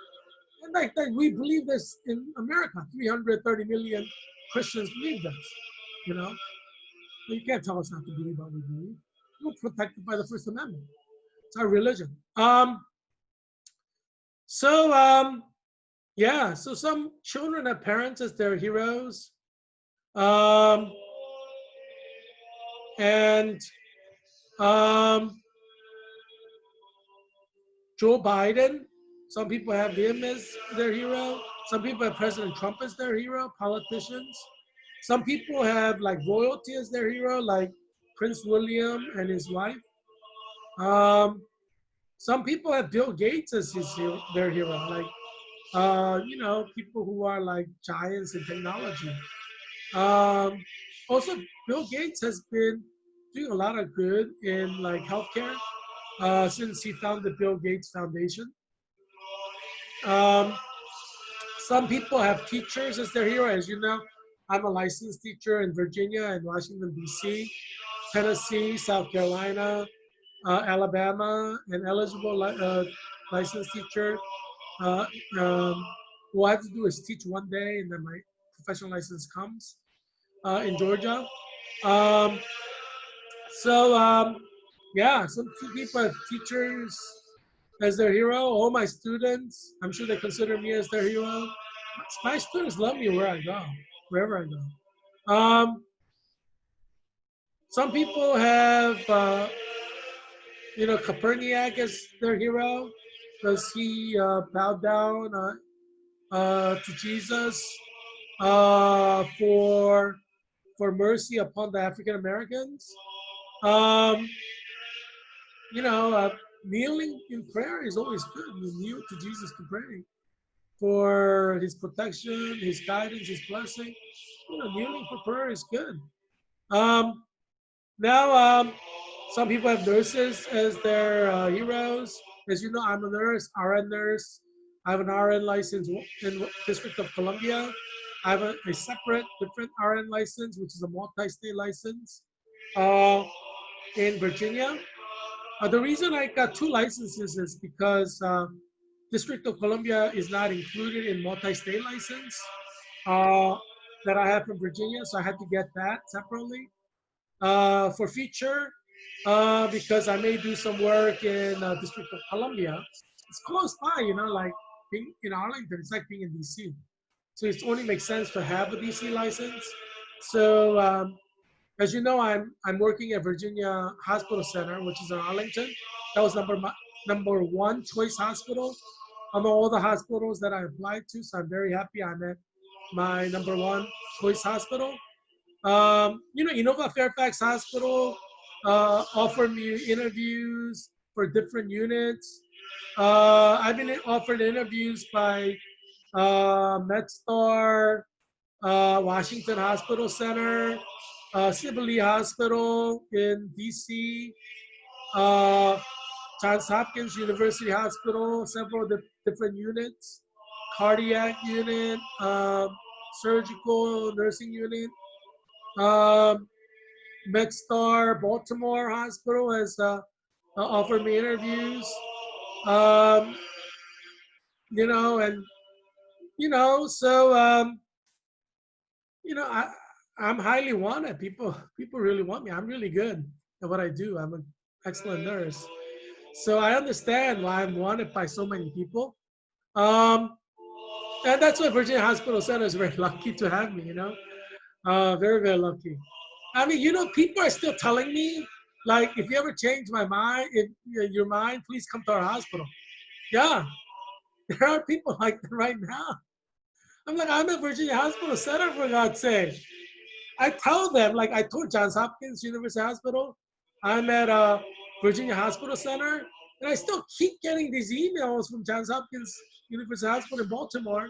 And like we believe this in America. 330 million Christians believe this. You know, you can't tell us not to believe what we believe. We're protected by the First Amendment. It's our religion. So yeah, so some children have parents as their heroes. Um, and Joe Biden, some people have him as their hero. Some people have President Trump as their hero, politicians. Some people have like royalty as their hero, like Prince William and his wife. Um, some people have Bill Gates as their hero, like you know, people who are like giants in technology. Um, Also, Bill Gates has been doing a lot of good in like healthcare since he founded Bill Gates Foundation. Um, some people have teachers as their hero. As you know, I'm a licensed teacher in Virginia and Washington, D.C., Tennessee, South Carolina, Alabama, an eligible licensed teacher. Uh, what I have to do is teach one day and then my professional license comes in Georgia. Um, so, yeah, some people have teachers as their hero. All my students, I'm sure they consider me as their hero. My students love me where I go, wherever I go. Some people have, you know, Copernic as their hero because he bowed down to Jesus for mercy upon the African Americans. Um, you know, kneeling in prayer is always good. You kneel to Jesus to pray for his protection, his guidance, his blessing. You know, kneeling for prayer is good. Um, Now, some people have nurses as their heroes. As you know, I'm a nurse, RN nurse. I have an RN license in District of Columbia. I have a separate, different RN license, which is a multi-state license uh, in Virginia. The reason I got two licenses is because District of Columbia is not included in multi-state license uh, that I have from Virginia, so I had to get that separately for future because I may do some work in District of Columbia. It's close by, you know, like being in Arlington, it's like being in DC. So it only makes sense to have a DC license. So as you know, I'm working at Virginia Hospital Center, which is in Arlington. That was number one choice hospital among all the hospitals that I applied to. So I'm very happy I'm at my number one choice hospital. You know, Innova Fairfax Hospital offered me interviews for different units. I've been offered interviews by MedStar, Washington Hospital Center, Sibley Hospital in DC, uh, Johns Hopkins University Hospital, several different units, cardiac unit, surgical nursing unit. Um, MedStar Baltimore Hospital has offered me interviews. Um, you know, and so you know, I'm highly wanted. People really want me. I'm really good at what I do. I'm an excellent nurse. So I understand why I'm wanted by so many people. Um, and that's why Virginia Hospital Center is very lucky to have me, you know. Very, very lucky. I mean, you know, people are still telling me, like, if you ever change my mind, if your mind, please come to our hospital. Yeah, there are people like that right now. I'm like, I'm at Virginia Hospital Center, for God's sake. I tell them, like I told Johns Hopkins University Hospital, I'm at Virginia Hospital Center, and I still keep getting these emails from Johns Hopkins University Hospital in Baltimore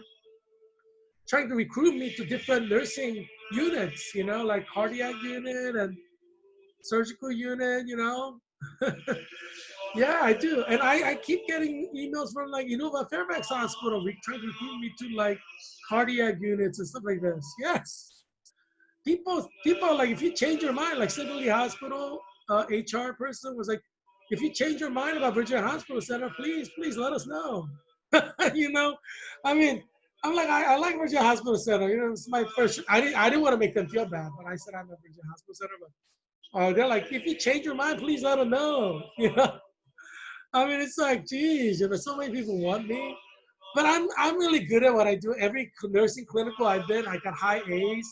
trying to recruit me to different nursing units, you know, like cardiac unit and surgical unit, you know. Yeah, I do. And I keep getting emails from like Innova Fairfax Hospital trying to recruit me to like cardiac units and stuff like this. Yes. People are like, if you change your mind, like Sibley Hospital HR person was like, if you change your mind about Virginia Hospital Center, please let us know. You know, I mean, I'm like, I like Virginia Hospital Center. You know, it's my first. I didn't want to make them feel bad, but I said I'm at Virginia Hospital Center. But they're like, if you change your mind, please let them know. You know, I mean, it's like, geez, you know, so many people want me, but I'm really good at what I do. Every nursing clinical I've been, I got high A's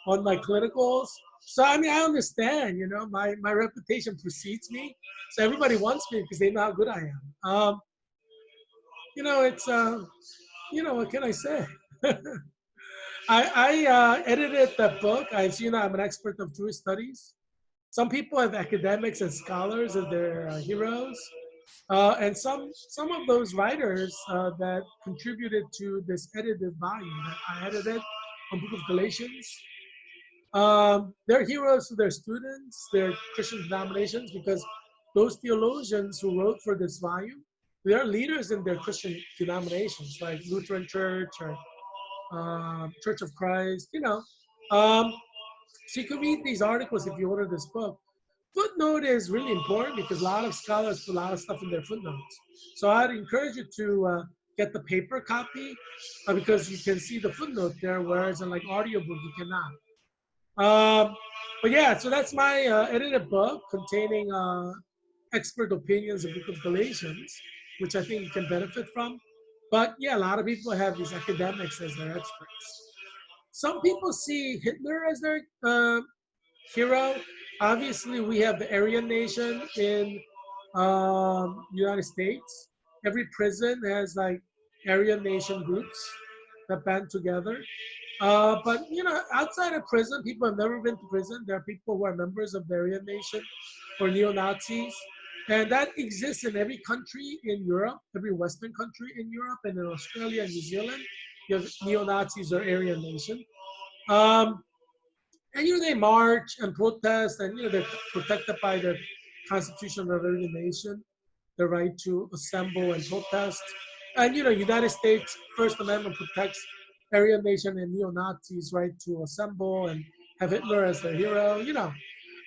on my clinicals. So I mean, I understand. You know, my reputation precedes me, so everybody wants me because they know how good I am. You know, it's you know, what can I say? I edited the book. As you know, I'm an expert of Jewish studies. Some people have academics and scholars as their heroes. And some of those writers that contributed to this edited volume that I edited on Book of Galatians, they're heroes to their students, their Christian denominations, because those theologians who wrote for this volume, they're leaders in their Christian denominations, like Lutheran Church or Church of Christ, you know. Um, so you can read these articles if you order this book. Footnote is really important because a lot of scholars put a lot of stuff in their footnotes. So I'd encourage you to get the paper copy because you can see the footnote there, whereas in like audiobook you cannot. But yeah, so that's my edited book containing expert opinions of the Book of Galatians, which I think you can benefit from. But yeah, a lot of people have these academics as their experts. Some people see Hitler as their hero. Obviously, we have the Aryan Nation in United States. Every prison has like Aryan Nation groups that band together. But you know, outside of prison, people have never been to prison. There are people who are members of the Aryan Nation or neo-Nazis, and that exists in every country in Europe, every Western country in Europe, and in Australia and New Zealand. You have neo-Nazis or Aryan Nation. Um, And they march and protest, and they're protected by the Constitution of every nation, the right to assemble and protest. And United States First Amendment protects Aryan nation and neo-Nazis' right to assemble and have Hitler as their hero.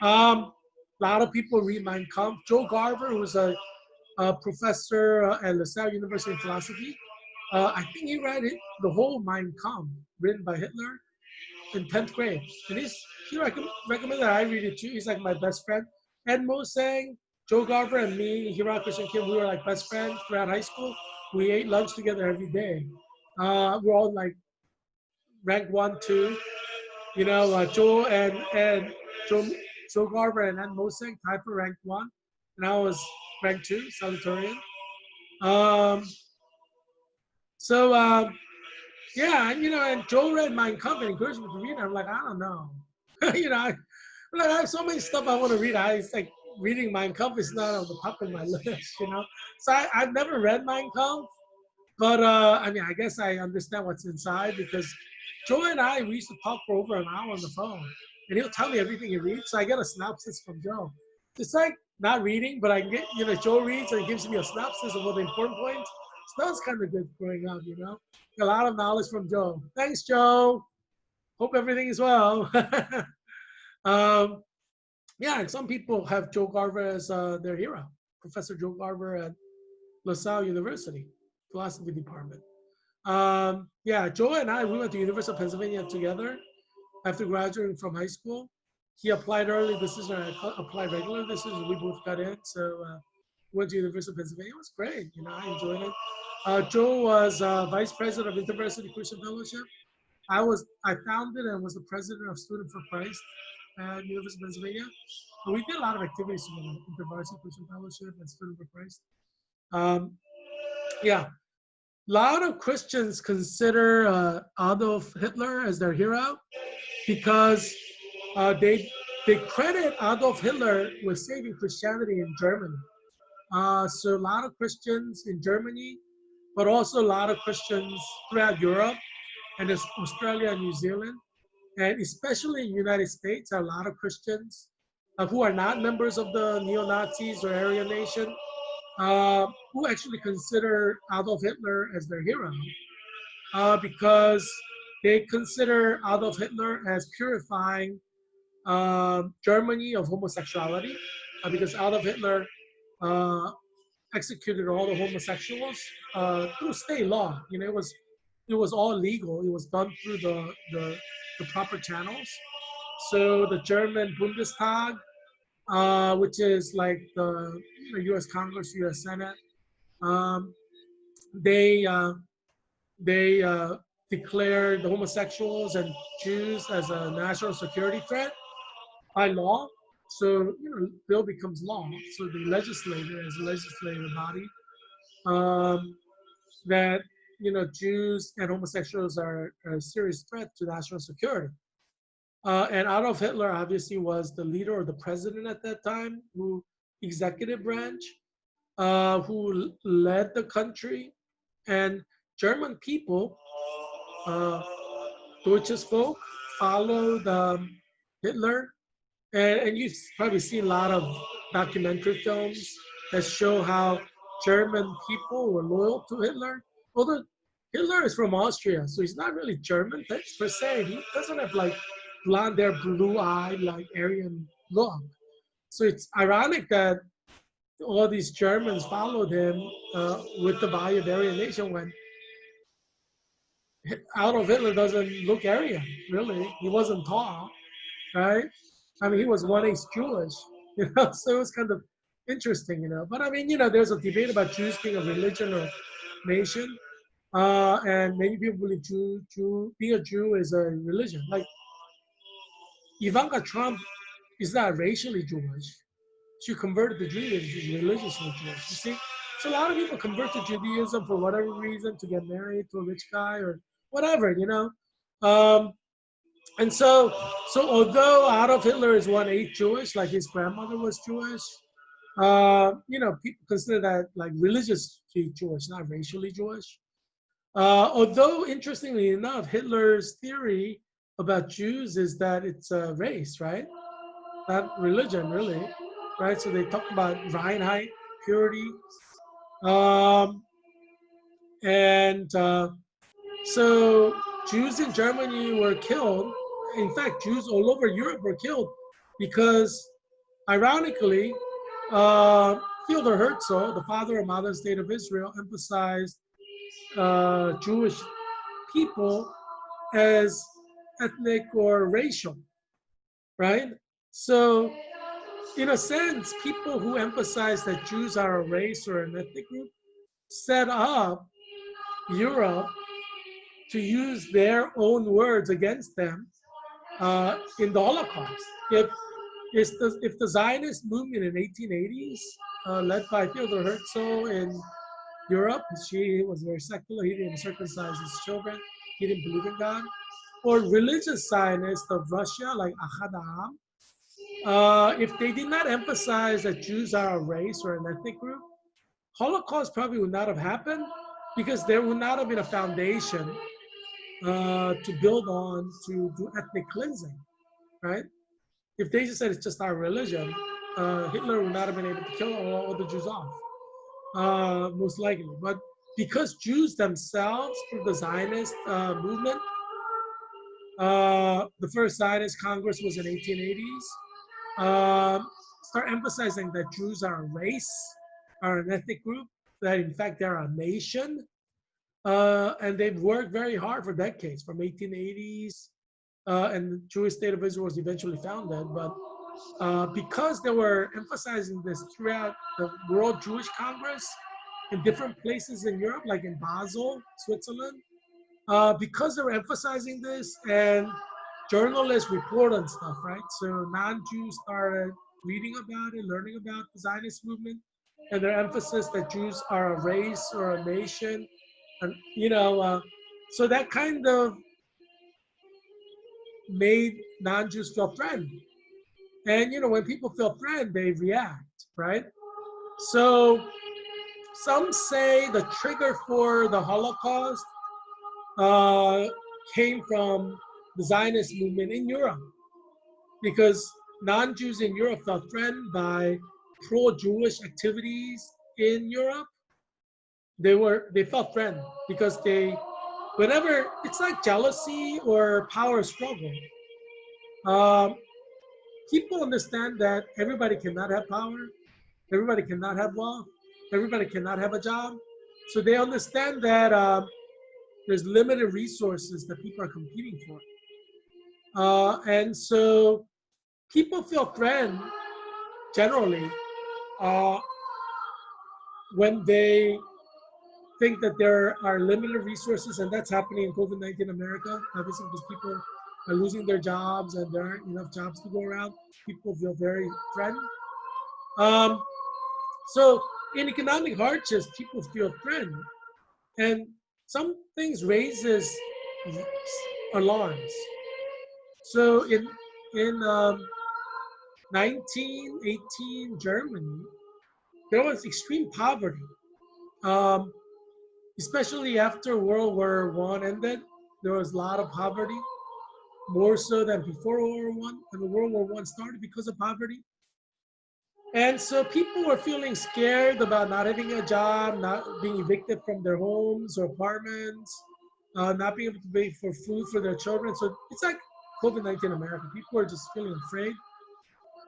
A lot of people read Mein Kampf. Joe Garver, who's a professor at LaSalle University in philosophy, I think he read the whole Mein Kampf written by Hitler in 10th grade. And recommended that I read it too. He's like my best friend. Ed Mosang, Joe Garver, and me, Heerak and Kim, we were like best friends throughout high school. We ate lunch together every day. We're all like rank 1, 2. Joe and Joe, Joe Garver and Ed Mosang tied for rank 1. And I was rank 2, salutatorian. Um, so, yeah, and Joe read Mein Kampf and encouraged me to read it. I'm like, I don't know. I have so many stuff I want to read. It's like reading Mein Kampf is not on the top of my list. So I've never read Mein Kampf, but I guess I understand what's inside because Joe and we used to talk for over an hour on the phone, and he'll tell me everything he reads. So I get a synopsis from Joe. It's like not reading, but I get, Joe reads and he gives me a synopsis of all the important points. So that was kind of good growing up. A lot of knowledge from Joe. Thanks, Joe. Hope everything is well. um, yeah, and some people have Joe Garver as their hero, Professor Joe Garver at LaSalle University, philosophy department. Yeah, Joe and we went to University of Pennsylvania together after graduating from high school. He applied early decision, I applied regular decision. We both got in, so went to University of Pennsylvania. It was great, I enjoyed it. Joe was vice president of InterVarsity Christian Fellowship. I founded and was the president of Student for Christ at University of Pennsylvania. And we did a lot of activities together, InterVarsity Christian Fellowship and Student for Christ. Yeah, a lot of Christians consider Adolf Hitler as their hero because they credit Adolf Hitler with saving Christianity in Germany. So a lot of Christians in Germany, but also a lot of Christians throughout Europe and Australia and New Zealand, and especially in the United States, are a lot of Christians who are not members of the neo-Nazis or Aryan Nation, who actually consider Adolf Hitler as their hero because they consider Adolf Hitler as purifying Germany of homosexuality, because Adolf Hitler executed all the homosexuals through state law. It was all legal. It was done through the proper channels. So the German Bundestag, which is like the U.S. Congress, U.S. Senate, um, they declared the homosexuals and Jews as a national security threat by law. So bill becomes law. So the legislature is a legislative body that Jews and homosexuals are a serious threat to national security. And Adolf Hitler obviously was the leader or the president at that time, who executive branch, who led the country, and German people, Deutsches Volk, followed Hitler. And you've probably seen a lot of documentary films that show how German people were loyal to Hitler. Although Hitler is from Austria, so he's not really German per se. He doesn't have like blonde hair, blue eye, like Aryan look. So it's ironic that all these Germans followed him with the value of Aryan nation when Adolf Hitler doesn't look Aryan, really. He wasn't tall, right? I mean, he was 1/8 Jewish, so it was kind of interesting, But I mean, there's a debate about Jews being a religion or nation, and many people believe being a Jew is a religion. Like Ivanka Trump is not racially Jewish. She converted to Judaism. She's religiously Jewish. You see, so a lot of people convert to Judaism for whatever reason, to get married to a rich guy or whatever, Um, and so although Adolf Hitler is 1/8 Jewish, like his grandmother was Jewish, people consider that like religiously Jewish, not racially Jewish. Although interestingly enough, Hitler's theory about Jews is that it's a race, right? Not religion, really, right? So they talk about Reinheit, purity, um, and so Jews in Germany were killed. In fact, Jews all over Europe were killed because, ironically, Theodor Herzl, the father of modern state of Israel, emphasized Jewish people as ethnic or racial, right? So, in a sense, people who emphasize that Jews are a race or an ethnic group set up Europe to use their own words against them in the Holocaust. If the Zionist movement in 1880s, led by Theodor Herzl in Europe, he was very secular, he didn't circumcise his children, he didn't believe in God, or religious Zionists of Russia like Ahad Ha'am, if they did not emphasize that Jews are a race or an ethnic group, Holocaust probably would not have happened because there would not have been a foundation to build on to do ethnic cleansing, right? If they just said it's just our religion, Hitler would not have been able to kill all the Jews off, most likely. But because Jews themselves, through the Zionist movement, the first Zionist Congress was in 1880s, start emphasizing that Jews are a race, are an ethnic group, that in fact they're a nation. And they've worked very hard for decades, from 1880s, and the Jewish state of Israel was eventually founded. But because they were emphasizing this throughout the World Jewish Congress in different places in Europe, like in Basel, Switzerland, because they were emphasizing this and journalists report on stuff, right? So non-Jews started reading about it, learning about the Zionist movement, and their emphasis that Jews are a race or a nation, and so that kind of made non-Jews feel threatened. And when people feel threatened, they react, right? So some say the trigger for the Holocaust uh, came from the Zionist movement in Europe, because non-Jews in Europe felt threatened by pro-Jewish activities in Europe. They felt threatened because whenever it's like jealousy or power struggle. Um, People understand that everybody cannot have power, everybody cannot have wealth, everybody cannot have a job. So they understand that there's limited resources that people are competing for. And so people feel threatened generally uh, when they think that there are limited resources, and that's happening in COVID-19 America, obviously, because people are losing their jobs and there aren't enough jobs to go around. People feel very threatened. Um, so in economic hardships, people feel threatened, and some things raises alarms. So in 1918 Germany, there was extreme poverty, um, especially after World War One ended. There was a lot of poverty, more so than before World War One. And World War One started because of poverty. And so people were feeling scared about not having a job, not being evicted from their homes or apartments, not being able to pay for food for their children. So it's like COVID-19 America. People are just feeling afraid.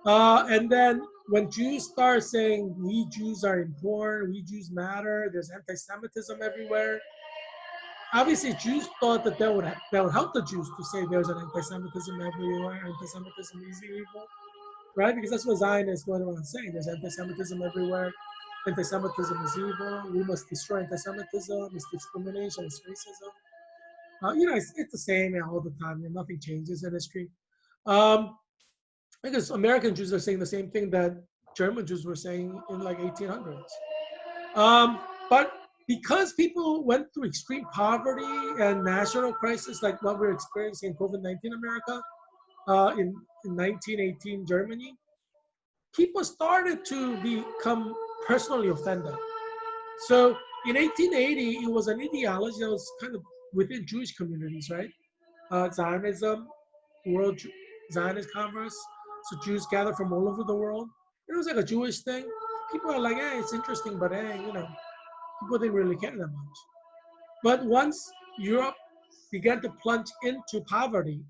And then when Jews start saying, we Jews are important, we Jews matter, there's anti-Semitism everywhere. Obviously, Jews thought that would help the Jews to say there's an anti-Semitism everywhere, anti-Semitism is evil, right? Because that's what Zionists went around saying. There's anti-Semitism everywhere. Anti-Semitism is evil. We must destroy anti-Semitism. It's discrimination. It's racism. It's the same all the time. Nothing changes in history. Because American Jews are saying the same thing that German Jews were saying in like 1800s. But because people went through extreme poverty and national crisis like what we're experiencing in COVID-19 America, in 1918 Germany, people started to become personally offended. So in 1880, it was an ideology that was kind of within Jewish communities, right? Zionism, World Zionist Congress. So Jews gather from all over the world. It was like a Jewish thing. People are like, hey, it's interesting, but hey, people didn't really care that much. But once Europe began to plunge into poverty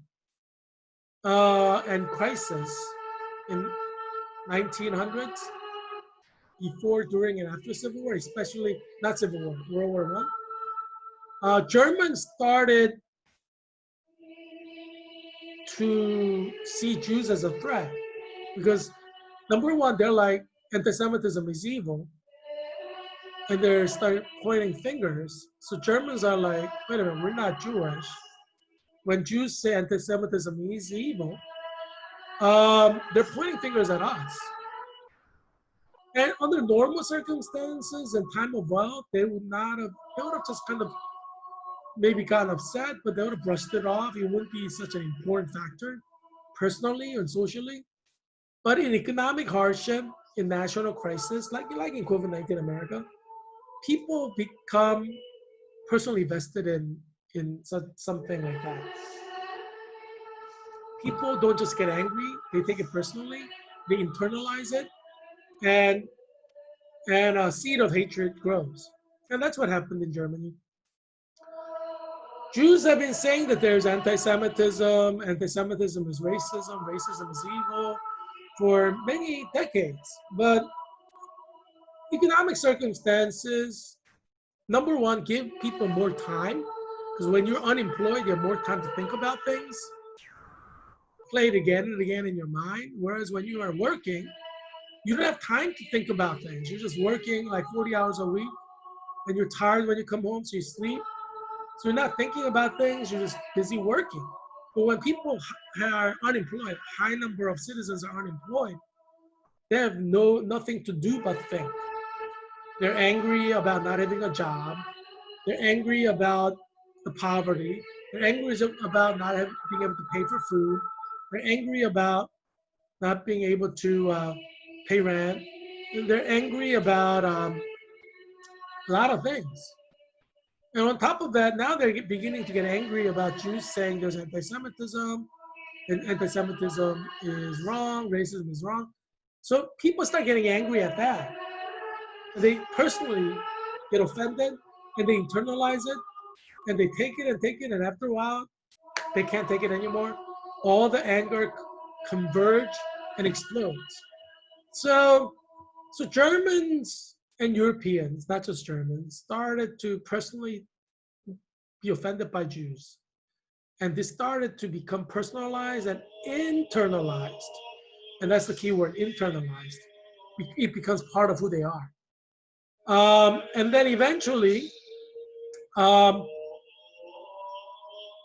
and crisis in 1900s, before, during, and after Civil War, especially not Civil War, World War One, Germans started to see Jews as a threat because number one, they're like anti-Semitism is evil, and they start pointing fingers. So Germans are like, wait a minute, we're not Jewish. When Jews say anti-Semitism is evil, they're pointing fingers at us. And under normal circumstances and time of wealth, they would not have. They would have just kind of maybe gotten upset, but they would have brushed it off. It wouldn't be such an important factor, personally and socially. But in economic hardship, in national crisis, like in COVID-19 America, people become personally vested in something like that. People don't just get angry; they take it personally, they internalize it, and a seed of hatred grows. And that's what happened in Germany. Jews have been saying that there's anti-Semitism, anti-Semitism is racism, racism is evil for many decades. But economic circumstances, number one, give people more time. Because when you're unemployed, you have more time to think about things, play it again and again in your mind. Whereas when you are working, you don't have time to think about things. You're just working like 40 hours a week and you're tired when you come home, so you sleep. So you're not thinking about things, you're just busy working. But when people are unemployed, high number of citizens are unemployed, they have nothing to do but think. They're angry about not having a job. They're angry about the poverty. They're angry about not being able to pay for food. They're angry about not being able to pay rent. They're angry about a lot of things. And on top of that, now they're beginning to get angry about Jews saying there's anti-Semitism, and anti-Semitism is wrong, racism is wrong. So people start getting angry at that. They personally get offended, and they internalize it, and they take it, and after a while, they can't take it anymore. All the anger converge and explodes. So, so Germans and Europeans, not just Germans, started to personally be offended by Jews. And this started to become personalized and internalized. And that's the key word, internalized. It becomes part of who they are. And then eventually, um,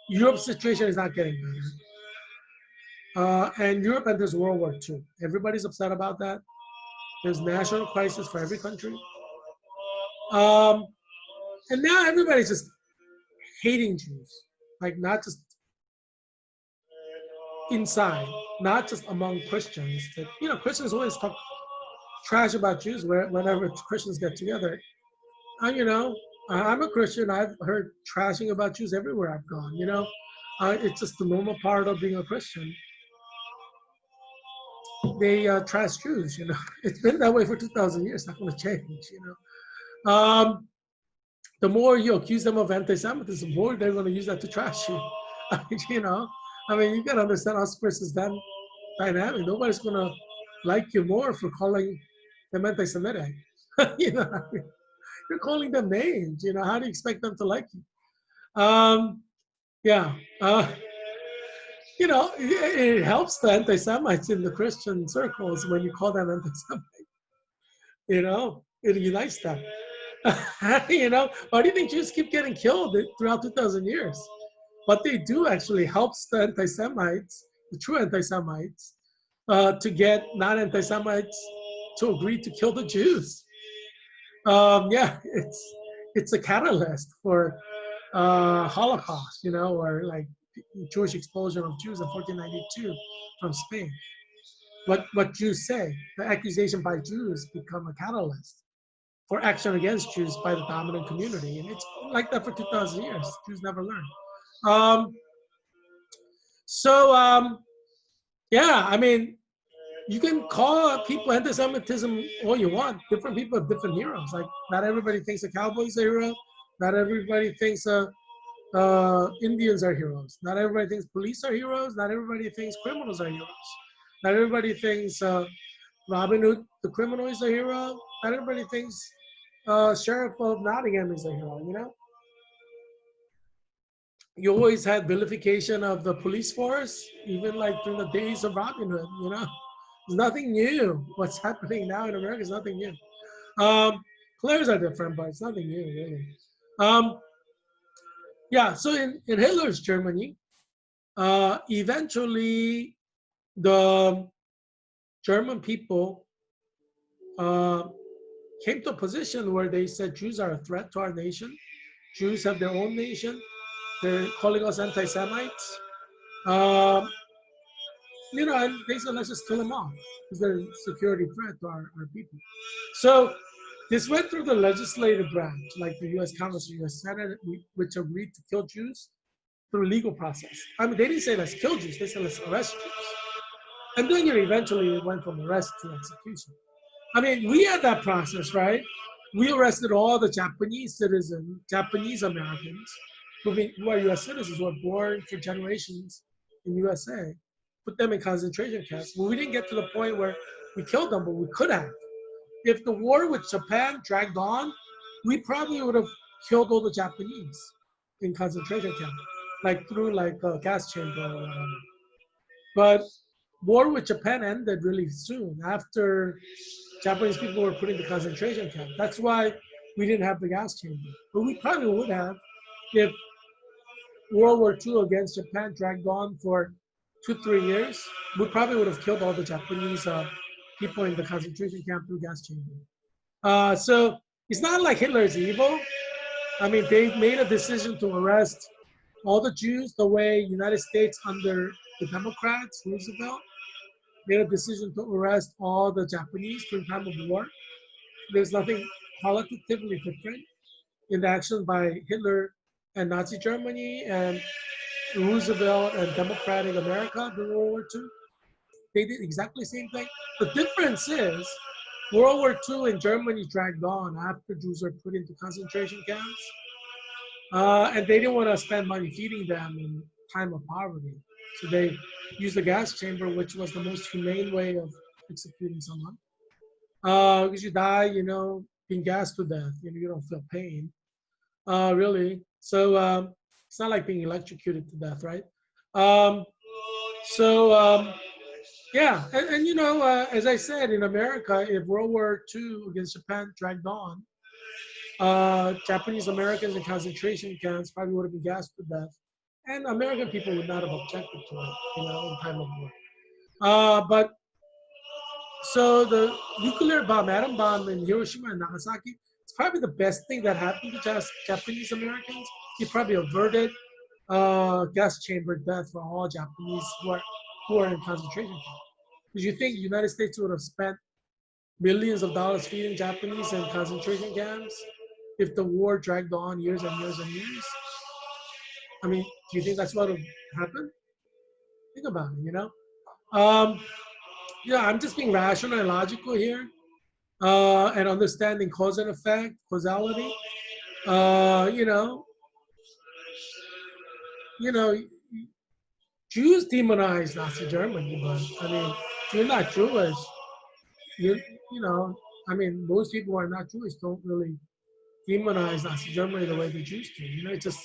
Europe's situation is not getting better. And Europe enters World War II. Everybody's upset about that. There's national crisis for every country. Um, and now everybody's just hating Jews, like not just inside, not just among Christians. That, Christians always talk trash about Jews whenever Christians get together. I'm a Christian. I've heard trashing about Jews everywhere I've gone. It's just the normal part of being a Christian. They trash Jews. It's been that way for 2,000 years. Not going to change. The more you accuse them of anti-Semitism, the more they're going to use that to trash you. You got to understand us versus them dynamic. Nobody's going to like you more for calling them anti-Semitic. You're calling them names. How do you expect them to like you? Yeah. It helps the anti-Semites in the Christian circles when you call them anti-Semite. It unites them. Why do you think Jews keep getting killed throughout 2,000 years? What they do actually helps the anti-Semites, the true anti-Semites, to get non-anti-Semites to agree to kill the Jews. It's a catalyst for Holocaust, or like Jewish expulsion of Jews in 1492 from Spain. What Jews say, the accusation by Jews become a catalyst for action against Jews by the dominant community. And it's like that for 2,000 years. Jews never learned. So yeah, I mean, you can call people anti-Semitism all you want. Different people have different heroes. Like not everybody thinks a cowboy's a hero. Not everybody thinks Indians are heroes. Not everybody thinks police are heroes. Not everybody thinks criminals are heroes. Not everybody thinks Robin Hood, the criminal, is a hero. Not everybody thinks Sheriff of Nottingham is a hero. You know, you always had vilification of the police force, even like during the days of Robin Hood. You know, it's nothing new. What's happening now in America is nothing new. Players are different, but it's nothing new, really. Um, yeah, so in Hitler's Germany, eventually the German people uh, came to a position where they said Jews are a threat to our nation. Jews have their own nation. They're calling us anti-Semites. Um, you know, and they said, let's just kill them off because they're a security threat to our people. So this went through the legislative branch, like the U.S. Congress, the U.S. Senate, which agreed to kill Jews through legal process. I mean, they didn't say let's kill Jews; they said let's arrest Jews. And then eventually it went from arrest to execution. I mean, we had that process, right? We arrested all the Japanese citizens, Japanese Americans, who are U.S. citizens, who were born for generations in USA, put them in concentration camps. Well, we didn't get to the point where we killed them, but we could have. If the war with Japan dragged on, we probably would have killed all the Japanese in concentration camp, like through like a gas chamber or whatever. But war with Japan ended really soon after Japanese people were put into concentration camp. That's why we didn't have the gas chamber. But we probably would have if World War II against Japan dragged on for 2, 3 years. We probably would have killed all the Japanese people in the concentration camp through gas chamber. So it's not like Hitler is evil. I mean, they made a decision to arrest all the Jews the way United States under the Democrats, Roosevelt, made a decision to arrest all the Japanese during time of war. There's nothing qualitatively different in the action by Hitler and Nazi Germany and Roosevelt and Democratic America during World War II. They did exactly the same thing. The difference is World War II in Germany dragged on after Jews were put into concentration camps. And they didn't want to spend money feeding them in time of poverty. So they used the gas chamber, which was the most humane way of executing someone. Because you die, you know, being gassed to death. You know, you don't feel pain, really. So it's not like being electrocuted to death, right? Um, so yeah, and you know, as I said, in America, if World War II against Japan dragged on, Japanese Americans in concentration camps probably would have been gassed to death, and American people would not have objected to it, you know, in time of war. But so the nuclear bomb, atom bomb in Hiroshima and Nagasaki, it's probably the best thing that happened to Japanese Americans. It probably averted gas chamber death for all Japanese who are in concentration camps. Because you think the United States would have spent millions of dollars feeding Japanese in concentration camps if the war dragged on years and years and years? I mean, do you think that's what would happen? Think about it, you know? Um, yeah, I'm just being rational and logical here and understanding cause and effect, causality. You know, you know, Jews demonize Nazi Germany, but I mean, if you're not Jewish, you you know, I mean, most people who are not Jewish don't really demonize Nazi Germany the way the Jews do. You know, it just,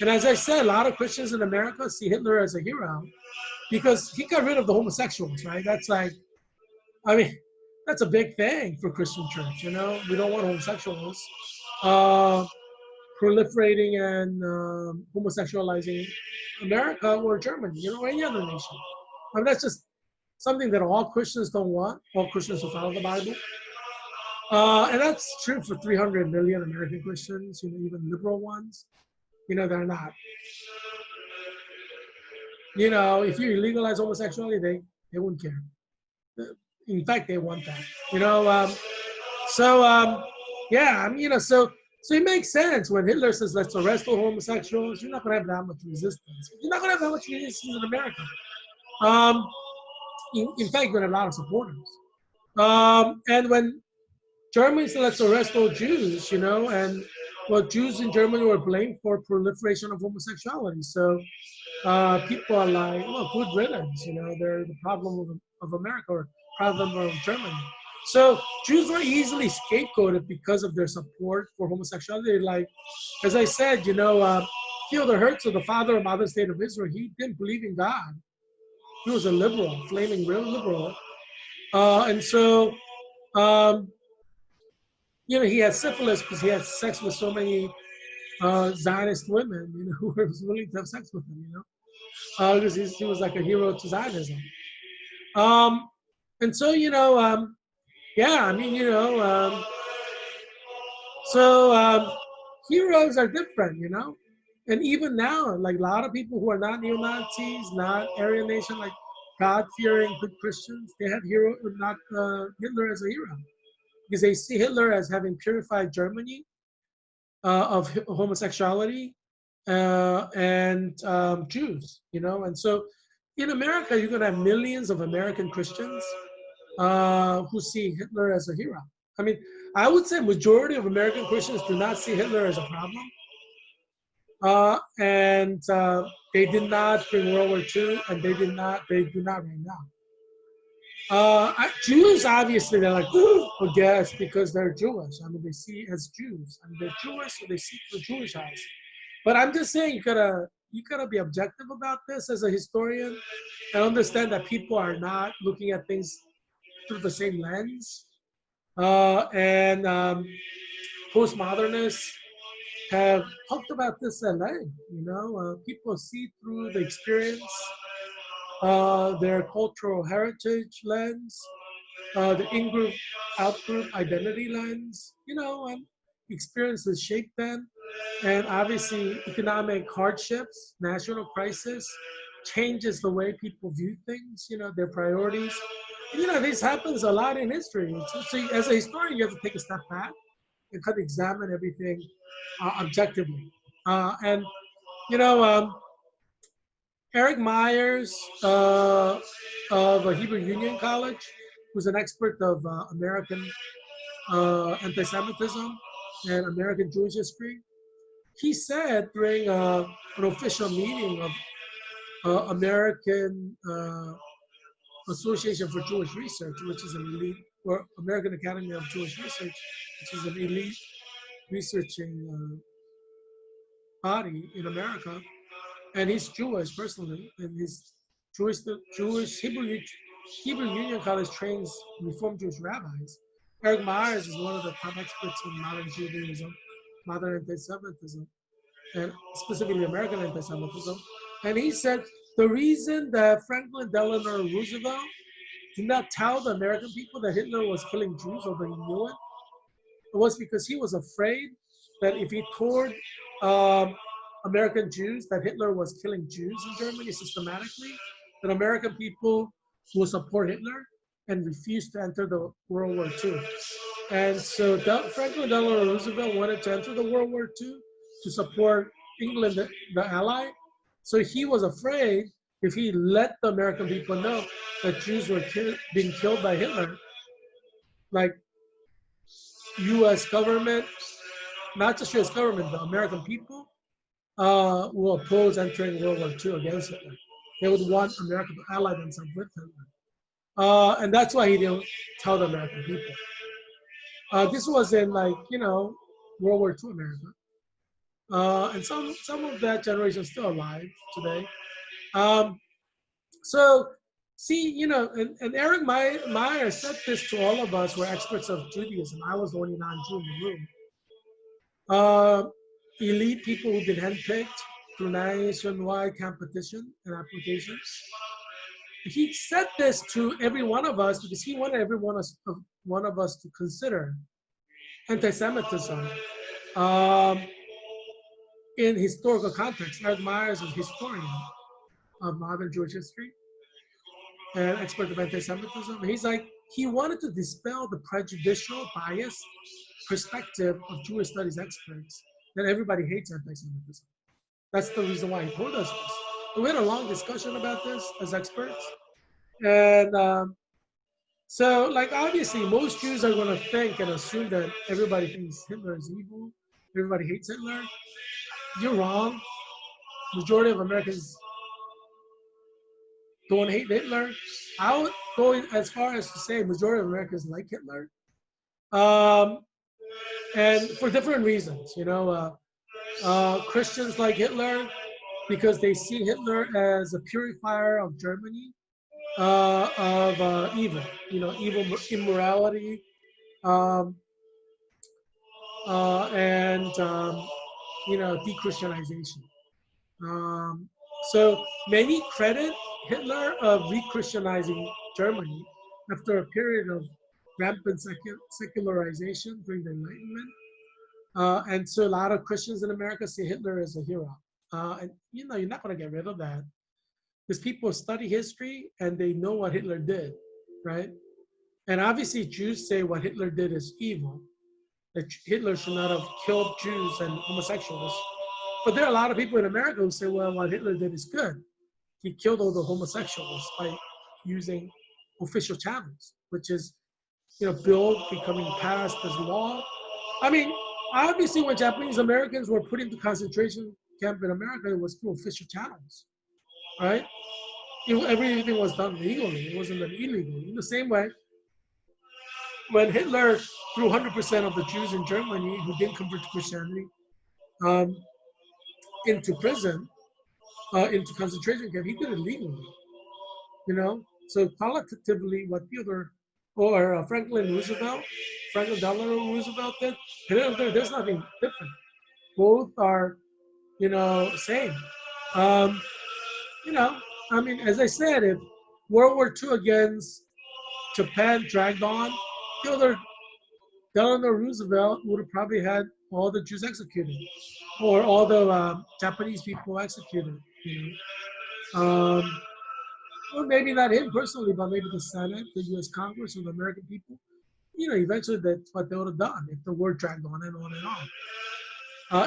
and as I said, a lot of Christians in America see Hitler as a hero because he got rid of the homosexuals, right? That's like, I mean, that's a big thing for Christian church. You know, we don't want homosexuals uh, proliferating and homosexualizing America or Germany, you know, or any other nation. I mean, that's just something that all Christians don't want. All Christians who follow the Bible. And that's true for 300 million American Christians, you know, even liberal ones. You know, they're not. You know, if you legalize homosexuality, they wouldn't care. In fact, they want that. You know, so yeah, I mean, you know, so So it makes sense when Hitler says, let's arrest all homosexuals. You're not going to have that much resistance. You're not going to have that much resistance in America. Um, in fact, you're going to have a lot of supporters. And when Germany said, let's arrest all Jews, and well, Jews in Germany were blamed for proliferation of homosexuality. So people are like, well, good riddance, they're the problem of America or problem of Germany. So Jews were easily scapegoated because of their support for homosexuality. Like, as I said, Theodor Herzl, the father of modern state of Israel, he didn't believe in God. He was a liberal, flaming real liberal. And so, um, he had syphilis because he had sex with so many Zionist women, who were willing to have sex with him, because he was like a hero to Zionism. And so, yeah, I mean, so heroes are different, and even now, like a lot of people who are not neo-Nazis, not Aryan Nation, like God-fearing good Christians, they have not Hitler as a hero because they see Hitler as having purified Germany of homosexuality and Jews, and so in America, you're going to have millions of American Christians who see Hitler as a hero. I mean, I would say majority of American Christians do not see Hitler as a problem. And they did not during World War II, and they do not right now. Jews, obviously, they're like, I guess because they're Jewish. I mean, they see as Jews. I mean, they're Jewish, so they see through Jewish eyes. But I'm just saying, you gotta be objective about this as a historian and understand that people are not looking at things through the same lens. And postmodernists have talked about this at length. People see through the experience, their cultural heritage lens, the in-group, out-group identity lens. Experiences shape them, and obviously economic hardships, national crisis changes the way people view things. Their priorities. This happens a lot in history. So as a historian, you have to take a step back and kind of examine everything objectively. And you know, Eric Myers of Hebrew Union College, who's an expert of American anti-Semitism and American Jewish history, he said during an official meeting of American Association for Jewish Research, which is an elite, or American Academy of Jewish Research, which is an elite researching body in America, and he's Jewish personally, and he's Jewish Hebrew Union College trains Reform Jewish rabbis. Eric Myers is one of the top experts in modern Judaism, modern anti-Semitism, and specifically American anti-Semitism. And he said the reason that Franklin Delano Roosevelt did not tell the American people that Hitler was killing Jews, although he knew it, was because he was afraid that if he told American Jews that Hitler was killing Jews in Germany systematically, that American people will support Hitler and refuse to enter the World War II. And so Franklin Delano Roosevelt wanted to enter the World War II to support England, the ally. So he was afraid if he let the American people know that Jews were being killed by Hitler, like U.S. government, not just U.S. government, the American people will oppose entering World War II against Hitler. They would want America to ally themselves with Hitler. And that's why he didn't tell the American people. This was in World War II America. And some of that generation is still alive today. So see, and Eric Meyer said this to all of us who are experts of Judaism. I was the only non-Jew in the room. Elite people who've been handpicked through nationwide competition and application. He said this to every one of us because he wanted every one of us to consider anti-Semitism in historical context. Eric Myers is a historian of modern Jewish history and expert of anti-Semitism. He's like, he wanted to dispel the prejudicial bias perspective of Jewish studies experts that everybody hates anti-Semitism. That's the reason why he told us this. And we had a long discussion about this as experts. And so, like, obviously, most Jews are going to think and assume that everybody thinks Hitler is evil, everybody hates Hitler. You're wrong. Majority of Americans don't hate Hitler. I would go as far as to say majority of Americans like Hitler, um, and for different reasons. Christians like Hitler because they see Hitler as a purifier of Germany, of evil. Evil, immorality, um, and de-Christianization. So many credit Hitler of re-Christianizing Germany after a period of rampant secularization during the Enlightenment. And so a lot of Christians in America see Hitler as a hero. And you're not going to get rid of that because people study history and they know what Hitler did, right? And obviously Jews say what Hitler did is evil, that Hitler should not have killed Jews and homosexuals. But there are a lot of people in America who say, well, what Hitler did is good. He killed all the homosexuals by using official channels, which is, bill becoming passed as law. I mean, obviously when Japanese Americans were put into concentration camp in America, it was through official channels, right? Everything was done legally. It wasn't done illegally. In the same way, when Hitler threw 100% of the Jews in Germany who didn't convert to Christianity um, into prison, into concentration camp, he did it legally, So qualitatively, what Theodore or Franklin Delano Roosevelt did, there's nothing different. Both are, same. Um, as I said, if World War II against Japan dragged on, Theodore Delano Roosevelt would have probably had all the Jews executed, or all the Japanese people executed. Or maybe not him personally, but maybe the Senate, the U.S. Congress, or the American people. Eventually that's what they would have done if the war dragged on and on and on.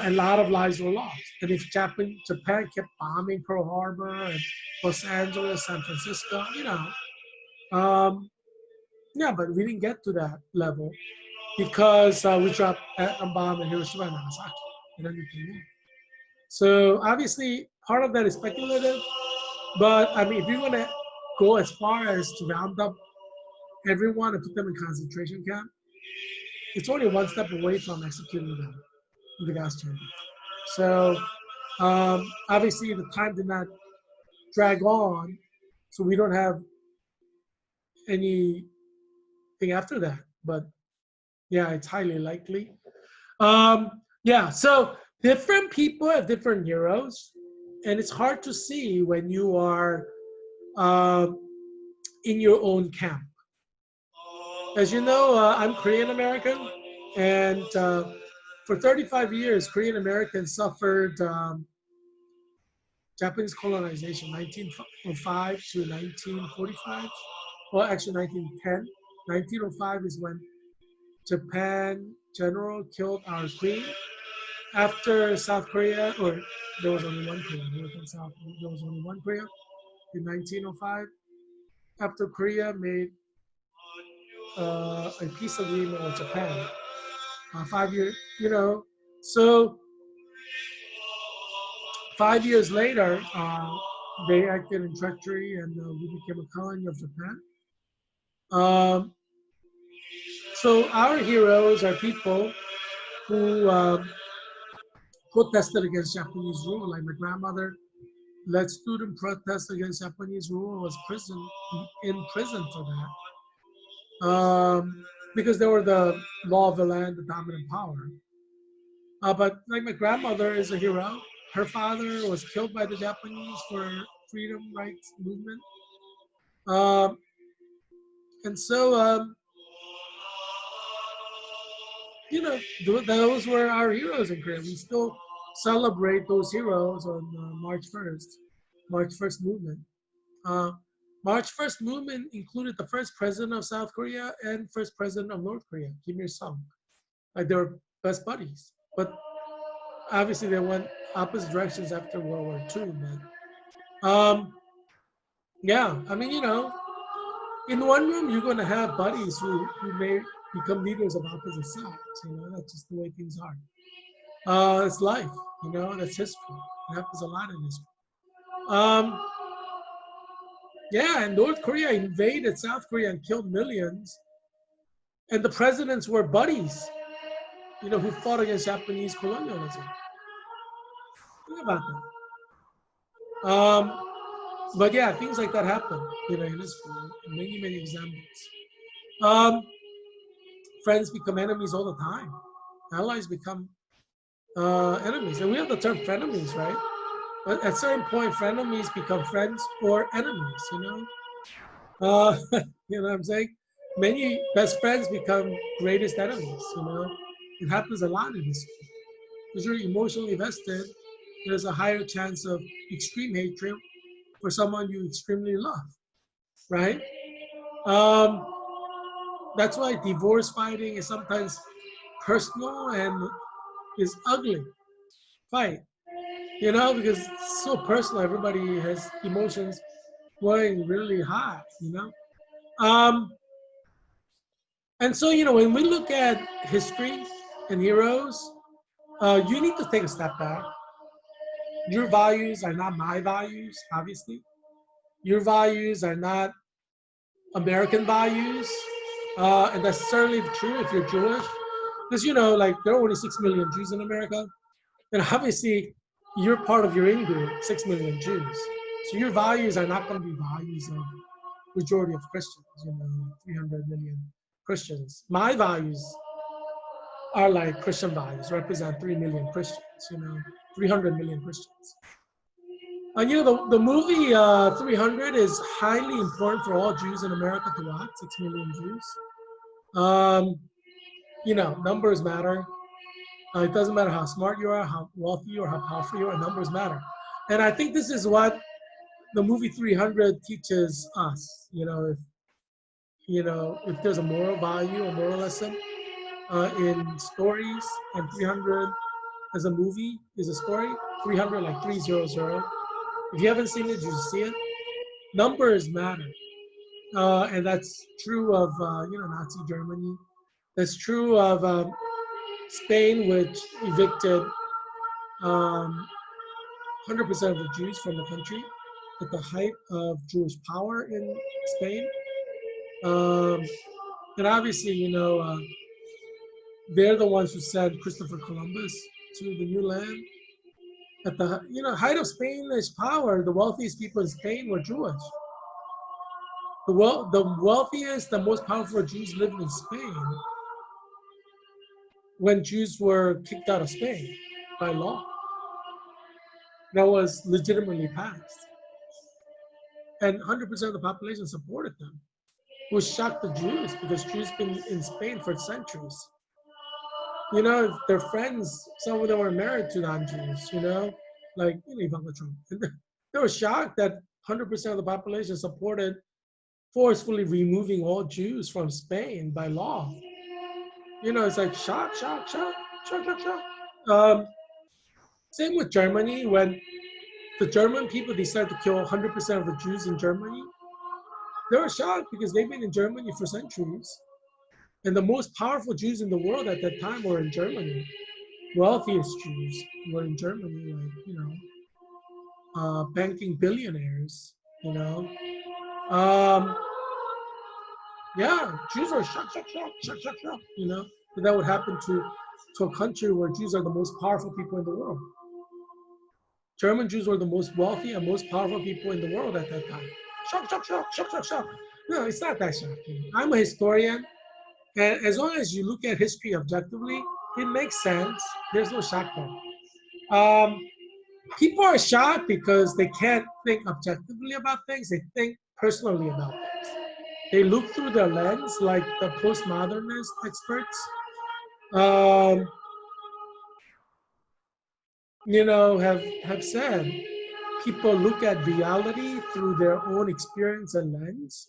And a lot of lives were lost. And if Japan kept bombing Pearl Harbor and Los Angeles, San Francisco, but we didn't get to that level because we dropped a bomb in Hiroshima and Nagasaki and everything more. So obviously, part of that is speculative. But I mean, if you're gonna go as far as to round up everyone and put them in concentration camp, it's only one step away from executing them in the gas chamber. So obviously, the time did not drag on, so we don't have anything after that. But yeah, it's highly likely. So different people have different heroes, and it's hard to see when you are in your own camp. As you know, I'm Korean American, and for 35 years, Korean Americans suffered Japanese colonization, 1905 to 1945. Well, actually, 1910. 1905 is when Japan general killed our queen. After South Korea, or there was only one Korea, North and South, there was only one Korea in 1905. After Korea made a peace agreement with Japan, 5 years, so 5 years later, they acted in treachery and we became a colony of Japan. So our heroes are people who protested against Japanese rule. Like my grandmother led student protests against Japanese rule, was in prison for that. Because they were the law of the land, the dominant power. But like my grandmother is a hero. Her father was killed by the Japanese for freedom rights movement. And so, those were our heroes in Korea. We still celebrate those heroes on March 1st, March 1st movement. March 1st movement included the first president of South Korea and first president of North Korea, Kim Il-sung. Like they were best buddies. But obviously they went opposite directions after World War II. But yeah, I mean, in one room you're going to have buddies who may become leaders of opposite sides. That's just the way things are. It's life. That's history. It happens a lot in history. Um, yeah, and North Korea invaded South Korea and killed millions, and the presidents were buddies. Who fought against Japanese colonialism. Think about that. But yeah, things like that happen. In history. Many, many examples. Um, Friends become enemies all the time. Allies become enemies, and we have the term frenemies, right? But at a certain point, frenemies become friends or enemies. You know what I'm saying? Many best friends become greatest enemies. It happens a lot in history. Because you're emotionally vested, there's a higher chance of extreme hatred for someone you extremely love, right? Um, that's why divorce fighting is sometimes personal and is ugly fight, because it's so personal. Everybody has emotions going really high, Um, and so, when we look at history and heroes, you need to take a step back. Your values are not my values, obviously. Your values are not American values. And that's certainly true if you're Jewish. Because, like there are only 6 million Jews in America. And obviously, you're part of your in-group, 6 million Jews. So your values are not going to be values of majority of Christians, 300 million Christians. My values are like Christian values, represent 3 million Christians, 300 million Christians. And the movie 300 is highly important for all Jews in America to watch, 6 million Jews. Numbers matter. It doesn't matter how smart you are, how wealthy you are, how powerful you are, numbers matter. And I think this is what the movie 300 teaches us. If there's a moral value, a moral lesson in stories, and 300 as a movie is a story, 300 like 300. If you haven't seen it, you should see it. Numbers matter. And that's true of, Nazi Germany. That's true of Spain, which evicted 100% of the Jews from the country at the height of Jewish power in Spain. And obviously, they're the ones who sent Christopher Columbus to the new land. At the height of Spanish power, the wealthiest people in Spain were Jewish. The wealthiest, the most powerful Jews lived in Spain when Jews were kicked out of Spain by law. That was legitimately passed. And 100% of the population supported them. It was shocked the Jews because Jews been in Spain for centuries. Their friends, some of them were married to non-Jews, like Ivanka Trump. They were shocked that 100% of the population supported forcefully removing all Jews from Spain by law. It's like shock. Same with Germany. When the German people decided to kill 100% of the Jews in Germany, they were shocked because they've been in Germany for centuries. And the most powerful Jews in the world at that time were in Germany. Wealthiest Jews were in Germany, like, banking billionaires, Yeah, Jews are shock. That would happen to a country where Jews are the most powerful people in the world. German Jews were the most wealthy and most powerful people in the world at that time. Shock. No, it's not that shocking. I'm a historian, and as long as you look at history objectively, it makes sense. There's no shock there. People are shocked because they can't think objectively about things. They think personally about things. They look through their lens, like the postmodernist experts. Um, have said people look at reality through their own experience and lens,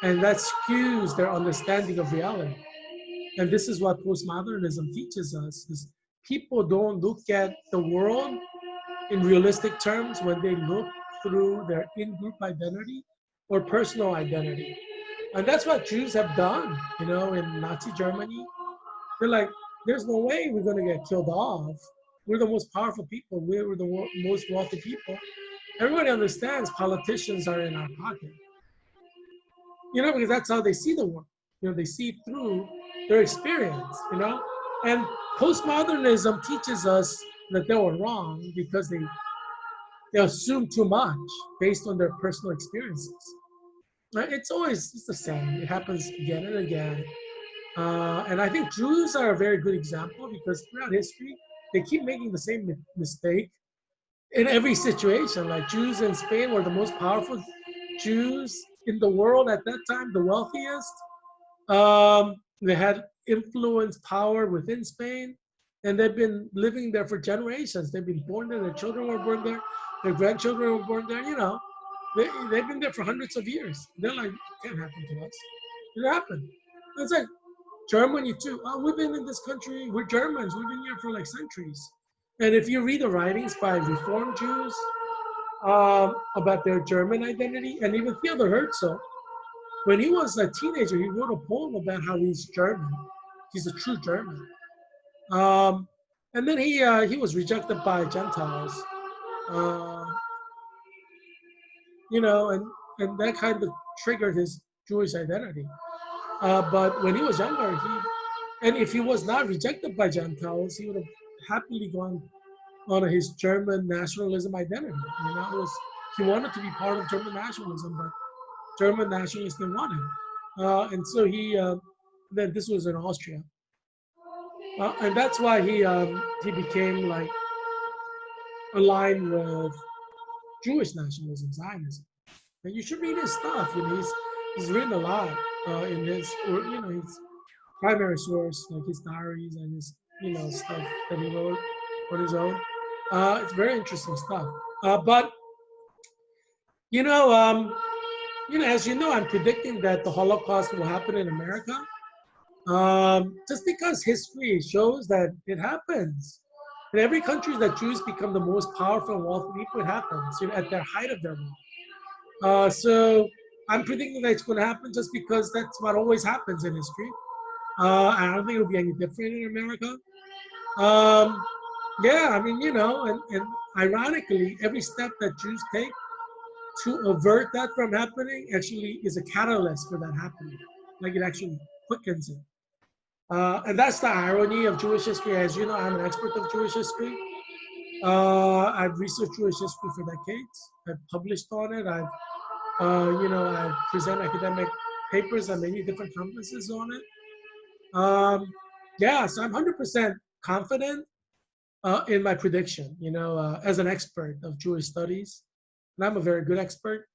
and that skews their understanding of reality. And this is what postmodernism teaches us, is people don't look at the world in realistic terms when they look through their in-group identity or personal identity. And that's what Jews have done, in Nazi Germany. They're like, there's no way we're going to get killed off. We're the most powerful people. We're the most wealthy people. Everybody understands politicians are in our pocket. Because that's how they see the world. They see through their experience. And postmodernism teaches us that they were wrong because they assume too much based on their personal experiences. Right? It's the same. It happens again and again. And I think Jews are a very good example because throughout history, they keep making the same mistake in every situation. Like Jews in Spain were the most powerful Jews in the world at that time, the wealthiest. They had influence, power within Spain, and they've been living there for generations. They've been born there, their children were born there, their grandchildren were born there, they've been there for hundreds of years. They're like, it can't happen to us. It happened. It's like Germany too. Oh, we've been in this country, we're Germans, we've been here for like centuries. And if you read the writings by Reformed Jews about their German identity, and even Theodor Herzl, when he was a teenager, he wrote a poem about how he's German. He's a true German. And then he was rejected by Gentiles, uh, and that kind of triggered his Jewish identity. But when he was younger, and if he was not rejected by Gentiles, he would have happily gone on his German nationalism identity. He wanted to be part of German nationalism, but German nationalists didn't want him. And so then this was in Austria. And that's why he became like aligned with Jewish nationalism, Zionism. And you should read his stuff. He's written a lot in his primary source, like his diaries and his stuff that he wrote on his own. It's very interesting stuff. But as you know, I'm predicting that the Holocaust will happen in America. Just because history shows that it happens. In every country that Jews become the most powerful and wealthy people, it happens at their height of their wealth. So I'm predicting that it's going to happen just because that's what always happens in history. I don't think it'll be any different in America. And ironically, every step that Jews take to avert that from happening actually is a catalyst for that happening. Like it actually quickens it. And that's the irony of Jewish history. As you know, I'm an expert of Jewish history. I've researched Jewish history for decades. I've published on it. I've present academic papers at many different conferences on it. So I'm 100% confident in my prediction, as an expert of Jewish studies. And I'm a very good expert.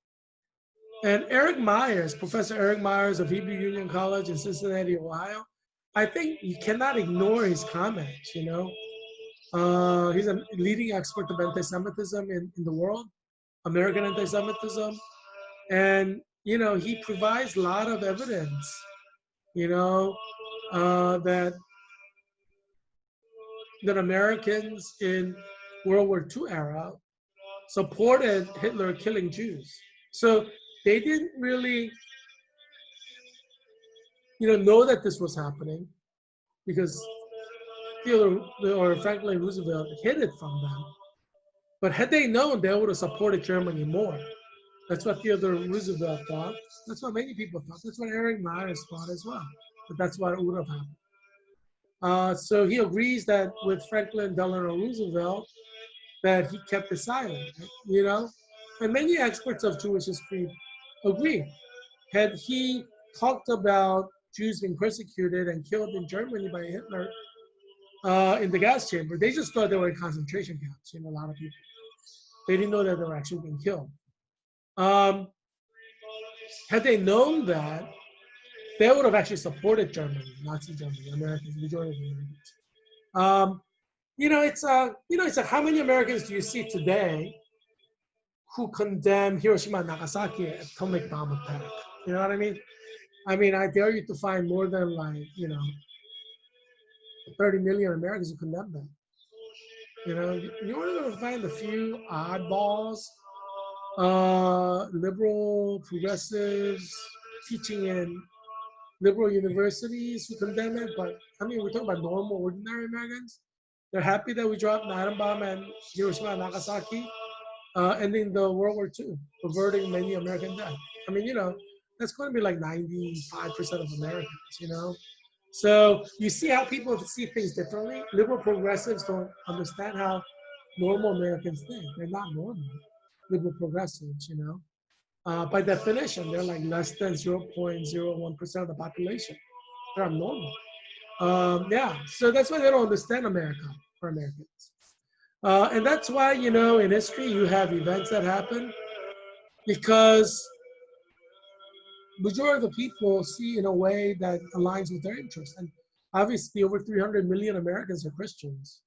And Eric Myers, Professor Eric Myers of Hebrew Union College in Cincinnati, Ohio, I think you cannot ignore his comments, He's a leading expert of anti-Semitism in the world, American anti-Semitism. And, he provides a lot of evidence, that Americans in World War II era supported Hitler killing Jews. So they didn't really, know that this was happening because Theodore or Franklin Roosevelt hid it from them. But had they known, they would have supported Germany more. That's what Theodore Roosevelt thought. That's what many people thought. That's what Eric Myers thought as well. But that's what would have happened. So he agrees that with Franklin Delano Roosevelt, that he kept it silent, And many experts of Jewish history agree. Had he talked about Jews being persecuted and killed in Germany by Hitler in the gas chamber, they just thought they were in concentration camps, a lot of people. They didn't know that they were actually being killed. Had they known that, they would have actually supported Germany, Nazi Germany, Americans, majority of Americans. It's like how many Americans do you see today who condemn Hiroshima and Nagasaki atomic bomb attack? You know what I mean? I dare you to find more than 30 million Americans who condemn that. You're only going to find a few oddballs, liberal progressives teaching in liberal universities who condemn it. But I mean, we're talking about normal, ordinary Americans. They're happy that we dropped an atom bomb and Hiroshima and Nagasaki, ending the World War II, averting many American deaths. I mean, that's going to be like 95% of Americans. So you see how people see things differently. Liberal progressives don't understand how normal Americans think. They're not normal. Liberal progressives. By definition, they're like less than 0.01% of the population. They're abnormal. Yeah, so that's why they don't understand America for Americans. And that's why, in history, you have events that happen because majority of the people see in a way that aligns with their interests. And obviously, over 300 million Americans are Christians.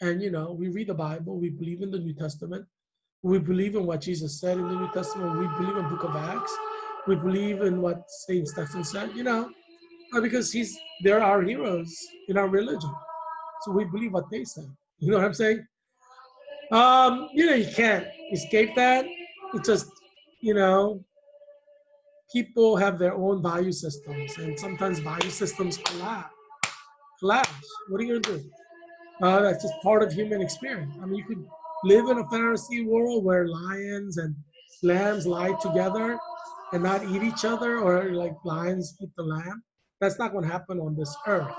And, we read the Bible, we believe in the New Testament, we believe in what Jesus said in the New Testament, we believe in the book of Acts, we believe in what St. Stephen said, because they're our heroes in our religion. So we believe what they say. You know what I'm saying? You can't escape that. It's just, you know, people have their own value systems, and sometimes value systems clash. What are you gonna do? That's just part of human experience. I mean, you could live in a fantasy world where lions and lambs lie together and not eat each other, or like lions eat the lamb. That's not going to happen on this earth,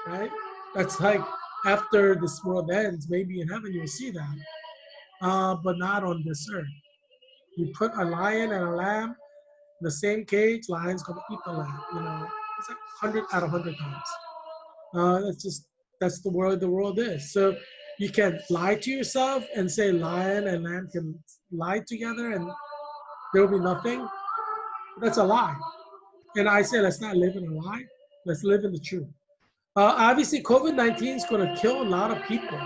right? That's like after this world ends, maybe in heaven you'll see that, but not on this earth. You put a lion and a lamb in the same cage, lion's going to eat the lamb. It's like 100 out of 100 times. That's the world is. So you can lie to yourself and say lion and lamb can lie together and there will be nothing. That's a lie. And I say let's not live in a lie. Let's live in the truth. Obviously, COVID-19 is going to kill a lot of people.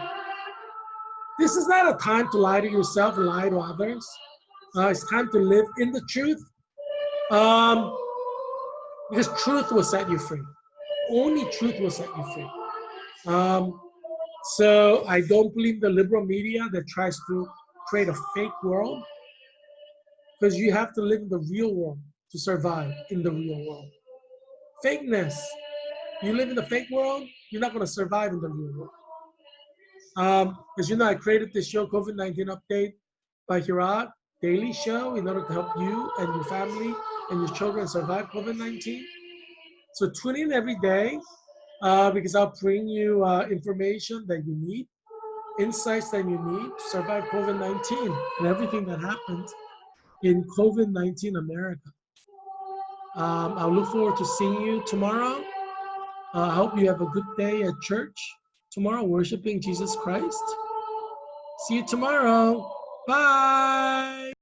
This is not a time to lie to yourself and lie to others. It's time to live in the truth, because truth will set you free. Only truth will set you free. So I don't believe the liberal media that tries to create a fake world, because you have to live in the real world to survive in the real world. Fakeness. You live in the fake world, you're not going to survive in the real world. As you know, I created this show, COVID-19 Update by Heerak, daily show, in order to help you and your family and your children survive COVID-19. So tune in every day, because I'll bring you information that you need, insights that you need to survive COVID-19 and everything that happened in COVID-19 America. I look forward to seeing you tomorrow. I hope you have a good day at church tomorrow, worshiping Jesus Christ. See you tomorrow. Bye.